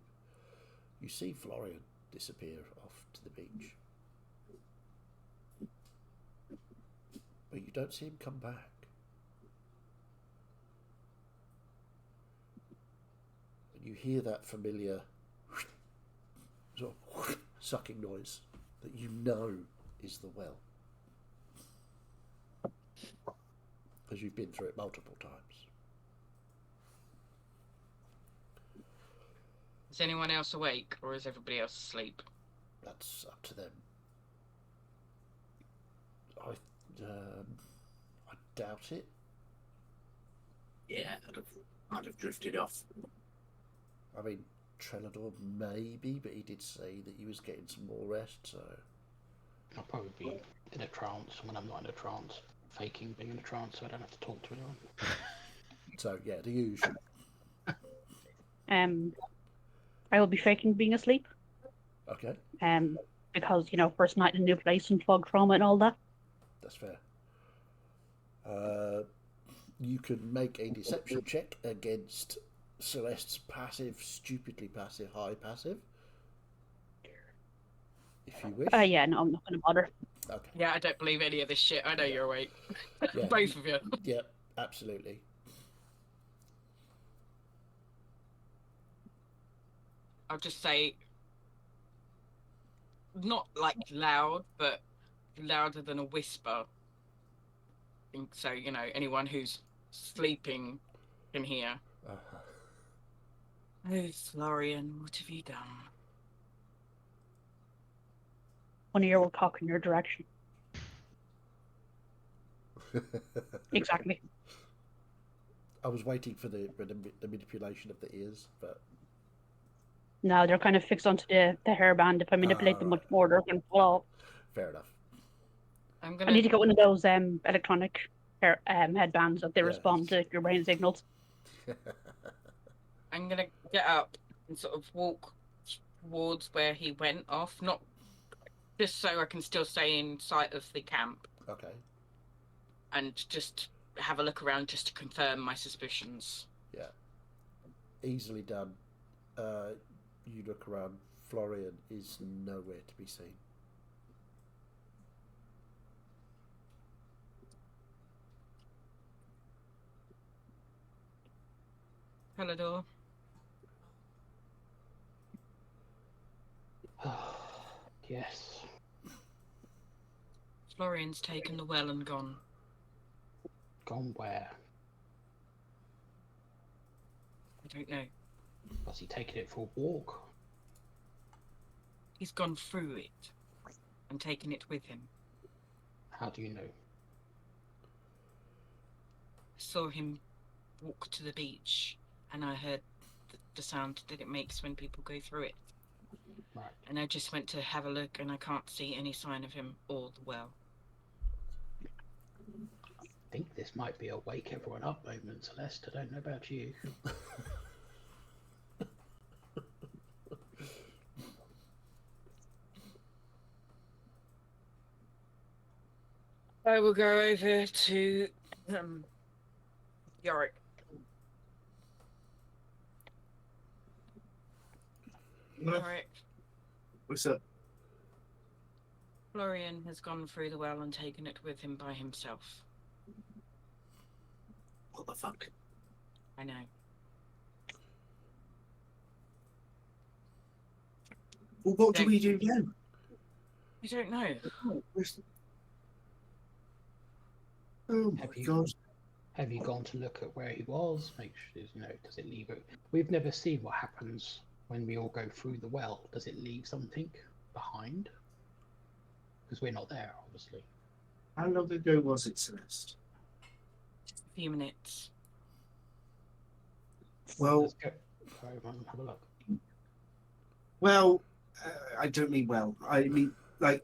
you see Florian disappear off to the beach. But you don't see him come back. And you hear that familiar sort of sucking noise that you know is the well. Because you've been through it multiple times. Is anyone else awake, or is everybody else asleep? That's up to them. I doubt it. Yeah, I'd have drifted off. I mean, Trelador maybe, but he did say that he was getting some more rest, so... I'll probably be in a trance when I'm not in a trance. Faking being in a trance so I don't have to talk to anyone. So, yeah, the usual. I will be faking being asleep. Okay, Because, first night in a new place and fog trauma and all that. that's fair. You can make a deception check against Celeste's passive, stupidly passive, high passive. If you wish. Yeah, no, I'm not going to bother. Okay. Yeah, I don't believe any of this shit. I know you're awake. Yeah. Both of you. Yeah, absolutely. I'll just say, not like loud, but louder than a whisper. And so, anyone who's sleeping can hear. Uh-huh. Oh, Florian, what have you done? One ear will cock in your direction. Exactly. I was waiting for the manipulation of the ears, but... No, they're kind of fixed onto the hairband. If I manipulate them much more, they're going to fall off. Fair enough. I need to get one of those electronic headbands that they respond to your brain signals. I'm gonna get up and sort of walk towards where he went off, not just so I can still stay in sight of the camp, Okay. and just have a look around just to confirm my suspicions. Yeah. Easily done. You look around. Florian is nowhere to be seen. Palador, Yes. Florian's taken the well and gone. Gone where? I don't know. Was he taking it for a walk? He's gone through it and taken it with him. How do you know? I saw him walk to the beach, and I heard the sound that it makes when people go through it. Right. And I just went to have a look, and I can't see any sign of him or the well. I think this might be a wake everyone up moment, Celeste. I don't know about you. I will go over to Yorick. Yorick, What's up? Florian has gone through the well and taken it with him by himself. What the fuck? I know. Well, what do we do now? I don't know. Oh my god. Have you gone to look at where he was? Make sure, does it leave it? We've never seen what happens when we all go through the well. Does it leave something behind? Because we're not there, obviously. How long ago was it, Celeste? Just a few minutes. Well, Let's go over and have a look. well, I don't mean well. I mean, like,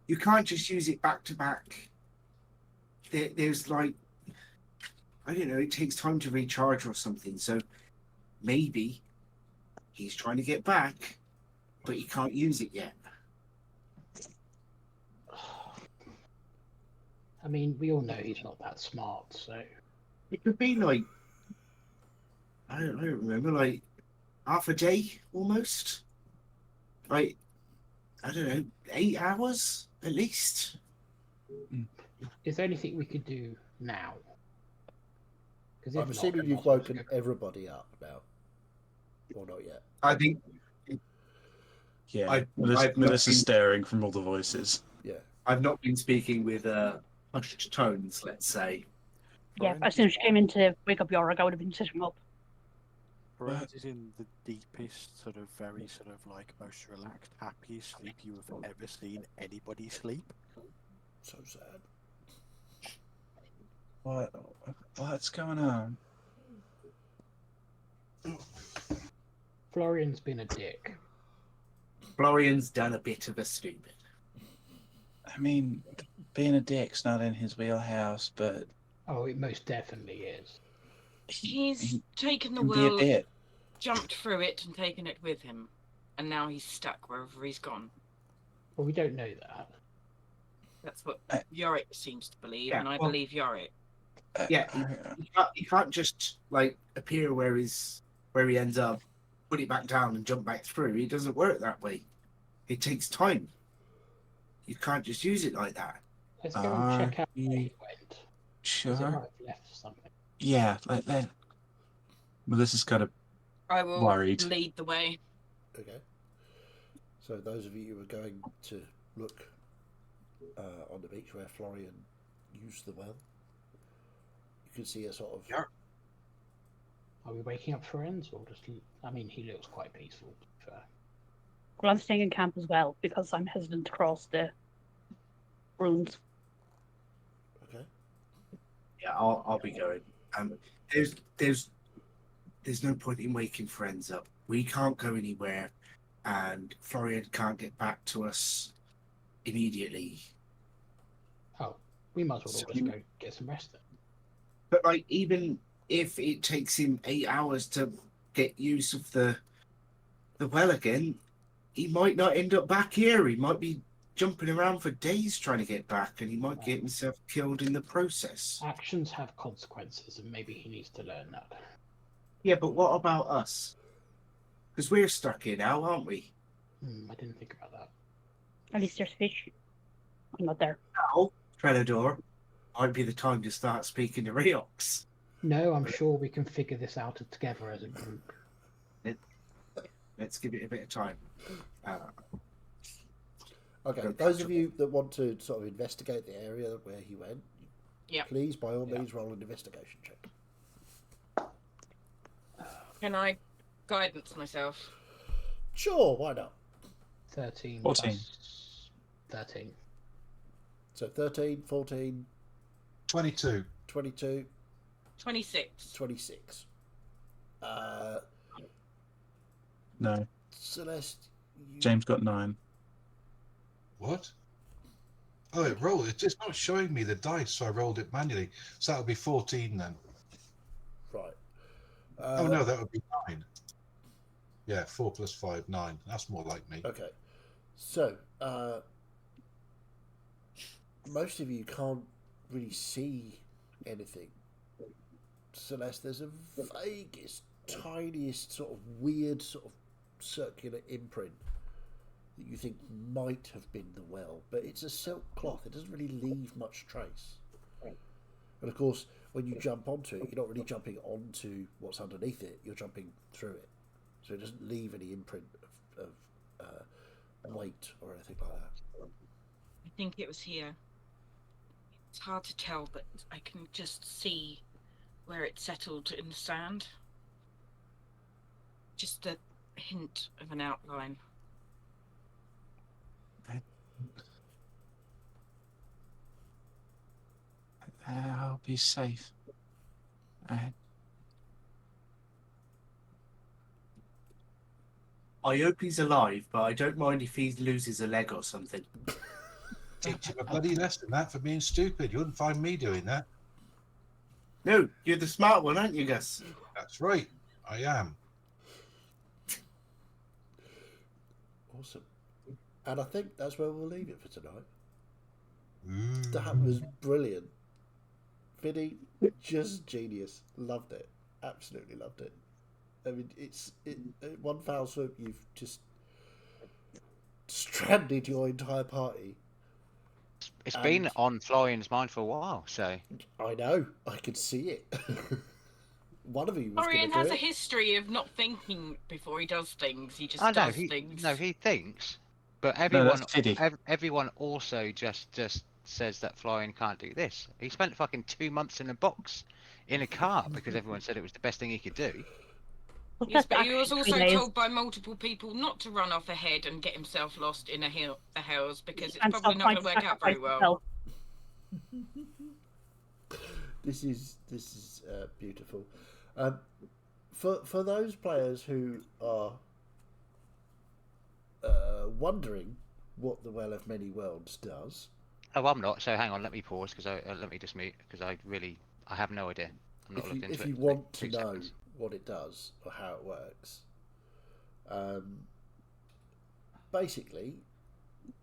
you can't just use it back to back. There's like, I don't know, it takes time to recharge or something. So maybe he's trying to get back, but he can't use it yet. I mean, we all know he's not that smart, so It could be like, I don't remember, like half a day almost. Like, I don't know, 8 hours at least. is there anything we could do now? Because I'm assuming you've woken everybody up now. Or not yet. I think Yeah, I've Melissa's been- staring from all the voices. Yeah. I've not been speaking with hushed tones, let's say. Yeah, as soon as she came in to wake up Yorick, I would have been sitting up. Brent is in the deepest, sort of very sort of like most relaxed, happiest sleep you have ever seen anybody sleep. So sad. What's going on? Florian's been a dick. Florian's done a bit of a stupid. I mean, being a dick's not in his wheelhouse, but Oh, it most definitely is. He's taken the can be a well, bit. jumped through it, and taken it with him. And now he's stuck wherever he's gone. Well, we don't know that. That's what Uh, Yorick seems to believe, Yeah, and I well- believe Yorick. Yeah, he can't just like appear where he ends up, put it back down and jump back through. It doesn't work that way. It takes time. You can't just use it like that. Let's go and check out where you he went. 'Cause it sure? might have left something. Yeah, let Melissa's kind of I will worried. lead the way. Okay. So those of you who are going to look on the beach where Florian used the well, you can see a sort of Yeah. Are we waking up friends or just? I mean, he looks quite peaceful. To be fair. Well, I'm staying in camp as well because I'm hesitant to cross the ruins. okay. Yeah, I'll be going. There's no point in waking friends up. We can't go anywhere, and Florian can't get back to us immediately. Oh, we might as well all So just go get some rest then. But like, even if it takes him 8 hours to get use of the well again, he might not end up back here. He might be jumping around for days trying to get back, and he might get himself killed in the process. Actions have consequences, and maybe he needs to learn that. Yeah, but what about us? Because we're stuck here now, aren't we? I didn't think about that. At least there's fish. I'm not there. Now, Predator, might be the time to start speaking to Riox. No, I'm sure we can figure this out together as a group. Let's give it a bit of time. Okay, Go those catch of you that want to sort of investigate the area where he went, Yeah. please, by all means, roll an investigation check. Can I guidance myself? Sure, why not? 13 14. plus 13. So 13, 14, 22. 22, 26. 26. No, Celeste, you... James got 9. What? Oh, it rolled. It's just not showing me the dice, so I rolled it manually. So that would be 14 then. Right. Oh, no, that would be 9. Yeah, 4 plus 5, 9. That's more like me. Okay. So, most of you can't really see anything. Celeste, there's a vaguest, tiniest, sort of weird, sort of circular imprint that you think might have been the well, but it's a silk cloth. It doesn't really leave much trace. And of course, when you jump onto it, you're not really jumping onto what's underneath it, you're jumping through it. So it doesn't leave any imprint of weight or anything like that. I think it was here. It's hard to tell, but I can just see where it settled in the sand. Just a hint of an outline. I'll be safe. I hope he's alive, but I don't mind if he loses a leg or something. Teach him a bloody lesson, that, for being stupid. You wouldn't find me doing that. No, you're the smart one, aren't you, Gus? That's right. I am. Awesome. And I think that's where we'll leave it for tonight. Ooh. That was brilliant. Vinny, just genius. Loved it. Absolutely loved it. I mean, it's one foul swoop, you've just stranded your entire party. It's been on Florian's mind for a while, so. I know. I could see it. One of you was Florian going to has do a it. history of not thinking before he does things. He just I know, does things. No, he thinks. But No, everyone, that's Tiddy. everyone also just says that Florian can't do this. He spent fucking 2 months in a box, in a car, because everyone said it was the best thing he could do. Yes, but he was Actually, also days. told by multiple people not to run off ahead and get himself lost in the hills because it's And probably stop not trying going to to work out very sacrifice well. yourself. This is beautiful. For those players who are wondering what the Well of Many Worlds does, Oh, I'm not. So hang on, let me pause because let me just mute because I have no idea. I'm not if looked you, into if it. you for want to 2 know seconds. what it does or how it works, basically,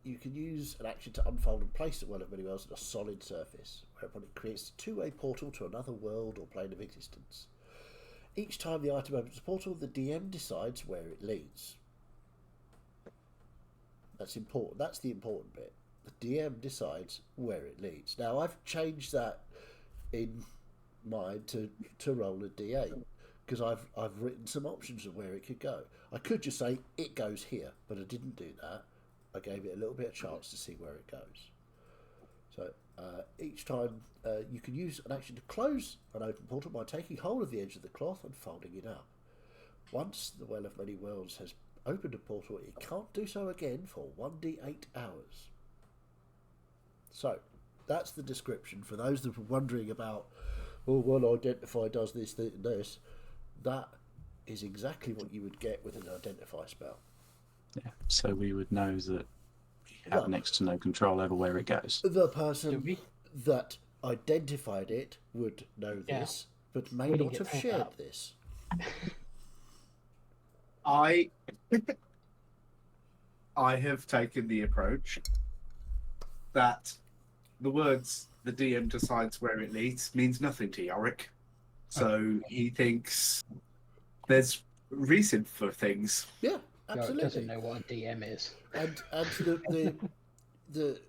you can use an action to unfold and place the Well of Many Worlds on a solid surface, whereupon it creates a two-way portal to another world or plane of existence. Each time the item opens the portal, the DM decides where it leads. That's important. That's the important bit. The DM decides where it leads. Now, I've changed that in mind to roll a D8 because I've written some options of where it could go. I could just say it goes here, but I didn't do that. I gave it a little bit of chance to see where it goes. So each time you can use an action to close an open portal by taking hold of the edge of the cloth and folding it up. Once the Well of Many Worlds has opened a portal, it can't do so again for 1d8 hours. So that's the description. For those that were wondering about, oh, well, Identify does this, this, and this, that is exactly what you would get with an Identify spell. Yeah, so we would know that we have Well, next to no control over where it goes. The person that identified it would know Yeah. this, but may We didn't not get have told shared that. this. I have taken the approach that the words "the DM decides where it leads" means nothing to Yorick. So he thinks there's reason for things. Yeah, Yorick absolutely. doesn't know what a DM is. And the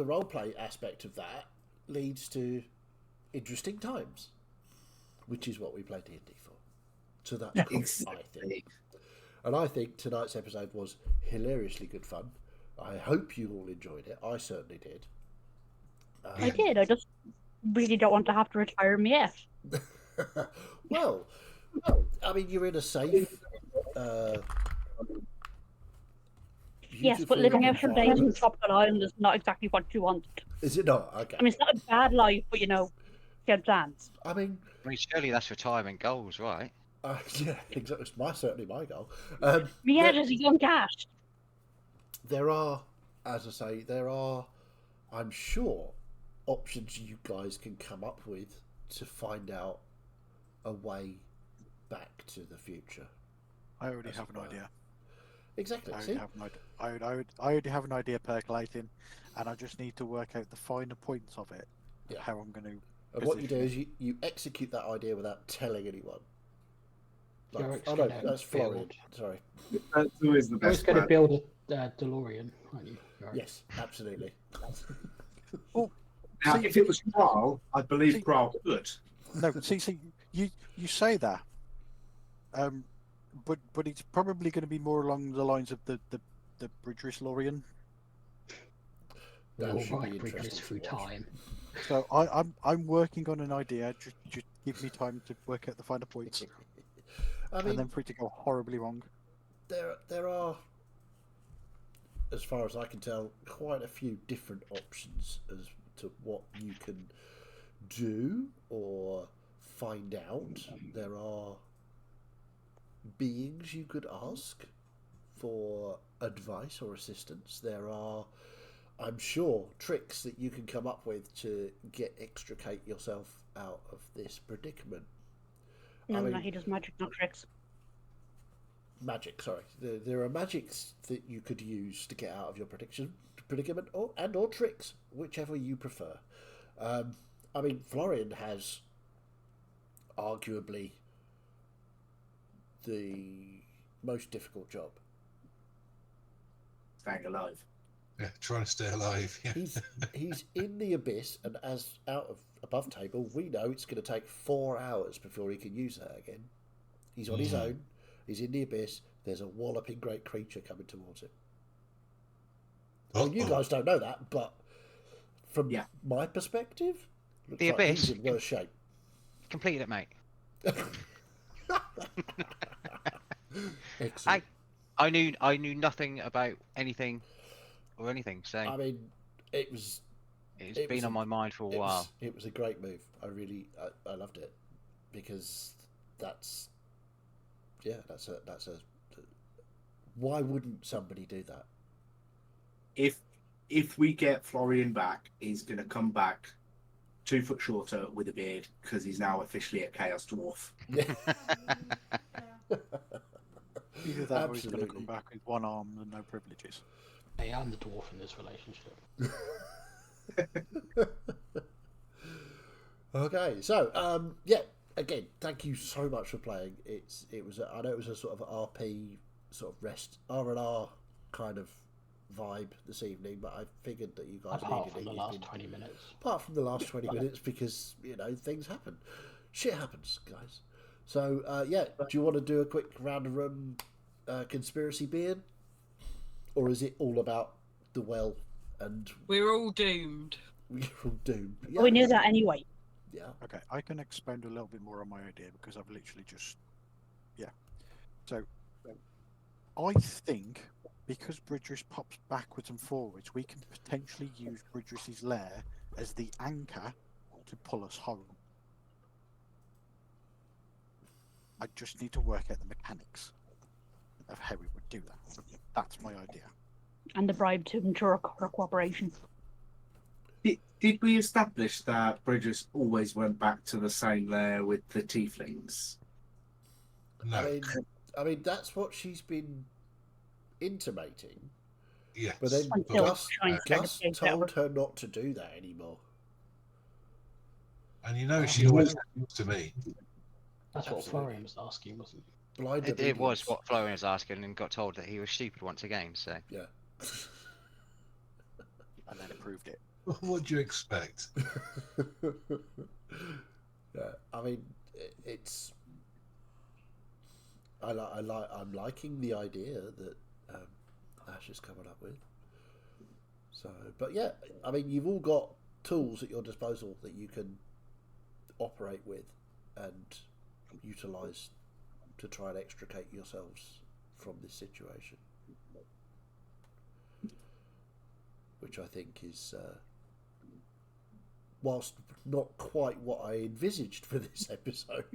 role play aspect of that leads to interesting times, which is what we play D&D for. So that's Yeah. cool, I Exactly. think. And I think tonight's episode was hilariously good fun. I hope you all enjoyed it. I certainly did. I did. I just really don't want to have to retire me yet. Well, I mean, you're in a safe, Yes, but living out some days on environment. tropical island is not exactly what you want. Is it not? Okay. I mean, it's not a bad life, but you have plans. I mean, surely that's retirement goals, right? yeah, exactly. It's certainly my goal. Yeah, there's a young cash. There are, as I say, I'm sure, options you guys can come up with to find out a way back to the future. I already have an idea. Exactly. I See? already have an idea percolating, and I just need to work out the finer points of it. Yeah. How I'm going to. And what you do is you execute that idea without telling anyone. Like, Yorik's oh no, gonna that's Florian. build- Sorry. That's always the I was best going to plan. build a DeLorean, aren't you? Yorick? Yes, absolutely. Now, if it was Graal, I believe Graal could. No, see, you say that, but it's probably going to be more along the lines of the Bridris Lorian. We That all should be ride bridges interesting through to watch. time. So I'm working on an idea. Just give me time to work out the finer points, I and mean, then for it to go horribly wrong. there are, as far as I can tell, quite a few different options as to what you can do or find out. There are beings you could ask for advice or assistance. There are, I'm sure, tricks that you can come up with to extricate yourself out of this predicament. No, I mean, he does magic, not tricks. Magic, sorry. There are magics that you could use to get out of your predicament, or tricks, whichever you prefer. I mean, Florian has arguably the most difficult job. Staying alive. Yeah, trying to stay alive. Yeah. He's in the abyss, and as out of above table, we know it's going to take 4 hours before he can use that again. He's on his own. He's in the abyss. There's a walloping great creature coming towards him. Well, you guys don't know that, but from my perspective, looks The like abyss. he's in worse shape. Complete it, mate. Excellent. I knew nothing about anything or anything, so I mean, it's been on my mind for a while. It was a great move. I loved it because that's a why wouldn't somebody do that? If we get Florian back, he's going to come back 2 foot shorter with a beard because he's now officially a Chaos Dwarf. Either that or he's going to Absolutely. come back with one arm and no privileges. Hey, I'm the dwarf in this relationship. Okay, so again, thank you so much for playing. I know it was a sort of RP sort of rest R&R kind of vibe this evening, but I figured that you guys Apart needed from it. the You've last been- 20 minutes. Apart from the last 20 minutes, because things happen, shit happens, guys. So do you want to do a quick round of run conspiracy beard, or is it all about the well and We're all doomed. we're all doomed? We knew that anyway. Yeah. Okay, I can expand a little bit more on my idea because I've literally just, So, I think because Bridris pops backwards and forwards, we can potentially use Bridris's lair as the anchor to pull us home. I just need to work out the mechanics of how we would do that. That's my idea. And the bribe to ensure our cooperation. Did we establish that Bridges always went back to the same lair with the tieflings? No. I mean, that's what she's been intimating. Yes. But then Until Gus, trying to Gus take that told her not to do that anymore. And you know, she always comes to me. That's what Absolutely. Florian was asking, wasn't it? Blind It was obedience. what Florian was asking and got told that he was stupid once again, so. Yeah. And then approved it. What do you expect? Yeah, I mean, it's. I'm liking the idea that Ash is coming up with. So, but yeah, I mean, you've all got tools at your disposal that you can operate with and utilize to try and extricate yourselves from this situation, which I think is, whilst not quite what I envisaged for this episode.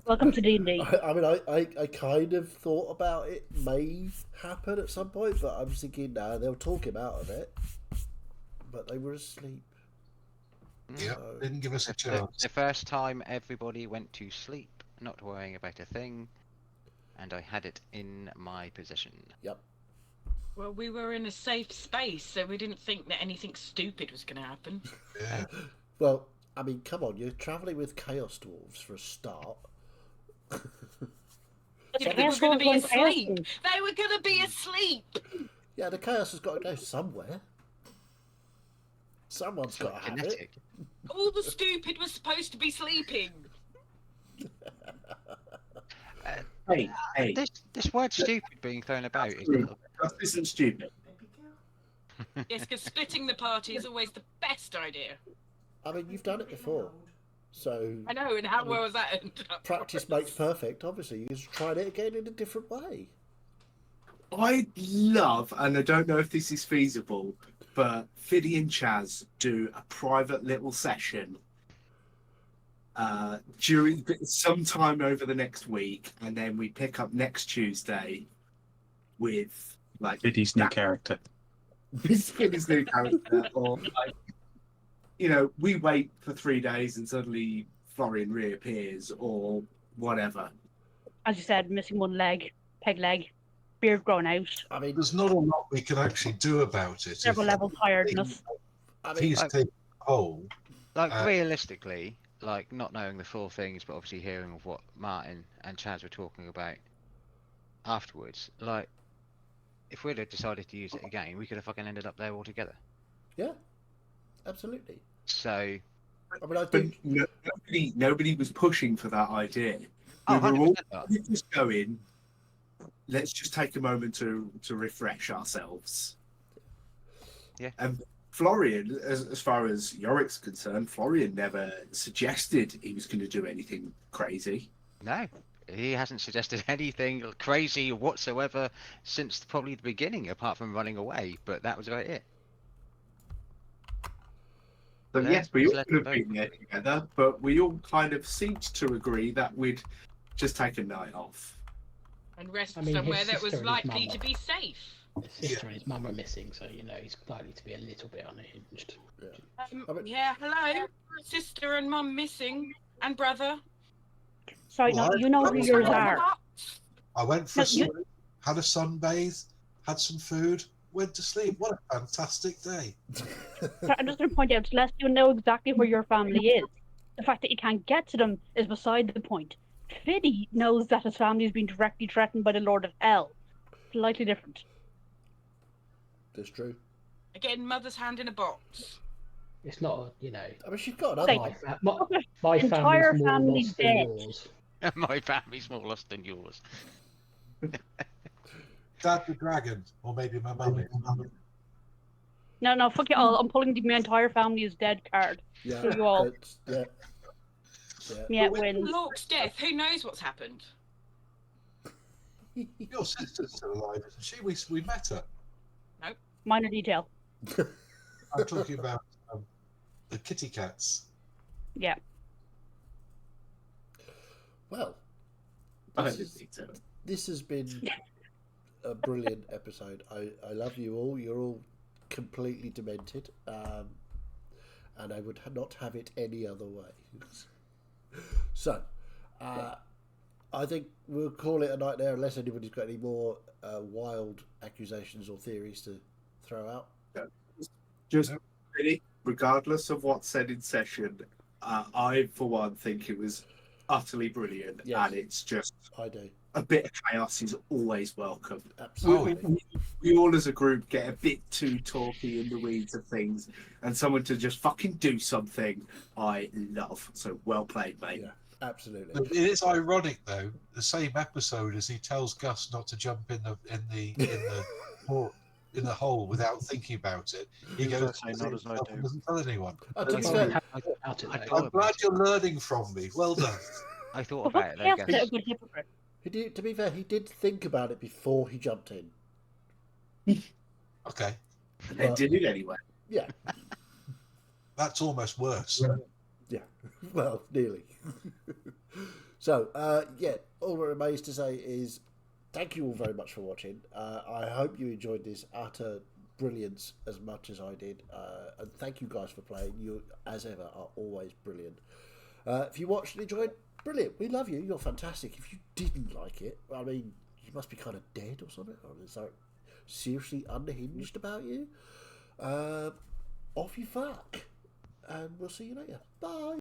Welcome to D&D. I mean, I kind of thought about it may happen at some point, but I was thinking, nah, they'll talk him out of it. But they were asleep. Yep, So- didn't give us a The chance. first time everybody went to sleep, not worrying about a thing, and I had it in my possession. Yep. Well, we were in a safe space, so we didn't think that anything stupid was going to happen. Yeah. Well, I mean, come on, you're travelling with Chaos Dwarves for a start. Yeah, they were going to be asleep. They were going to be asleep. Yeah, the Chaos has got to go somewhere. Someone's got to have it. Kinetic. All the stupid was supposed to be sleeping. Hey, This word "stupid" being thrown about is a little Gus isn't stupid. Yes, because splitting the party is always the best idea. I mean, you've done it before. So, I know, and how well has that ended up? practice makes perfect, obviously. You just tried it again in a different way. I'd love, and I don't know if this is feasible, but Fiddy and Chaz do a private little session during sometime over the next week, and then we pick up next Tuesday with like Biddy's new that- character. Fiddy's new character, or like, you know, we wait for 3 days and suddenly Florian reappears, or whatever. As you said, missing one leg, peg leg, beard grown out, I mean, There's not a lot we can actually do about it. several level tiredness. If he's taken hold, like realistically, like not knowing the full things, but obviously hearing of what Martin and Chaz were talking about afterwards. Like, if we'd have decided to use it again, we could have fucking ended up there altogether. yeah, absolutely. So, I mean, I But think nobody was pushing for that idea. oh, We were all 100% not. just going, let's just take a moment to refresh ourselves. Yeah. And Florian, as far as Yorick's concerned, Florian never suggested he was going to do anything crazy. No, he hasn't suggested anything crazy whatsoever since probably the beginning, apart from running away. But that was about it. So Yeah, yes, we just all let could them have been there together, but we all kind of seemed to agree that we'd just take a night off. And rest I mean, somewhere his that was sister and his likely mum to be safe. His sister and his mum are missing, so you know he's likely to be a little bit unhinged. I mean- Yeah, hello. Sister and mum missing, and brother. Sorry, Well, no, you know who yours are. I went for No, a swim, had a sunbathe, had some food, went to sleep. What a fantastic day. Sorry, I'm just going to point out, Celeste, you know exactly where your family is. The fact that you can't get to them is beside the point. Fiddy knows that his family is being directly threatened by the Lord of Hell. Slightly different. that's true. Again, mother's hand in a box. It's not, you know, I mean, she's got another Say- one. my Entire family's more family's lost than dead. yours. My family's more lost than yours. Dad the dragon, or maybe my mummy. No, fuck you all. I'm pulling the my entire family is dead card. Yeah, So you all- that's- yeah. Yeah, it wins. Lork's death. Who knows what's happened? Your sister's still alive, isn't she? We met her. Minor detail. I'm talking about the kitty cats. Yeah. Well, I this, didn't is, think so. this has been a brilliant episode. I love you all. You're all completely demented, and I would not have it any other way. So, I think we'll call it a night there, unless anybody's got any more wild accusations or theories to throw out. Just really, regardless of what's said in session, I, for one, think it was utterly brilliant, Yes. and it's just I do. a bit of chaos is always welcome. Absolutely. We all as a group get a bit too talky in the weeds of things, and someone to just fucking do something I love. So well played, mate. Yeah, absolutely. It is ironic though. The same episode as he tells Gus not to jump in the hole without thinking about it. He Do as goes, I say, not as I do. doesn't tell anyone. To be That's fair, how I got out it, I though. thought I'm glad about it. you're learning from me. Well done. I thought Well, about fuck it. chaos, I they're a guess. good hypocrite. to be fair, he did think about it before he jumped in. Okay, And did it anyway. Yeah, that's almost worse. yeah. Well, nearly. So, yeah, all that remains to say is thank you all very much for watching. I hope you enjoyed this utter brilliance as much as I did. And thank you guys for playing. You, as ever, are always brilliant. If you watched and enjoyed, brilliant. We love you. You're fantastic. If you didn't like it, I mean, you must be kind of dead or something. Or is that seriously unhinged about you? Off you fuck. And we'll see you later. Bye.